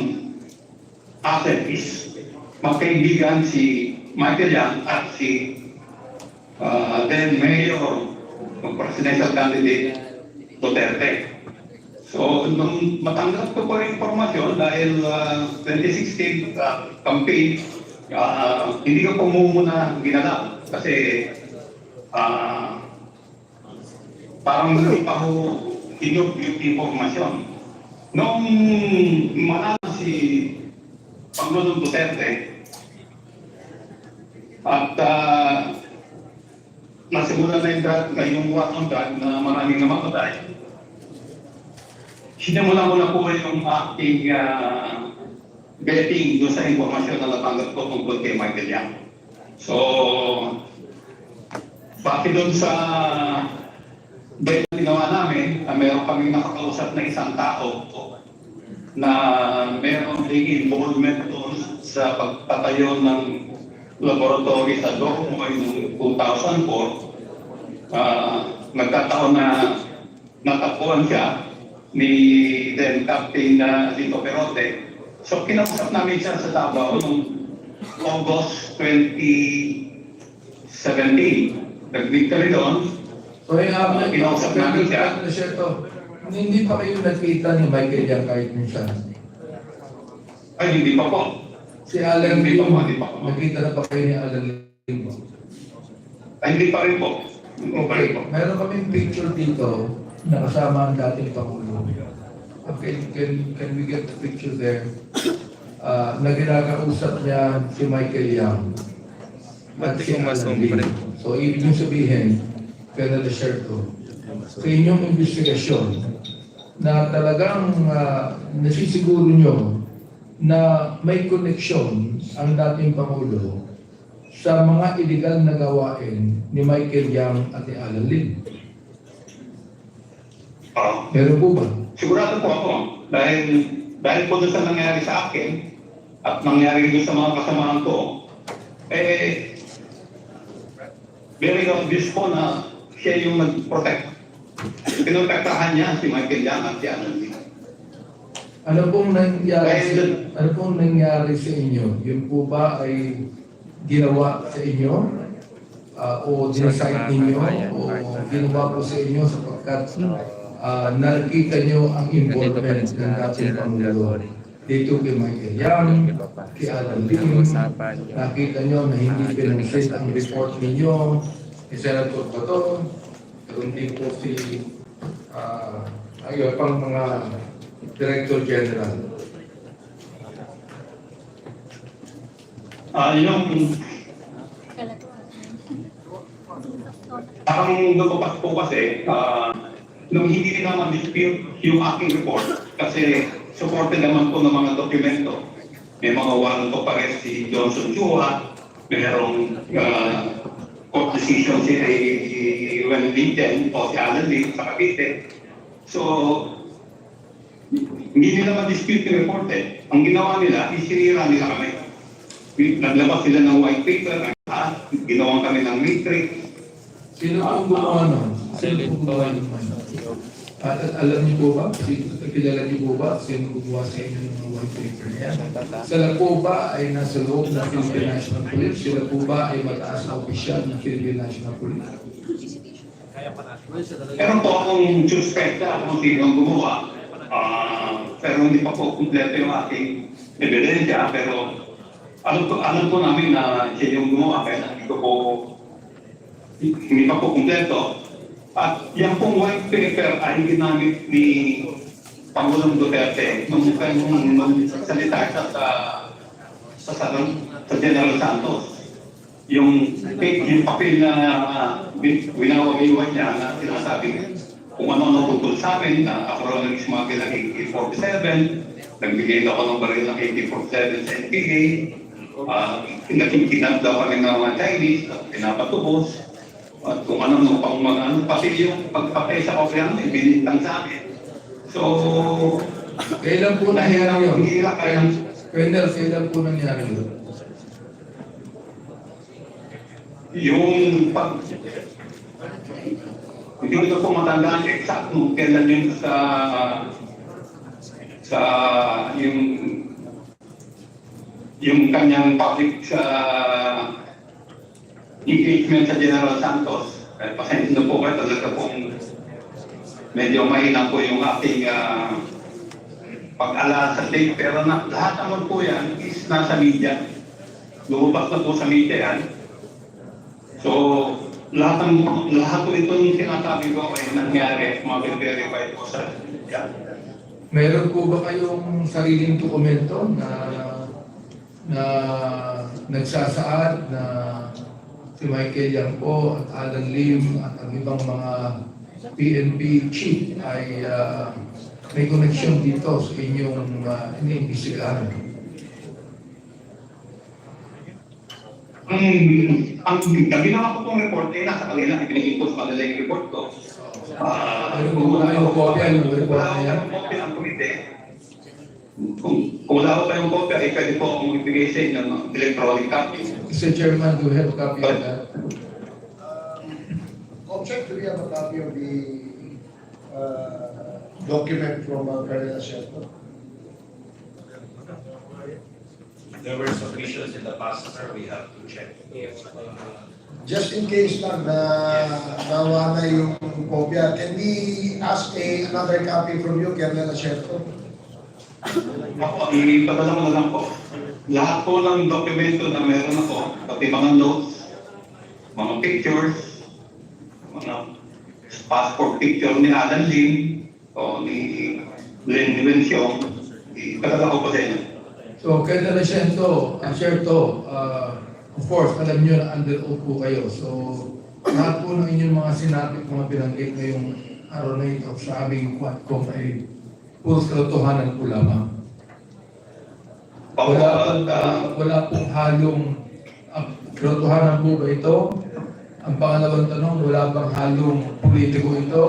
asset is magkaibigan si Michael Yang at si then Mayor presidential candidate Duterte. So, nung matanggap ko po yung informasyon dahil 2016 campaign, hindi ko po muna ginalaw kasi parang hindi pa ho yung informasyon. Nung manalo si Pangulong Duterte at nasimulan na yung war on drug na maraming namatay, sinimula ko na po yung aking betting doon sa informasyon na natanggap ko tungkol kay Michael Yang. So, bakit doon sa betting ginawa namin, meron kaming nakakausap na isang tao na meron ding involvement doon sa pagtatayo ng laboratory sa Dormoy noong 2004. Nagkataon na natapuan siya ni then Captain Lito Perote. So kinausap namin siya sa Davao noong August 2017. Nag-meet kami doon. So yung kinausap namin siya. Hindi pa kayo nakita ni Michael Yang kahit minsan? Ay, hindi pa po. Si Alan Hindi Lim, pa po, hindi pa po. nakita na pa kayo ni Alan Lim? Ay, hindi pa rin po. Hindi pa rin po. Meron kaming picture dito na kasama ang dating Pangulo. Okay, can we get the picture there? Na ginakausap niya si Michael Yang at si Alan Lim. So, ibig niyong sabihin, Colonel Desierto, sa inyong investigasyon na talagang nasisiguro nyo na may koneksyon ang dating Pangulo sa mga illegal na gawain ni Michael Yang at ni Alan Lim. Meron po ba? Sigurado po ako. Dahil po doon sa nangyari sa akin at nangyari doon sa mga kasamahan ko, very obvious po na siya yung nag-protect. Pinotektahan niya si Michael Yang at si Alan Lim. Ano pong nangyari sa inyo? Yun po ba ay ginawa sa inyo? O dinisign ninyo? O ginawa po sa inyo sapagkat nakita nyo ang involvement ng dating Pangulo dito kay Michael Yang, kay Alan Lim? Nakita nyo na hindi pinansin ang report ninyo ni Senator Bato, kundi po si ayun pang mga Director General. Yung parang lumabas po kasi nung hindi rin naman dispute yung aking report kasi supported naman po ng mga dokumento. May mga warrant of arrest si Johnson Chua, mayroong court decision si Ruel Lincoln o si Alan Lim sa Cavite. So, hindi nila ma-dispute yung report eh. Ang ginawa nila, isinira nila kami. Naglabas sila ng white paper, ginawa kami ng matrix. Sino po gumawa nun? Sino po gumawa nun? At alam niyo po ba? Kilala niyo po ba? Sino gumawa sa inyo ng white paper na yan? Sila po ba ay nasa loob ng Philippine National Police? Sila po ba ay mataas na opisyal ng Philippine National Police? Meron po akong suspecta kung sino ang gumawa. Pero hindi pa po kumpleto yung aking ebidensya. Pero alam po namin na siya yung gumawa. Kaya hindi pa po kumpleto. At yan pong white paper ay ginamit ni Pangulong Duterte nung salita siya sa General Santos. Yung papel na winawag-iwan niya na sinasabi kung ano tungkol sa amin, na ako raw nag-smuggle ng AK-47, nagbigay ako ng baril ng AK-47 sa NPA, nakikinap daw kami ng mga Chinese, pinapatubos, at kung ano pang mga ano, pati yung pagpapay sa kopya namin, binintang sa amin. So, Kailan po nangyari yun? kaya Kailan po nangyari yun? yung hindi ko po matandaan exact kung kailan yun sa yung kanyang public engagement sa General Santos. Pasensya na po kayo, talaga pong medyo mahina po yung ating pag-alala sa date. Pero lahat naman po yan is nasa media. Lumabas na po sa media yan. So, lahat po itong sinasabi ko ay nangyari, mag-verify po sa media. Meron po ba kayong sariling dokumento na nagsasaad na si Michael Yang po at Alan Lim at ang ibang mga PNP chief ay may connection dito sa inyong iniimbestigahan? Ang ginawa ko pong report ay nasa kanila, pinag-impose pa nila yung report ko. Ano po ba yung kopya ng report na yan? Kung wala ko kayong kopya, ay pwede po akong ibigay sa inyo ng electronic copy. Mr. Chairman, do you have a copy of that? Object, do we have a copy of the document from Colonel Asierto? There were submissions in the past, sir. We have to check if Just in case lang na nawala yung kopya, can we ask another copy from you, Colonel Asierto? Ako, ipadala ko na lang po. Lahat po ng dokumento na meron ako, pati mga notes, mga pictures, mga passport picture ni Alan Lim o ni Len Dimension, ipadala ko po sa inyo. So, Colonel Asierto, of course, alam niyo na under oath po kayo. So, lahat po ng inyong mga sinabi, mga binanggit ngayong araw na ito sa aming Quadcom ay puro katotohanan po lamang. Wala pong halong katotohanan po ba ito? Ang pangalawang tanong, wala bang halong politiko ito?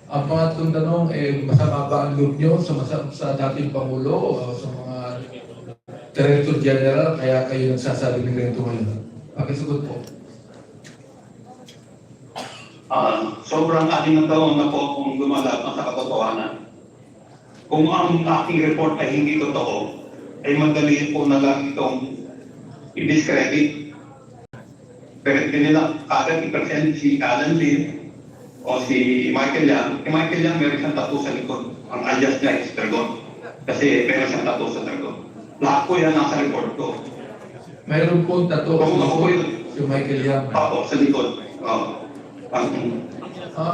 Ang pangatlong tanong, masama ba ang loob niyo sa dating Pangulo o sa mga Director General, kaya kayo nagsasabi ng ganito ngayon? Pakisagot po. Sobrang aking ng taon na po kung lumalaban sa katotohanan. Kung ang aking report ay hindi totoo, ay madali po na lang itong i-discredit. Pero hindi nila agad i-present si Alan Lim o si Michael Yang. Si Michael Yang meron siyang tattoo sa likod. Ang alias niya is Dragon. Kasi meron siyang tattoo sa Dragon. Lahat po yan nasa report ko. Mayroon po tattoo Kung ako po yun, si Michael Yang. ako sa likod. Ang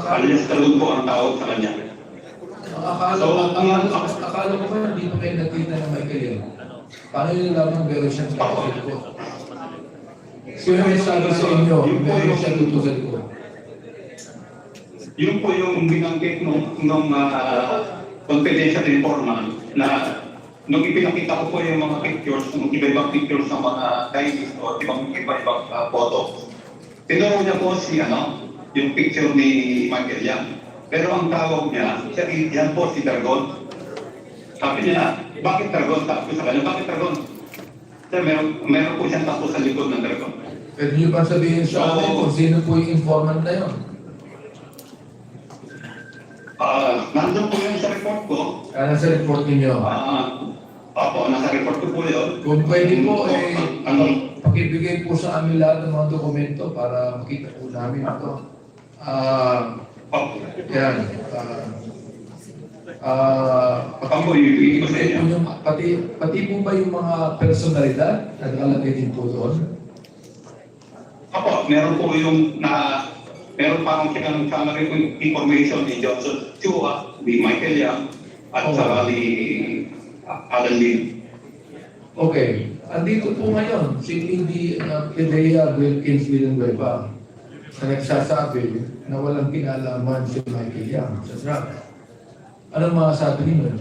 alias Dragon po ang tawag sa kanya. Akala ko ba hindi pa kayo nakita ng Michael Yang? Paano yun lamang meron siyang tattoo sa likod? Sino may sabi sa inyo, meron siyang tattoo sa likod? Yun po yung binanggit nung confidential informant na nung ipinakita ko po yung mga pictures, yung iba-ibang pictures ng mga Chinese o iba-ibang photos. Tinuro niya po yung picture ni Michael Yang. Pero ang tawag niya, yan po si Dragon. Sabi niya, bakit dragon? Sabi ko sa kanya, bakit dragon? Sir, meron po siyang tapo sa likod ng dragon. Pwede niyo ba sabihin sa atin kung sino po yung informant na yun? Nandun po yun sa report ko. Nasa report ninyo. Opo, nasa report ko po yun. Kung pwede po, pakibigay po sa amin lahat ng mga dokumento para makita po namin ito. Yan. Pati po ba yung mga personalidad na nakalagay din po doon? Opo, meron po yung meron pa akong summary information ni Johnson Chua, ni Michael Yang, at saka ni Alan Lim. Okay. Andito po ngayon, si Pidea Wilkins Villanueva na nagsasabi na walang kinalaman si Michael Yang sa drugs. Anong mga sabi ninyo?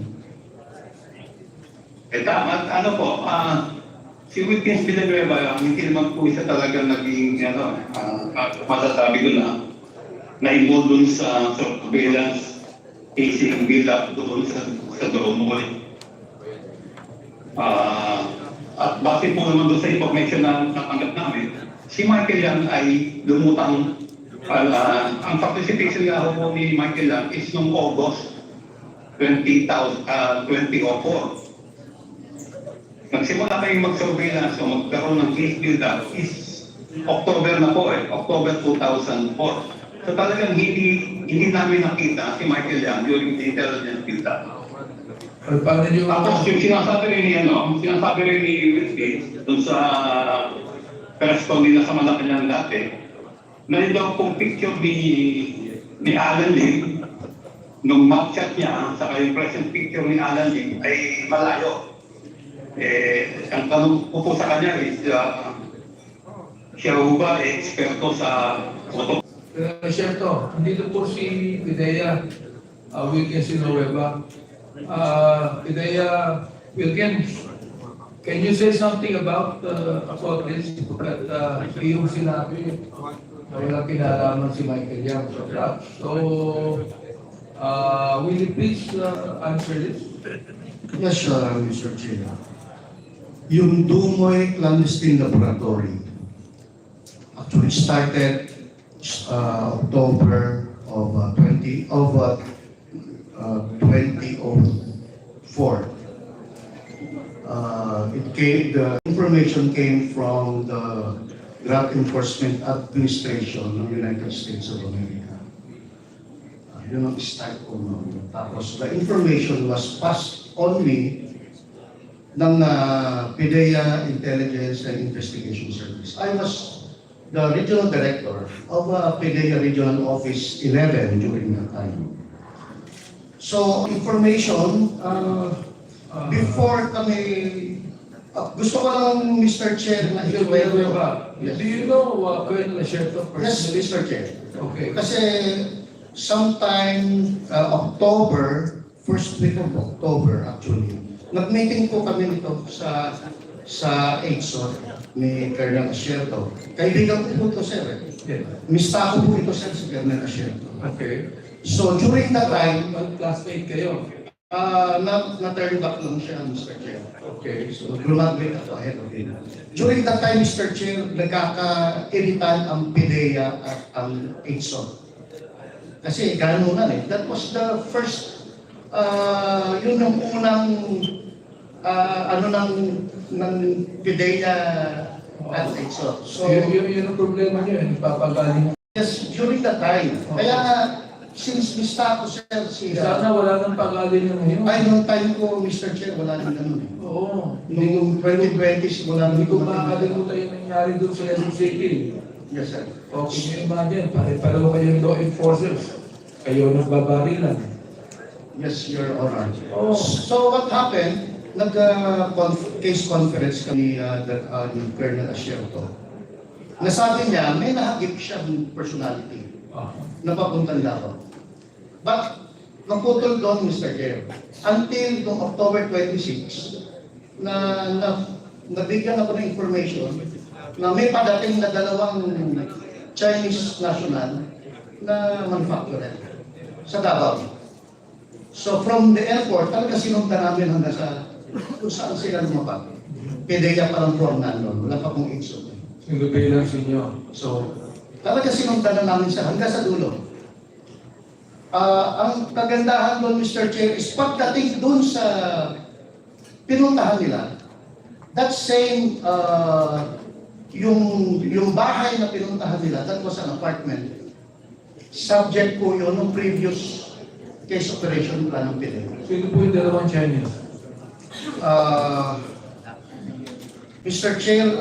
Ano po, si Wilkins Villanueva, hindi naman po siya talaga naging, masasabi ko na-involved dun sa surveillance casing build-up doon sa Doromol. At base po naman doon sa information na natanggap namin, si Michael Yang ay lumutang, ang participation nga po ni Michael Yang is noong August 2004. Nagsimula kayong mag-surveillance o magkaroon ng case build-up is October na po October 2004. So talagang hindi namin nakita si Michael Yang during the intelligence build-up. Tapos yung sinasabi rin ni Wilkins doon sa correspond nila sa Malacanang dati, na yun daw pong picture ni Alan Lim, nung map chat niya, saka yung present picture ni Alan Lim ay malayo. Ang tanong ko po sa kanya is, siya ba eksperto sa photo? Siyempre, dito po si Pidea Wilkins Villanueva. Pidea Wilkins, can you say something about this? That yung sinabi na wala kinalaman si Michael Yang sa drugs. So, will you please answer this? Yes, Mr. Chair. Yung Dumoy Clandestine Laboratory actually started October of 2004. The information came from the Drug Enforcement Administration ng United States of America. Yun ang start ko noon. Tapos the information was passed on me ng PDEA Intelligence and Investigation Service. I was the regional director of PDEA Regional Office 11 during that time. So, information, before kami, gusto ko lang, Mr. Chair, na i-welcome. Do you know when the share of Yes, Mr. Chair. Okay. Kasi sometime October, first week of October actually, nag-meeting po kami nito sa EDSOR ni Colonel Asierto. Kaibigan ko po ito, sir. Mista ko po ito, sir, si Colonel Asierto. Okay. So during that time, Classmate kayo? na-turn back lang siya, Mr. Chair. Okay. So graduate ako ahead of him. During that time, Mr. Chair, nagkaka-iritan ang PDEA at ang EDSOR. Kasi gano'n na That was the first, yun ang unang, ng PDEA at EDSOR. So, yun ang problema niyo, nagpapagaling. Yes, during that time. Kaya, since mista ko, sir, Sana wala nang pagaling yung ngayon. Ay, noong time ko, Mr. Chair, wala nang ganun. Oo. Noong 2020, wala nang Hindi ko makakalimutan yung nangyari doon sa Quezon City. Yes, sir. Okay, nyo imagine, pare-pareho kayong law enforcers. Kayo nagbabarilan. Yes, Your Honor. Oh. So what happened, nag-case conference kami ni Colonel Asierto. Nasabi niya, may nahagip siyang personality na papuntang Davao. But, naputol doon, Mr. Chair. Until noong October 26, nabigyan ako ng information na may padating na dalawang Chinese national na manufacturer sa Davao. So from the airport, talaga sinundan namin hanggang sa kung saan sila lumabas. PDEA parang form nandun, wala pa pong exo. Sinurveillance ninyo. So, talaga sinundan na namin siya hanggang sa dulo. Ang kagandahan doon, Mr. Chair, is pagdating doon sa pinuntahan nila, that same, yung bahay na pinuntahan nila, that was an apartment. Subject po yun ng previous case operation plan ng PDEA. Sino po yung dalawang Chinese? Mr. Chair,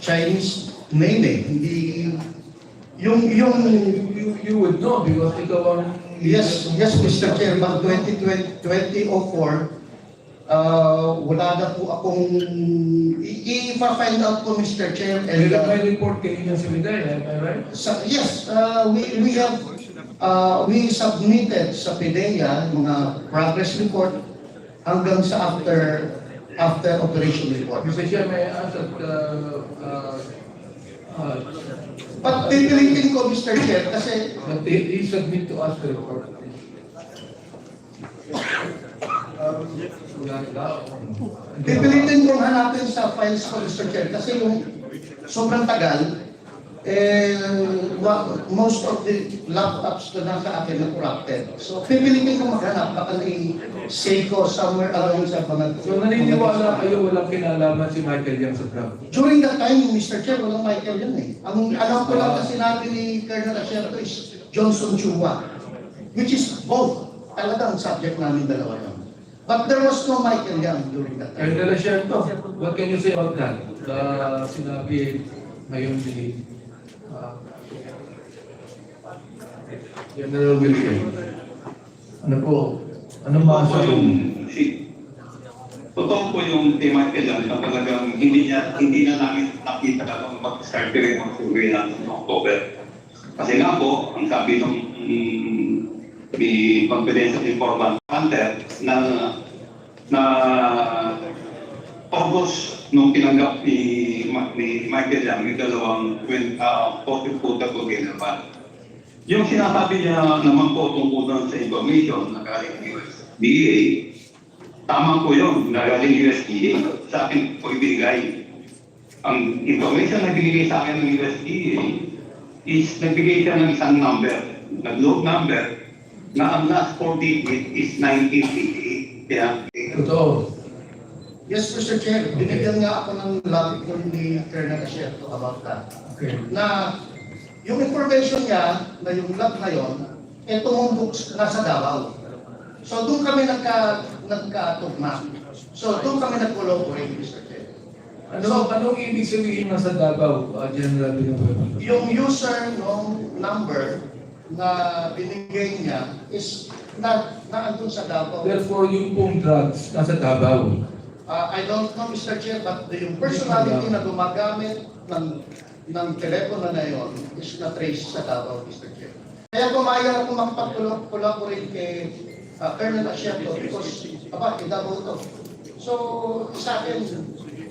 Chinese name hindi You would know because ikaw ang... yes, Mr. Chair, but 2004, wala na po akong i-find out po, Mr. Chair. And, May report kayo niya sa PDEA, am I right? yes, we submitted sa PDEA mga progress report hanggang sa after operation report. Mr. Chair, may I ask that But pipilitin ko, Mr. Chair, kasi that they submit to us the report. pipilitin kong hanapin sa files ko, Mr. Chair, kasi yung sobrang tagal, most of the laptops na nasa akin na corrupted. So, pipilitin kong maghanap, baka na-save ko somewhere along sa mga... So naniniwala kayo walang kinalaman si Michael Yang sa drug? During that time, Mr. Chair, walang Michael yan eh. Ang alam ko lang na sinabi ni Colonel Asierto is Johnson Chua, which is both. Talagang subject namin dalawa yun. But there was no Michael Yang during that time. Colonel Asierto, what can you say about that? Sinabi ngayon ni General Wilson. Ano po? Ano masasabi? Totoo po yung kay Michael Yang na talagang hindi na namin nakita na mag-start rin ang surveillance ng October. Kasi nga po, ang sabi ng may confidential informant Hunter na August nung tinanggap ni Michael Yang yung dalawang positive quota ko ginawa. Yung sinasabi niya naman po tungkol doon sa information na galing USDA, tama po yun, na galing USDA. Sa akin po ibigay. Ang information na binigay sa akin ng USDA is nagbigay siya ng isang number, nag-load number, na ang last 4 digit is 1988. Kaya, Totoo. Yes, Mr. Chair, binigyan nga ako ng lobby ko ni Colonel Asierto about that. Okay. Na yung information niya na yung lab na yun, tumumbok nasa Davao. So doon kami nagkatugma. So doon kami nag-collaborate, Mr. Chair. Anong ibig sabihin nasa Davao, General Villanueva? Yung user ng number na binigay niya is naandun sa Davao. Therefore, yung pong drugs nasa Davao. I don't know, Mr. Chair, but yung personality na gumagamit ng telepono na yun is na-trace sa Davao, Mr. Chair. Kaya pumayag ako makapag-collaborate kay Colonel Asierto because, Davao to. So, sa akin,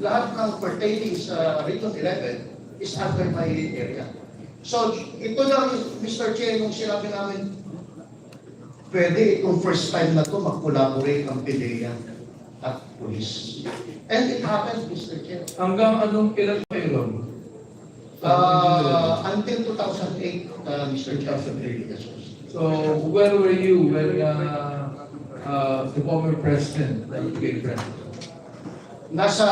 lahat ng pertaining sa Region 11 is under my area. So, ito lang, Mr. Chair, yung sinabi namin, pwede itong first time na to mag-collaborate ang PDEA at police. And it happened, Mr. Chair. Hanggang anong ilan pa yun? Until 2008, Mr. Chair. Yes, sir. So, where were you when the former president became president? Nasa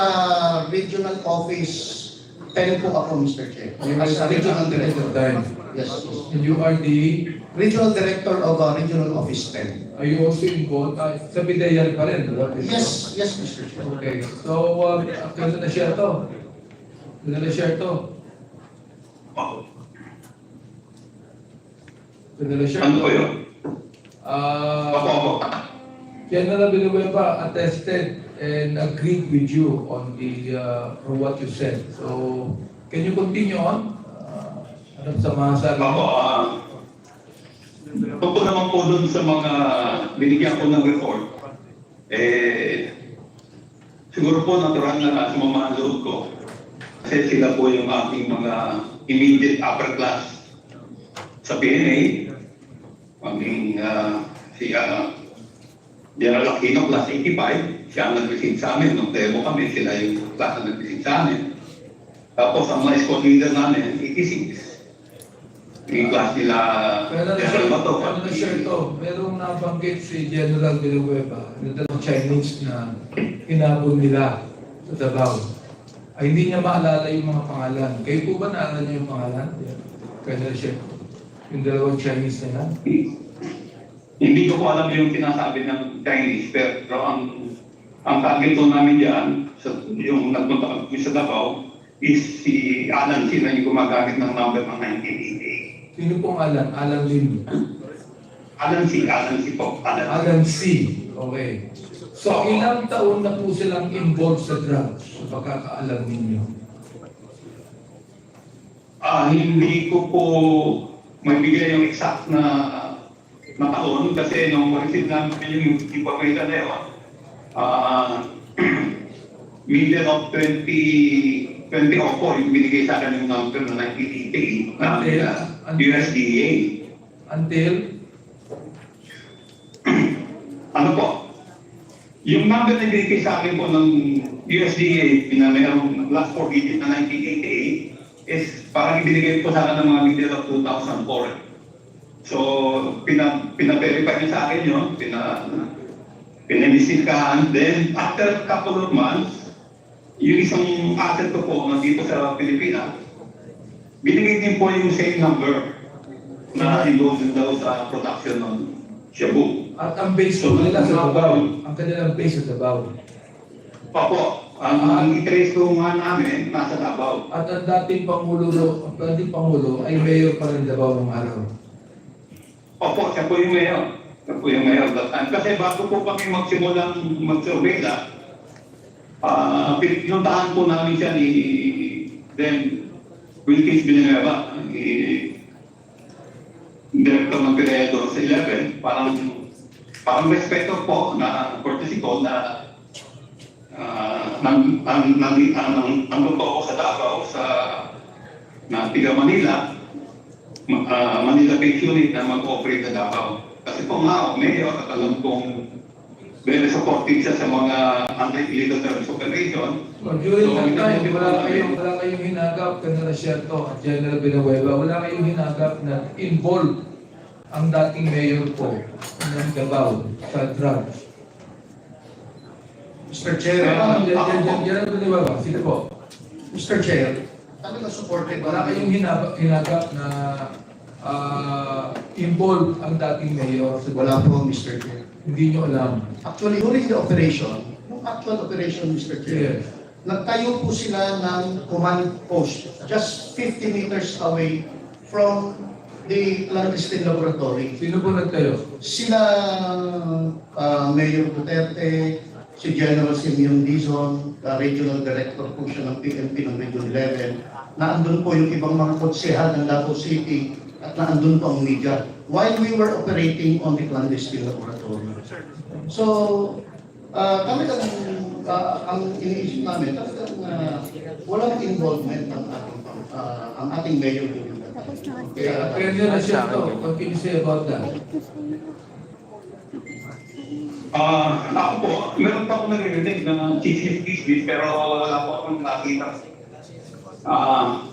regional office 10 po ako, Mr. Chair. You were As a regional director. time. Yes. And you are the... Regional director of Regional Office 10. Are you also involved? Sa PDEA pa rin? Yes, Mr. Chair. Okay. So, Colonel Asierto. Colonel Asierto. Colonel Asierto. ano po yun? General Villanueva attested and agreed with you on on what you said. So, can you continue on? Ano sa mga sabi? Tungkol naman po doon sa mga binigyan ko ng report, siguro po natural na sa mga loob ko. Kasi sila po yung aking mga immediate upper class sa PNA. Aming si General Aquino, class 85, siya ang nag-receive sa amin. Nung demo kami, sila yung class na nag-receive sa amin. Tapos ang mga squad leader namin, 86. Yung class nila, General Bato. Ano na share to? Merong nabanggit si General Villanueva na dalawang Chinese na hinabol nila sa Davao. Ay hindi niya maalala yung mga pangalan. Kayo po ba naalala niyo yung pangalan? Kaya na-share ko. Yung dalawang Chinese na yan. Hindi ko po alam yung sinasabi ng Chinese, pero ang target po namin dyan, yung nagpunta kami sa Davao, is si Alan C. na yung gumagamit ng number ng 1988. Sino pong Alan? Alan Lim. Alan C po. Alan C. Okay. So ilang taon na po silang involved sa drugs? So pagkakaalam ninyo. Hindi ko po magbigay yung exact na taon kasi nung receive namin yung information na yun, middle of 2004 yung binigay sa akin yung number na 1988 na USDA. Until? Ano po? Yung number na binigay sa akin po ng USDA na mayroong last 4 digit na 1988 is parang ibinigay po sa akin ng mga middle of 2004. So, pina-verify niya sa akin yun, pinamisikahan. Then, after a couple of months, yung isang asset ko po nandito sa Pilipinas, binigay din po yung same number na involved daw sa production ng shabu. At ang base ko nila sa Davao. Ang kanilang base sa Davao. Opo, ang i-trace ko nga namin nasa Davao. At ang dating Pangulo ay mayor pa rin Davao ng araw. Opo, siya po yung mayor. Siya po yung mayor that time. Kasi bago po kami magsimulang mag-survey na, pinuntahan po namin siya ni then Wilkins Villanueva, ni Director ng Piredo sa 11, parang respeto po na courtesy ko na nandun po ako sa Davao na tiga Manila, Manila Base Unit na mag-operate sa Davao. Kasi po nga, mayor, at alam kong very supportive siya sa mga anti-illegal terms operation. So, during that time, wala kayong hinagap, kanina siya to, at General Villanueva, wala kayong hinagap na involved ang dating mayor po ng Davao sa drugs. Mr. Chair, General Villanueva, sige po. Mr. Chair, talaga supported Wala kayong hinagap na involved ang dating mayor sa Wala po, Mr. Chair. Hindi nyo alam. Actually, during the operation, yung actual operation, Mr. Chair, Yes. nagtayo po sila ng command post just 50 meters away from the clandestine laboratory. Sino po nagtayo? Sila Mayor Duterte, si General Simeon Dizon, Regional Director po siya ng PNP ng Region 11, na andun po yung ibang mga konsehal ng Davao City at na andun po ang media while we were operating on the clandestine laboratory. So, talagang ang iniisip namin, talagang walang involvement ang ating mayor doon. Kaya nyo na siya to. What can you say about that? Ako po, meron pa akong narinig na CCTV pero wala po akong nakita.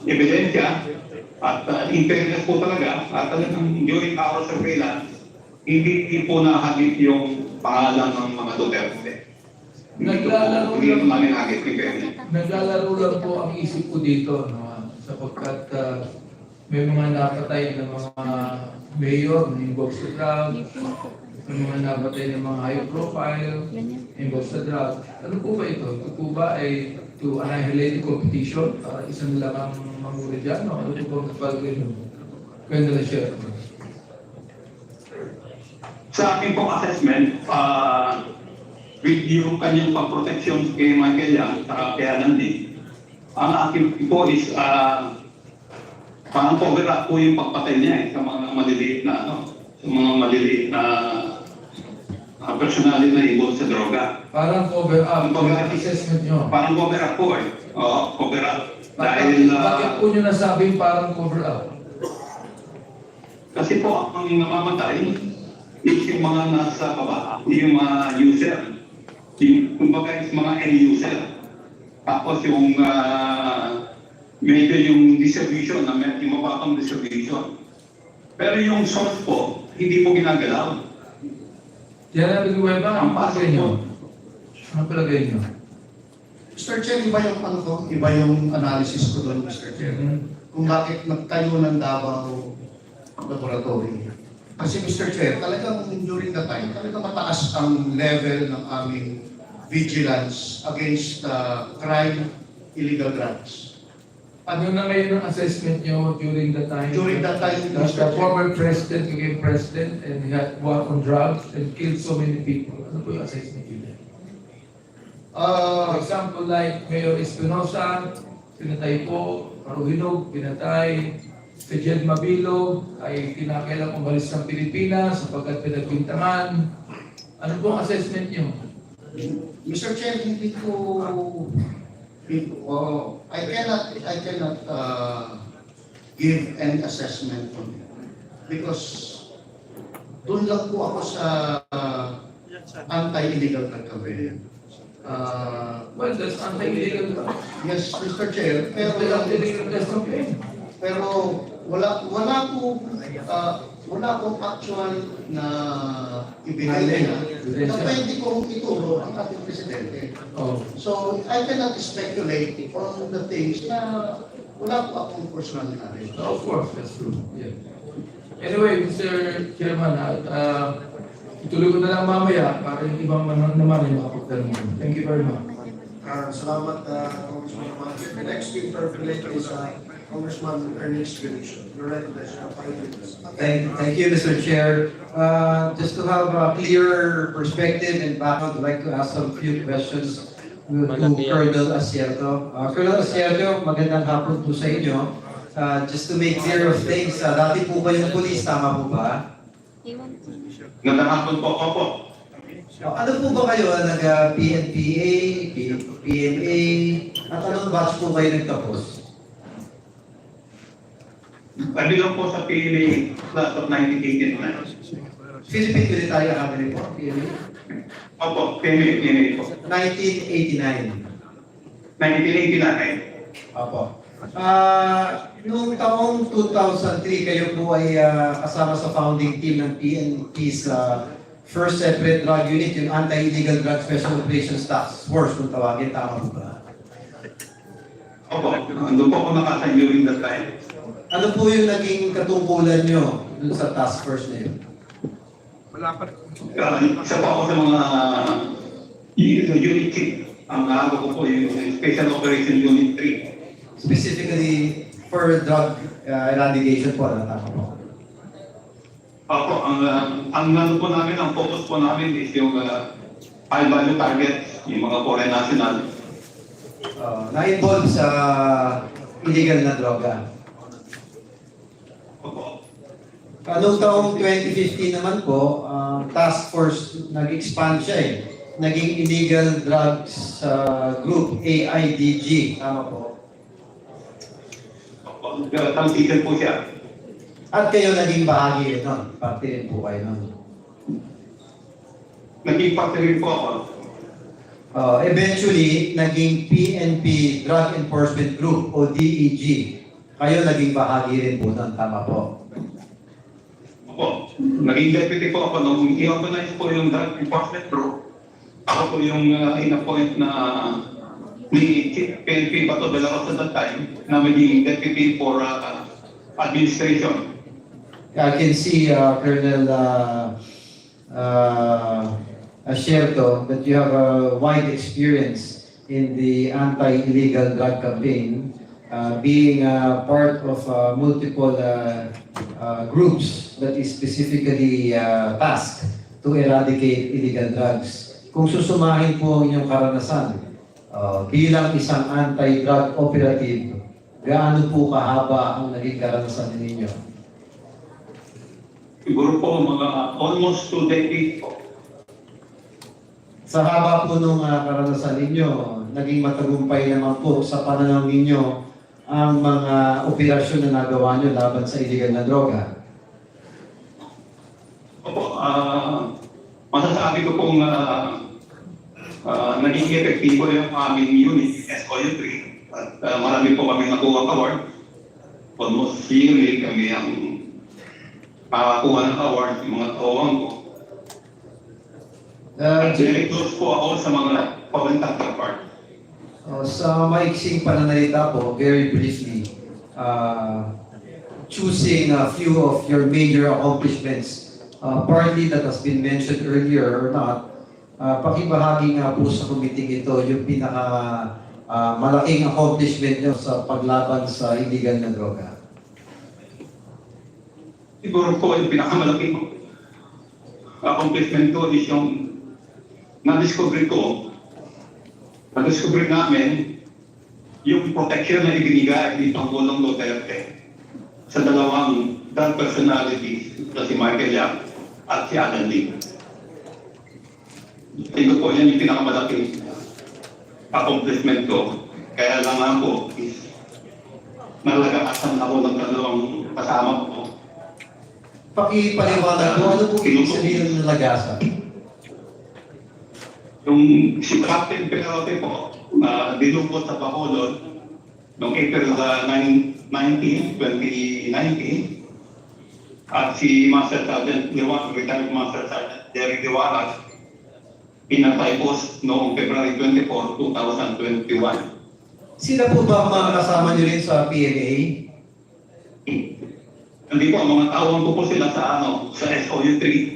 Ebidensya at in fairness po talaga, talagang during our surveillance, hindi po nahagip yung pangalan ng mga Duterte. Naglalaro Hindi po lang, namin nahagip yung fairness. naglalaro lang po ang isip ko dito, no? Sapagkat may mga napatay ng mga mayor na involved sa drugs, may mga napatay ng mga high profile involved sa drugs. Ano po ba ito? Ito po ba ay to annihilate the competition? Para isang lang ang manguri dyan? No? Ano po ba magpagawin mo? Kaya nila share. Sa aking pong assessment, with yung kanyang pang-protection kay Michael Yang, kaya nandito, ang aking po is parang cover up po yung pagpatay niya sa mga maliliit na sa mga maliliit na personality na involved sa droga. Parang cover up, yung assessment nyo. Parang cover up po eh. Oo, cover up. Dahil, Bakit po nyo nasabing parang cover up? kasi po ang namamatay, is yung mga nasa baba, yung mga user. Yung, kumbaga is mga end user. Tapos yung medyo yung distribution, yung mababang distribution. Pero yung source po, hindi po ginagalaw. General Villanueva, ang palagay nyo? Ang palagay nyo? Mr. Chair, iba yung ano ko, iba yung analysis ko doon, Mr. Chair. Kung bakit nagtayo ng Davao Laboratory. Kasi Mr. Chair, talagang during the time, talagang mataas ang level ng aming vigilance against crime, illegal drugs. Ano na ngayon ang assessment nyo during the time? During that time, that Mr. the former president became president and he had war on drugs and killed so many people. Ano po yung assessment nyo? For example, like Mayor Espinosa, pinatay po, Maruhinog, pinatay, si Jed Mabilo ay kinakailang umalis ng Pilipinas sapagkat pinagbintangan. Ano po ang assessment nyo? Mr. Chair, hindi ko, I cannot give any assessment on it. Because doon lang po ako sa anti-illegal drug campaign. Well, that's anti-illegal. Yes, Mr. Chair, Pero anti-illegal campaign. pero wala akong actual na ibigay na pwede kong ituro ang ating presidente. Oh. So, I cannot speculate on the things na wala po akong personal knowledge. Of course, that's true. Yeah. Anyway, Mr. Chairman, ituloy ko na lang mamaya para yung ibang naman yung makapagtanong. Thank you very much. Salamat, Congressman Manfred. The next speaker is Congressman Ernest Ganesha. You're right, Congressman. 5 minutes. Thank you, Mr. Chair. Just to have a clearer perspective and background, I'd like to ask some few questions to Colonel Asierto. Colonel Asierto, magandang hapon po sa inyo. Just to make clear of things, dati po ba yung police, tama po ba? Magandang hapon po, opo. Ano po ba kayo? Nag-PNPA, PNA, at anong batch po kayo nagtapos? Kabilang po sa PNA class of 1989. Philippine Military Academy po, PNA? Opo, PNA po. 1989. 1989. Opo. Noong taong 2003, kayo po ay kasama sa founding team ng PNP's first separate drug unit, yung Anti-Illegal Drug Special Operations Task Force, kung tawagin, tama po ba? Opo, doon po ako nakasan during that time. Ano po yung naging katungkulan nyo dun sa task force na yun? Isa po ako sa mga unit chief. Ang ako ko po yung Special Operation Unit 3. Specifically for drug eradication po, tama po? Opo, ang ano po namin, ang focus po namin is yung high value targets, yung mga foreign national. Na-involve sa illegal na droga. Opo. Noong taong 2015 naman po, task force nag-expand siya eh. Naging illegal drugs group, AIDG. Tama po. Opo, transition po siya. At kayo naging bahagi nun. Parte rin po kayo nun. Naging parte rin po ako. Eventually, naging PNP Drug Enforcement Group o DEG. Kayo naging bahagi rin po nun. Tama po. Opo, naging deputy po ako nung i-organize po yung drug enforcement group. Ako po yung in-appoint na ni PNP Bato de la Rosa at that time na maging deputy for administration. I can see, Colonel Asierto, that you have a wide experience in the anti-illegal drug campaign, being part of multiple groups that is specifically tasked to eradicate illegal drugs. Kung susumahin po ang inyong karanasan, bilang isang anti-drug operative, gaano po kahaba ang naging karanasan ninyo? Siguro po mga almost 2 decades po. Sa haba po nung karanasan ninyo, naging matagumpay naman po sa pananaw ninyo ang mga operasyon na nagawa nyo laban sa illegal na droga. Opo, masasabi ko pong naging epektibo yung aming unit, SOU3, at marami po kami nakuha award. Almost yearly kami ang makakuha ng award, yung mga tawang ko. At very close po ako sa mga pag-contact part. Sa maiksing pananalita po, very briefly, choosing a few of your major accomplishments, partly that has been mentioned earlier or not, pakibahagi nga po sa committee ito yung pinaka malaking accomplishment nyo sa paglaban sa illegal na droga. Siguro po yung pinakamalaking accomplishment ko is yung na-discover namin yung protection na ibinigay ni Pangulong Duterte sa dalawang drug personalities na si Michael Yap at si Alan Lim. Tingin po yan yung pinakamalaking accomplishment ko. Kaya lang ako is nalagakasan ako ng dalawang kasama ko. Pakipaliwanag po, ano po ibig sabihin ng nalagasan? Yung si Captain Perote po, dilubot sa Bacolod noong April 19, 2019. At si Master Sergeant retired Master Sergeant Jerry Diwalas, pinatay po noong February 24, 2021. Sila po ba mga kasama nyo rin sa PNA? Hindi po, mga tawang ko po sila sa SOU3.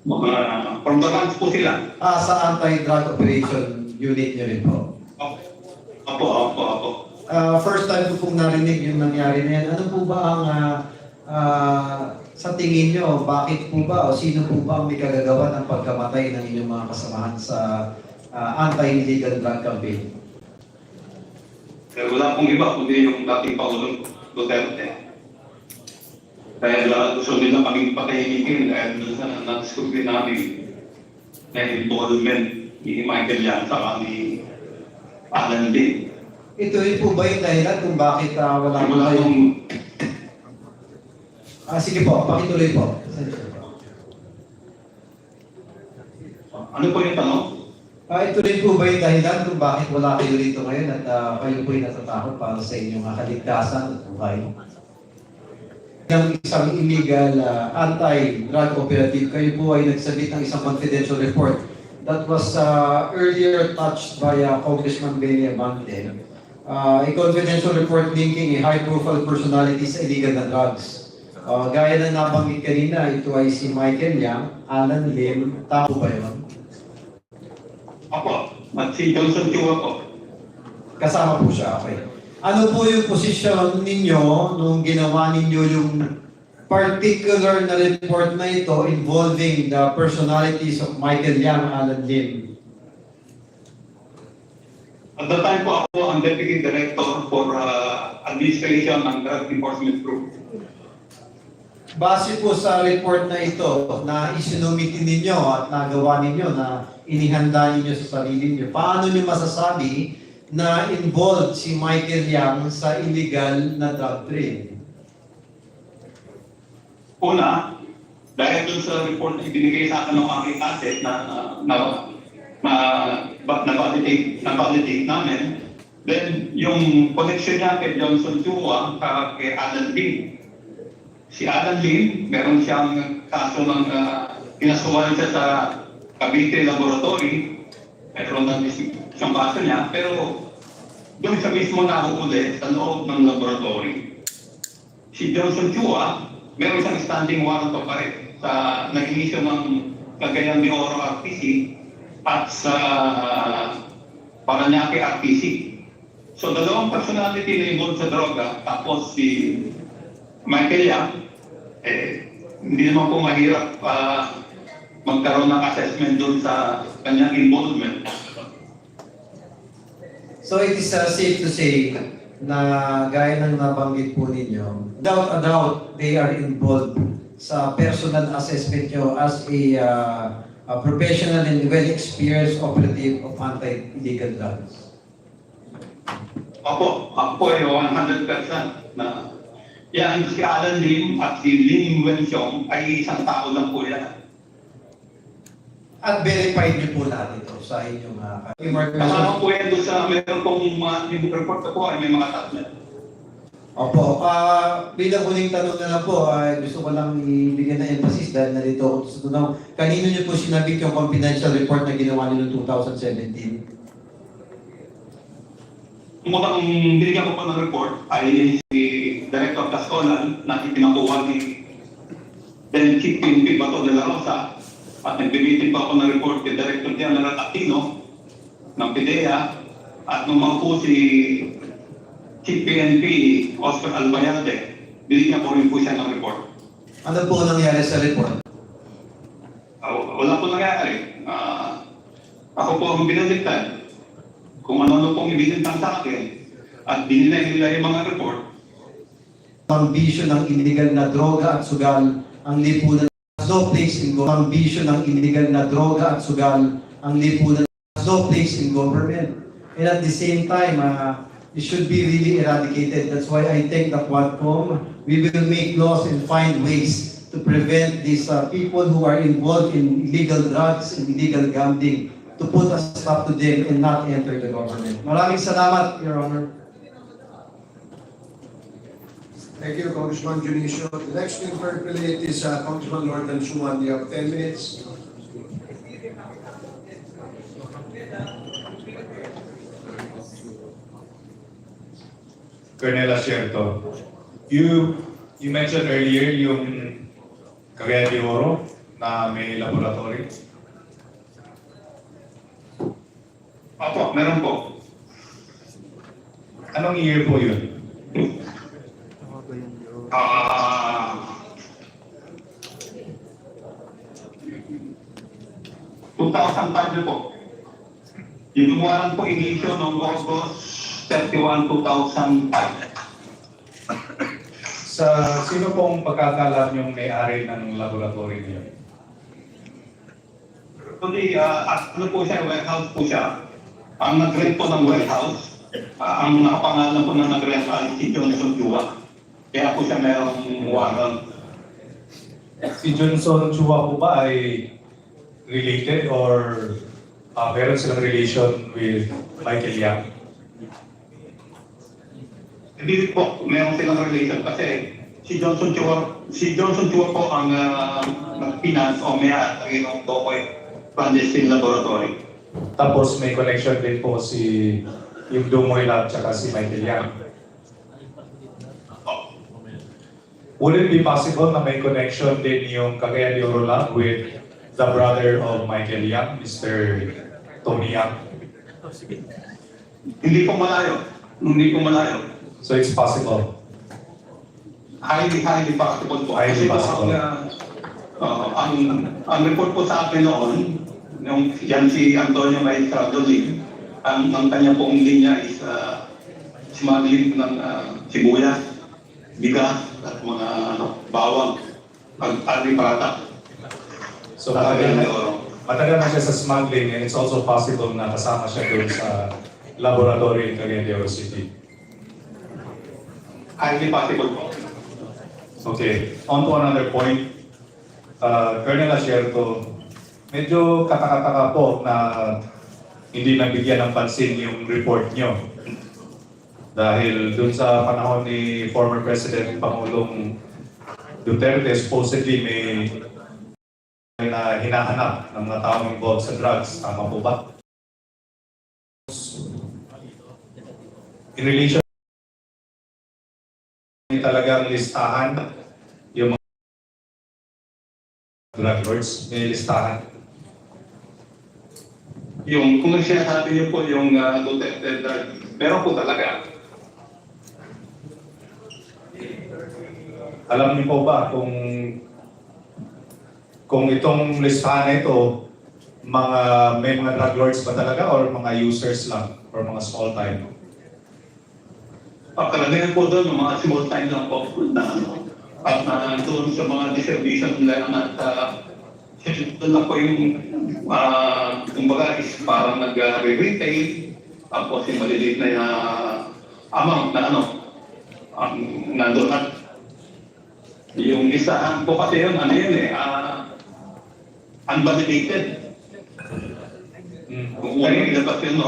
Mga from the ranks po sila. Sa anti-drug operation unit nyo rin po? Opo. First time ko pong narinig yung nangyari na yan. Ano po ba ang sa tingin nyo, bakit po ba o sino po ba ang may kagagawa ng pagkamatay ng inyong mga kasamahan sa anti-illegal drug campaign? Wala pong iba kundi yung dating Pangulong Duterte. Dahil gusto nila kaming patahimikin dahil na-discover namin na involvement ni Michael Yan sa ni Alan Lim. Ito rin po ba yung dahilan kung bakit wala po Wala kayong... pong sige po, pakituloy po. ano po yung tanong? Ito rin po ba yung dahilan kung bakit wala kayo rito ngayon at kayo po yung natatakot para sa inyong kaligtasan at buhay? Ng isang illegal anti-drug operative, kayo po ay nagsabit ng isang confidential report that was earlier touched by Congressman Benny Abante. A confidential report linking a high-profile personality sa illegal na drugs. Gaya na nabanggit kanina, ito ay si Michael Yang, Alan Lim, tao ba yun? Opo, at si Johnson Chua po. Kasama po siya, okay. Ano po yung posisyon ninyo nung ginawa ninyo yung particular na report na ito involving the personalities of Michael Yang, Alan Lim? At that time po ako ang Deputy Director for Administration ng Drug Enforcement Group. Base po sa report na ito na isinumiti ninyo at nagawa ninyo na inihanda ninyo sa sarili ninyo, paano nyo masasabi na involved si Michael Yang sa illegal na drug trade? Una, dahil dun sa report na ibinigay sa akin ng aking asset na-validate namin, then yung connection niya kay Johnson Chua kay Alan Lim. Si Alan Lim, meron siyang kaso ng kinasuhan siya sa Cavite Laboratory, meron ng isang kaso niya, pero doon siya mismo nahuhuli sa loob ng laboratory. Si Johnson Chua, meron siyang standing warrant of arrest sa nag-inisyo ng Cagayan de Oro RTC at sa Paranaque RTC. So dalawang personality na involved sa droga, tapos si Michael Yang, hindi naman po mahirap magkaroon ng assessment doon sa kanyang involvement. So it is safe to say na gaya ng nabanggit po ninyo, without a doubt, they are involved sa personal assessment nyo as a professional and well-experienced operative of anti-illegal drugs. Ako ay 100% na yan si Alan Lim at si Lim Wenxiong ay isang tao lang po yan. At verified niyo po natin ito sa inyong Kasama po yan doon sa meron pong yung report ko po ay may mga tablet. Opo, bilang huling tanong na lang po, gusto ko lang ibigyan ng emphasis dahil narito ako sa tunaw. Kanino niyo po sinabit yung confidential report na ginawa niyo noong 2017? Muna ang binigyan ko po ng report ay si Director Cascolan na ipinakuha ni then Chief PNP Bato de la Rosa at nagbibitin pa ako ng report kay Director General Aquino ng PIDEA at nung po si Chief PNP Oscar Albayalde, binigyan ko rin po siya ng report. Ano po nangyari sa report? Wala po nangyari. Ako po ang binaliktad. Kung ano pong ibinintang sa akin at binilay nila yung mga report. Ang bisyo ng illegal na droga at sugal ang lipunan has no place in government. Ang bisyo ng illegal na droga at sugal ang lipunan has no place in government. And at the same time, it should be really eradicated. That's why I think that Quadcom, we will make laws and find ways to prevent these people who are involved in illegal drugs and illegal gambling to put a stop to them and not enter the government. Maraming salamat, Your Honor. Thank you, Congressman Junicio. The next to interpellate is Congressman Lordan Suman. You have 10 minutes. Colonel Asierto, you mentioned earlier yung Cagayan de Oro na may laboratory. Opo, meron po. Anong year po yun? 2005 po. Yung gumawa po inisyo noong August 31, 2005. Sino pong pagkakalam yung may-ari ng laboratory niyo? Actually, ano po siya, warehouse po siya. Ang nag-rent po ng warehouse, ang nakapangalan po ng nag-rent ay si Johnson Chua. Kaya po siya mayroong warrant. Si Johnson Chua po ba ay related or meron silang relation with Michael Yang? Hindi po, meron silang relation kasi si Johnson Chua po ang nag-finance o may-ari ng Tokoy Clandestine Laboratory. Tapos may connection din po si yung Dumoy Lab tsaka si Michael Yang. Would it be possible na may connection din yung Cagayan de Oro Lab with the brother of Michael Yang, Mr. Tony Yang? Hindi po malayo. Hindi po malayo. So it's possible? Highly possible po. Highly possible. Ang report po sa akin noon, yung yan si Antonio Maestrado Lim, ang kanya pong linya is smuggling ng sibuyas, bigas, at mga bawang, pag-alipata. So matagal na siya sa smuggling and it's also possible na kasama siya doon sa laboratory in Cagayan de Oro City. Highly possible po. Okay, on to another point. Colonel Asierto, medyo katakataka po na hindi nabigyan ng pansin yung report nyo. Dahil dun sa panahon ni former President Pangulong Duterte, supposedly may na hinahanap ng mga taong involved sa drugs. Tama po ba? In relation talagang listahan yung mga drug lords, may listahan. Yung kung sinasabi niyo po yung Duterte drug, pero po talaga. Alam niyo po ba kung itong listahan na ito, may mga drug lords ba talaga or mga users lang or mga small time? Kalagayan po doon, yung mga small time lang po na at doon sa mga distribution lang at doon lang po yung kumbaga is parang nag-retail tapos yung maliliit na amount na nandun at yung listahan po kasi yun, unvalidated. Kung ano ilabas yun,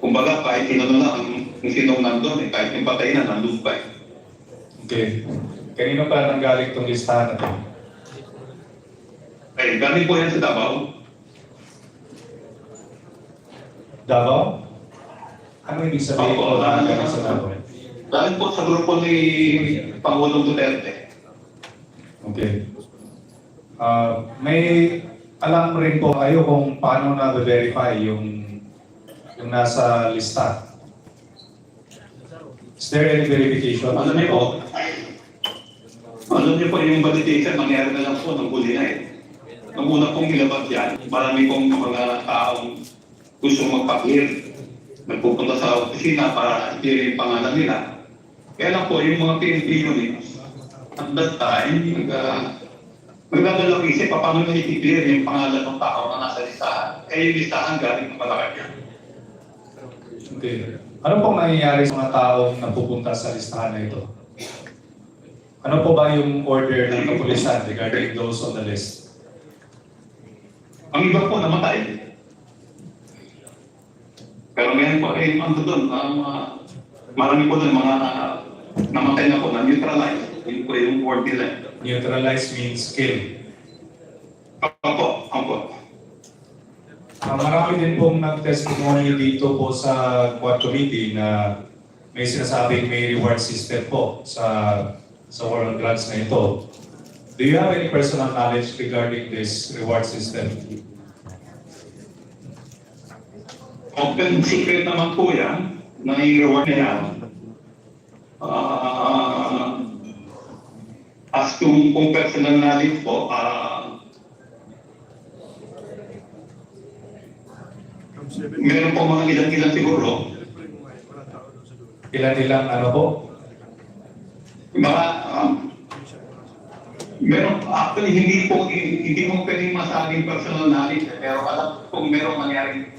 kumbaga kahit sino na lang, kung sinong nandun, kahit yung patay na, nandun pa eh. Okay. Kanino pa nanggaling itong listahan na ito? Galing po yan sa Davao. Davao? Ano ibig sabihin Opo, ko na galing sa Davao? Galing po sa grupo ni Pangulong Duterte. Okay. May alam rin po kayo kung paano na-verify yung nasa lista. Is there any verification? Alam niyo po yung validation, mangyari na lang po ng huli na eh. Nung una pong ilabas yan, marami pong mga taong gusto magpakir. Nagpupunta sa opisina para i-clear yung pangalan nila. Kaya lang po, yung mga PNP units, at that time, nagdadalawang isip, paano na i-clear yung pangalan ng tao na nasa listahan. Eh, yung listahan galing ng Malacanang. Okay. Ano pong nangyayari sa mga taong napupunta sa listahan na ito? Ano po ba yung order ng kapulisan regarding those on the list? Ang iba po namatay. Pero ngayon po ay ano doon, marami po doon mga namatay na po na neutralize. Yun po yung word nila. Neutralize means kill. Opo. Marami din pong nag-testimony dito po sa Quad Committee na may sinasabing may reward system po sa war on drugs na ito. Do you have any personal knowledge regarding this reward system? Open secret naman po yan, na yung reward na yan. As kung personal knowledge po, meron po mga ilan-ilan siguro. Ilan-ilang ano po? Mga, meron, actually, hindi mo pwedeng masabing personal knowledge, pero alam kung meron mangyaring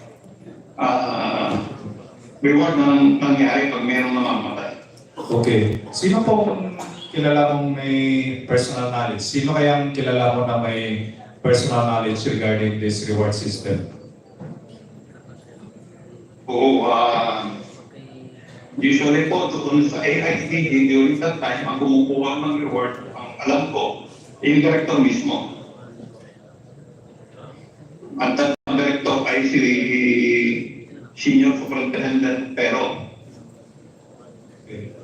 reward na nangyari pag meron namamatay. Okay. Sino po kilala mong may personal knowledge? Sino kayang kilala mo na may personal knowledge regarding this reward system? Usually po, doon sa AICD, during that time, ang kumukuha ng reward, ang alam ko, yung director mismo. At ang director ay si Senior Superintendent Pero. Okay.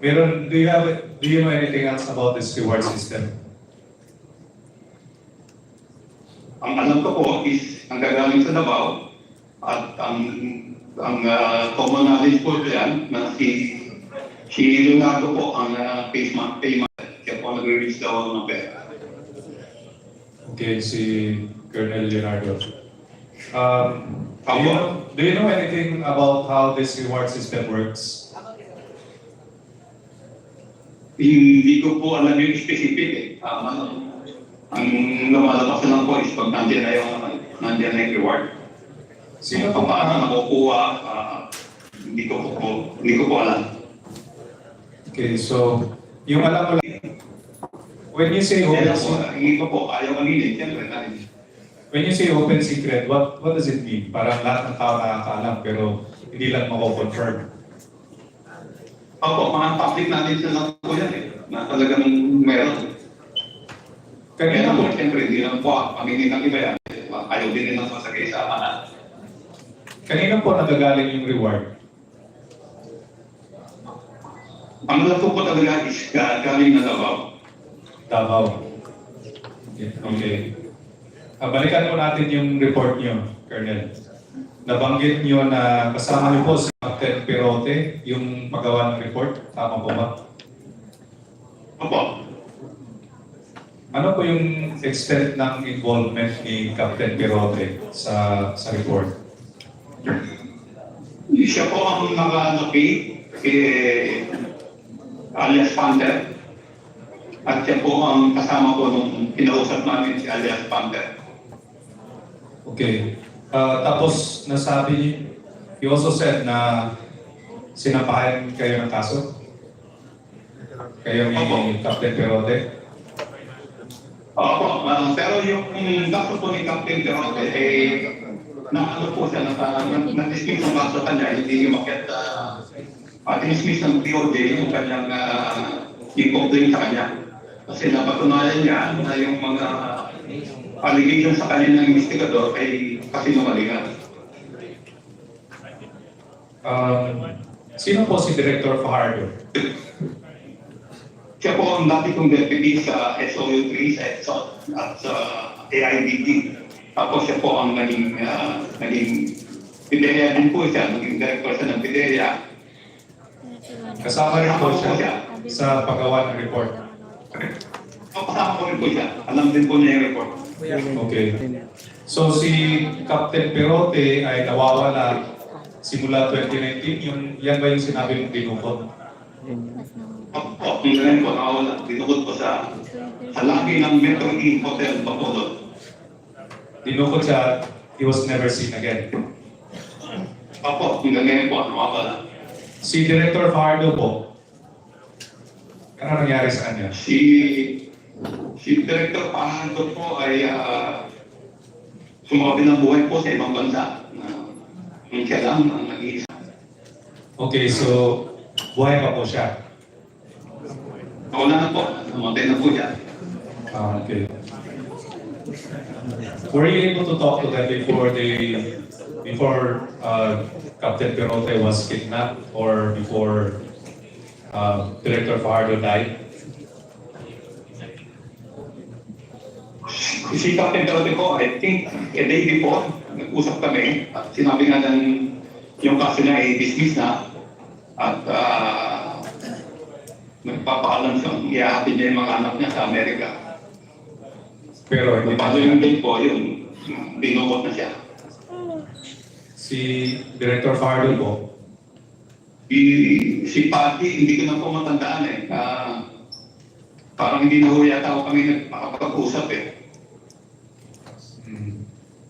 Do you know anything else about this reward system? Ang alam ko po is ang gagaling sa Davao at ang common knowledge po yan na si Leonardo po ang payment kaya po nag-release daw ng pera. Okay, si Colonel Leonardo. Do you know anything about how this reward system works? Hindi ko po alam yung specific eh. Ang lumalabas lang po is pag nandiyan na yung reward. Sino po paano nakukuha, hindi ko po alam. Okay, so yung alam mo lang, when you say open secret, Hindi ko po, ayaw manilin, siyempre natin. when you say open secret, what does it mean? Parang lahat ng tao nakakaalam pero hindi lang mako-confirm. Opo, mga public natin lang po yan eh, na talagang meron. Kaya po, siyempre, hindi lang po, pamingin ng iba yan. Ayaw din nilang masagay sa amanan. Kanina po nagagaling yung reward? Ang alam po talaga is galing na Davao. Davao. Okay. Balikan po natin yung report nyo, Colonel. Nabanggit nyo na kasama nyo po si Captain Perote, yung paggawa ng report. Tama po ba? Opo. Ano po yung extent ng involvement ni Captain Perote sa report? Siya po ang nakalapit alias Panther. At siya po ang kasama ko nung kinausap namin si alias Panther. Okay. Tapos nasabi, you also said na sinampahan kayo ng kaso? Kayo ni Captain Perote? Opo, pero yung kaso po ni Captain Perote, ano po siya, na-dismiss ang kaso kanya, hindi umakyat, dismiss ng DOJ yung kanyang yung complaint sa kanya. Kasi napatunayan niya na yung mga allegation sa kanya ng investigador ay kasinungalingan. Sino po si Director Fajardo? Siya po ang dati kong deputy sa SOU3 at sa AIBD. Tapos siya po ang naging PIDEA din po siya, naging director siya ng PIDEA. Kasama rin po siya sa paggawa ng report. Kasama ko rin po siya. Alam din po niya yung report. Okay. So si Captain Perote ay nawawala simula 2019. Yan ba yung sinabi mong dinukot? Opo, yung ganun po, nakawala. Dinukot ko sa lobby ng Metro Inn Hotel, Bacolod. Dinukot siya, he was never seen again. Opo, yung ganun po, nakawala. Si Director Fajardo po, ano nangyari sa kanya? Si Director Fajardo po ay sumabi ng buhay po sa ibang bansa. Yung siya lang ang nag-iisa. Okay, so buhay pa po siya. Wala na po, namatay na po siya. Okay. Were you able to talk to them before Captain Perote was kidnapped or before Director Fajardo died? Si Captain Perote ko, I think a day before, nag-usap kami. At sinabi nga ng yung kaso niya ay dismiss na. At nagpapaalam siya, iyahatid niya yung mga anak niya sa Amerika. Pero hindi Paano yung date po, yun, binukot na siya. Si Director Fajardo po, Si Patty, hindi ko na po matandaan eh. Parang hindi na ho yata ako kami nagpapag-usap eh.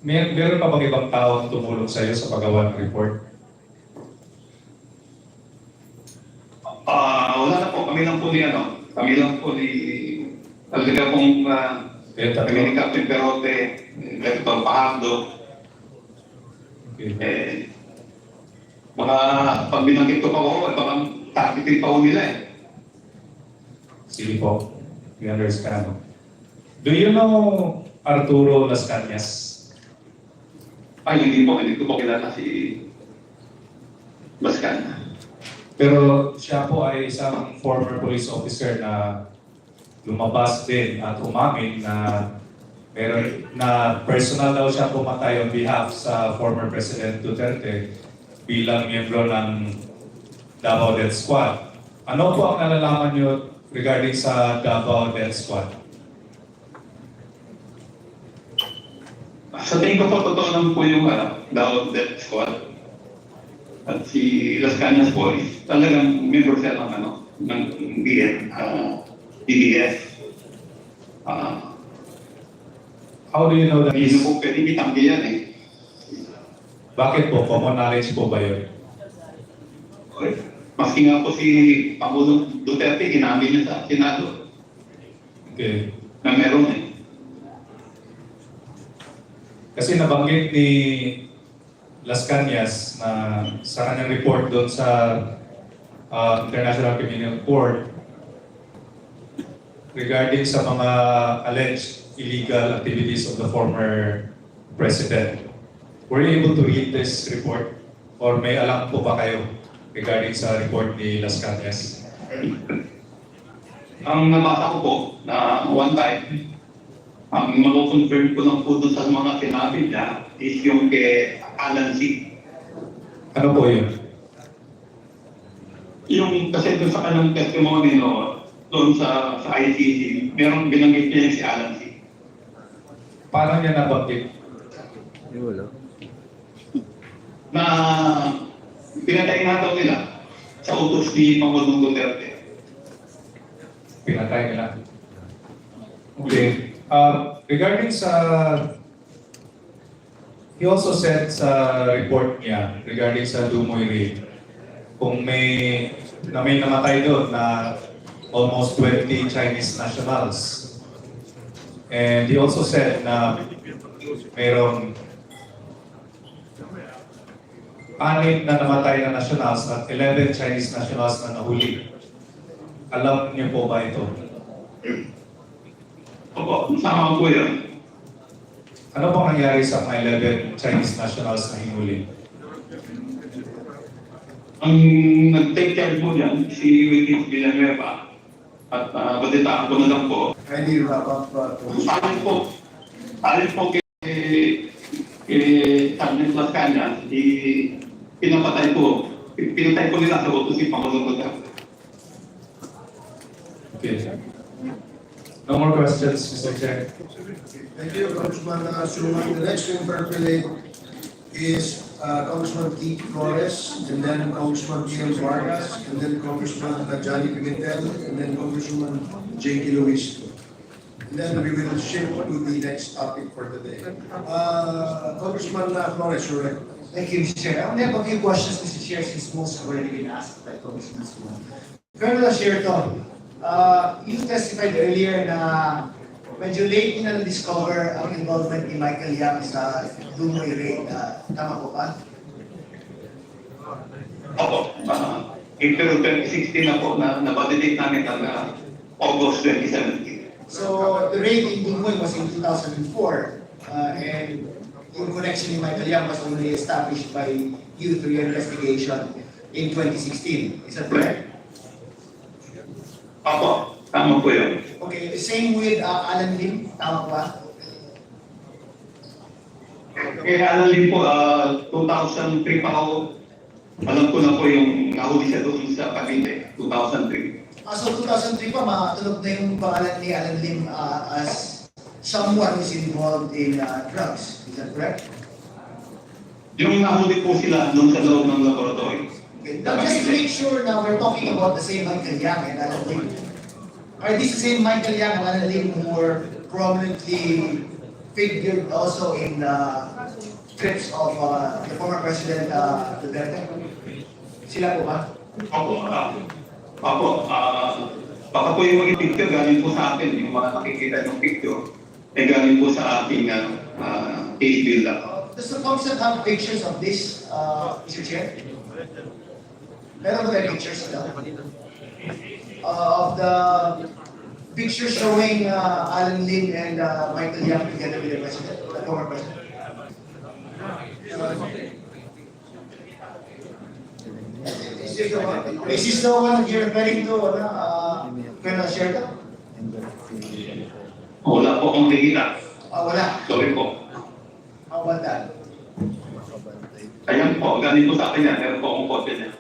meron pa bang ibang taong tumulong sa iyo sa paggawa ng report? Wala na po, kami lang po ni talaga pong kami ni Captain Perote, Director Fajardo. Okay. Baka pag binanggit ko pa ako, baka targetin pa ko nila eh. Sige po, we understand. Do you know Arturo Las Cañas? Ay, hindi ko po kilala si Bascan. Pero siya po ay isang former police officer na lumabas din at umamin na meron na personal daw siya pumatay on behalf sa former President Duterte bilang miyembro ng Davao Death Squad. Ano po ang nalalaman niyo regarding sa Davao Death Squad? Sa tingin ko po, totoo naman po yung Davao Death Squad. At si Las Cañas po is talagang member siya ng DDS. How do you know that Hindi po pwede itanggi yan eh. Bakit po? Common knowledge po ba yun? Okay. Maski nga po si Pangulong Duterte, inamin niya sa Senado Okay. na meron eh. Kasi nabanggit ni Las Cañas na sa kanyang report doon sa International Criminal Court regarding sa mga alleged illegal activities of the former president. Were you able to read this report? Or may alam po ba kayo regarding sa report ni Las Cañas? Ang nabasa ko po na one time, ang mako-confirm ko lang po doon sa mga sinabi niya is yung kay Alan C. Ano po yun? Yung kasi doon sa kanyang testimony doon sa ICC, meron binanggit niya yung si Alan C. Paano niya nabanggit? Na pinatay nga daw nila sa utos ni Pangulong Duterte. Pinatay nila. Okay. Regarding sa... He also said sa report niya regarding sa Dumoy raid, kung may namatay doon na almost 20 Chinese nationals. And he also said na mayroong 6 na namatay na nationals at 11 Chinese nationals na nahuli. Alam niyo po ba ito? Opo, sama po yun. Ano bang nangyari sa mga 11 Chinese nationals na hinuli? Ang nag-take charge po niyan, si Wilkins Villanueva. At balitaan ko na lang po. Kindly wrap up. Alin po kay Sergeant Lascanya, pinatay ko nila sa utos si Pangulong Duterte. Okay. No more questions, Mr. Chair. Thank you, Congressman Suman. The next to interpellate is Congressman Keith Flores, and then Congressman Ian Vargas, and then Congressman Johnny Pimentel, and then Congressman J.K. Luis. And then we will shift to the next topic for today. Congressman Flores, you're right. Thank you, Mr. Chair. I only have a few questions, Mr. Chair, since most have already been asked by Congressman Suman. Colonel Asierto, you testified earlier na medyo late na na-discover ang involvement ni Michael Yang sa Dumoy raid. Tama po ba? Opo, April 2016 na po na nabalidate namin ang August 2017. So, the raid in Dumoy was in 2004, and yung connection ni Michael Yang was only established by you through your investigation in 2016. Is that correct? Opo, tama po yun. Okay, same with Alan Lim, tama ba? Kaya alam din po, 2003 pa ako, alam ko na po yung nahuli siya doon sa Cavite, 2003. So 2003 pa, makatulog na yung pangalan ni Alan Lim as someone who's involved in drugs. Is that correct? Yung nahuli po sila doon sa loob ng laboratory. Okay. Now, just to make sure na we're talking about the same Michael Yang and Alan Lim. Are these the same Michael Yang and Alan Lim who were prominently figured also in trips of the former President Duterte? Sila po ba? Baka po yung mga picture galing po sa akin, yung mga nakikita ng picture, ay galing po sa ating case build-up. Does the Comsat have pictures of this, Mr. Chair? Meron ba pictures of the picture showing Alan Lim and Michael Yang together with the President, the former President? Is this the one you're referring to, Colonel Sherda? Wala po akong tingin. Wala. Sorry po. How about that? Ayan po, galing po sa akin yan. Meron po akong copy niya.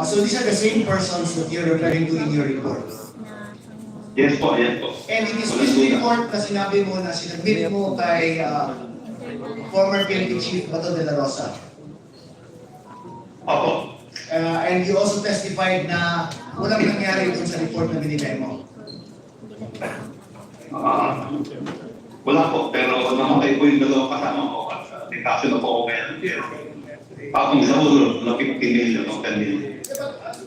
So these are the same persons that you're referring to in your report? Yes po, yes po. And it is this report na sinabi mo na sinabit mo kay former PNP Chief Bato de la Rosa? Opo. And you also testified na walang nangyari dun sa report na binigay mo? Wala po, pero namatay po yung dalawa kasama ko at dikasyon na po ako kaya. Patong sa ulo na 50 million o 10 million.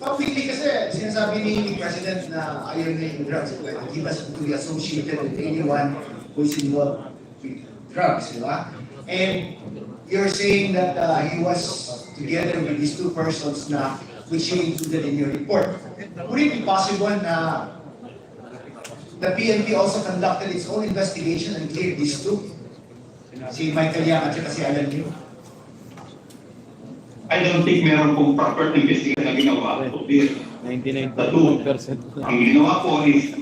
Publicly kasi, sinasabi ni President na ayaw na yung drugs. He was to be associated with anyone who is involved with drugs, di ba? And you're saying that he was together with these two persons na which you included in your report. Would it be possible na the PNP also conducted its own investigation and cleared these two? Si Michael Yang at si Alan Lim? I don't think meron pong proper investigation na ginawa. 99%. Ang ginawa po is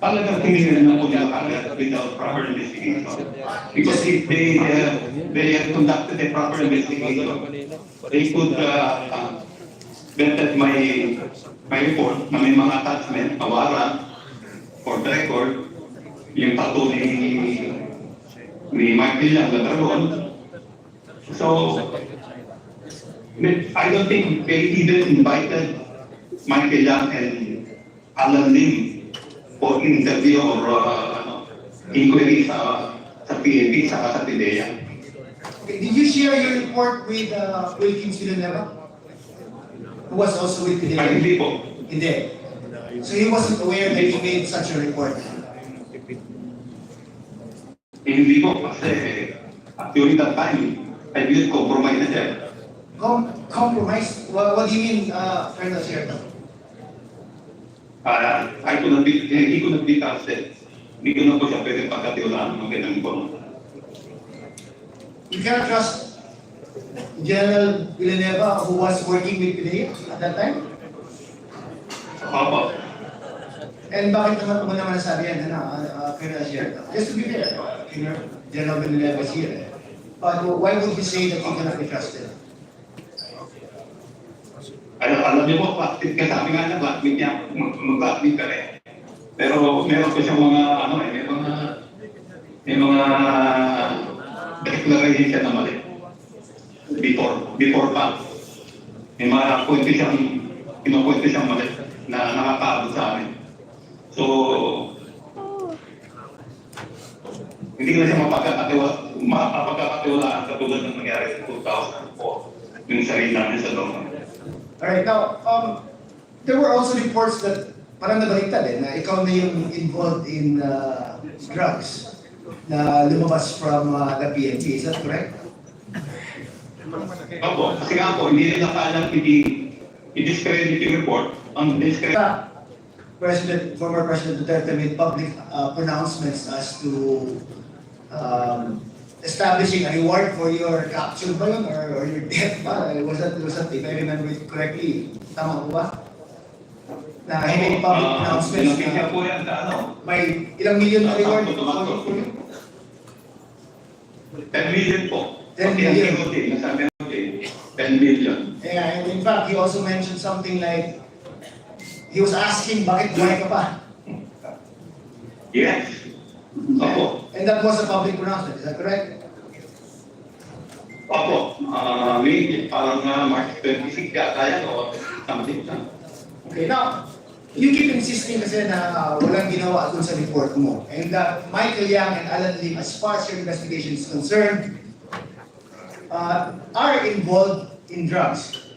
talagang tinignan na po nila kagad without proper investigation. Because if they have conducted a proper investigation, they could vetted my report na may mga attachment, warrant, for the record, yung tattoo ni Michael Yang na dragon. So, I don't think they even invited Michael Yang and Alan Lim for interview or inquiry sa PNP sa PIDEA. Okay, did you share your report with Wilkins Villanueva? Who was also with PIDEA? Ay, hindi po. Hindi. So he wasn't aware that you made such a report? hindi po kasi during that time, I believe compromise na siya. Compromise? What do you mean, Colonel Sierto? Hindi ko nag-be trusted. Hindi ko na po siya pwede pagkatiwalaan ng ganang po. You cannot trust General Villanueva who was working with PDEA at that time? Opo. And bakit naman mo naman nasabi yan, Colonel Sierto? Just to be fair, General Villanueva is here. But why would you say that he cannot be trusted? Alam niyo po, kasi sabi nga na blackmail niya, mag-blackmail ka rin. Pero meron po siyang mga, may mga declaration siya na mali. Before pa. May mga kinukwento siyang mali na nakakaabot sa amin. So, hindi ko na siya mapagkakatiwalaan katulad ng nangyari sa 2004, yung sarili namin sa Doma. Alright, now, there were also reports that parang nabaliktad na ikaw na yung involved in drugs na lumabas from the PNP. Is that correct? Opo, kasi nga po, hindi nila kaalam i-discredit yung report. Ang discredit. Former President Duterte made public pronouncements as to establishing a reward for your capture ba yun or your death ba? Was that, if I remember it correctly, tama po ba? Na he made public pronouncements Pinakita po yan sa may ilang million na reward for you? 10 million po. 10 million. Nasabi ko 10 million. Yeah, and in fact, he also mentioned something like, he was asking, bakit buhay ka pa? Yes. Opo. And that was a public pronouncement, is that correct? Opo. Parang March 26 yata yan o something. Okay, now, you keep insisting kasi na walang ginawa dun sa report mo. And Michael Yang and Alan Lim, as far as your investigation is concerned, are involved in drugs.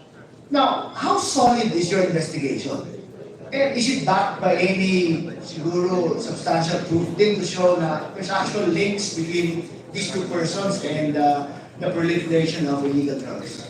Now, how solid is your investigation? And is it backed by any siguro substantial proof din to show na there's actual links between these two persons and the proliferation of illegal drugs?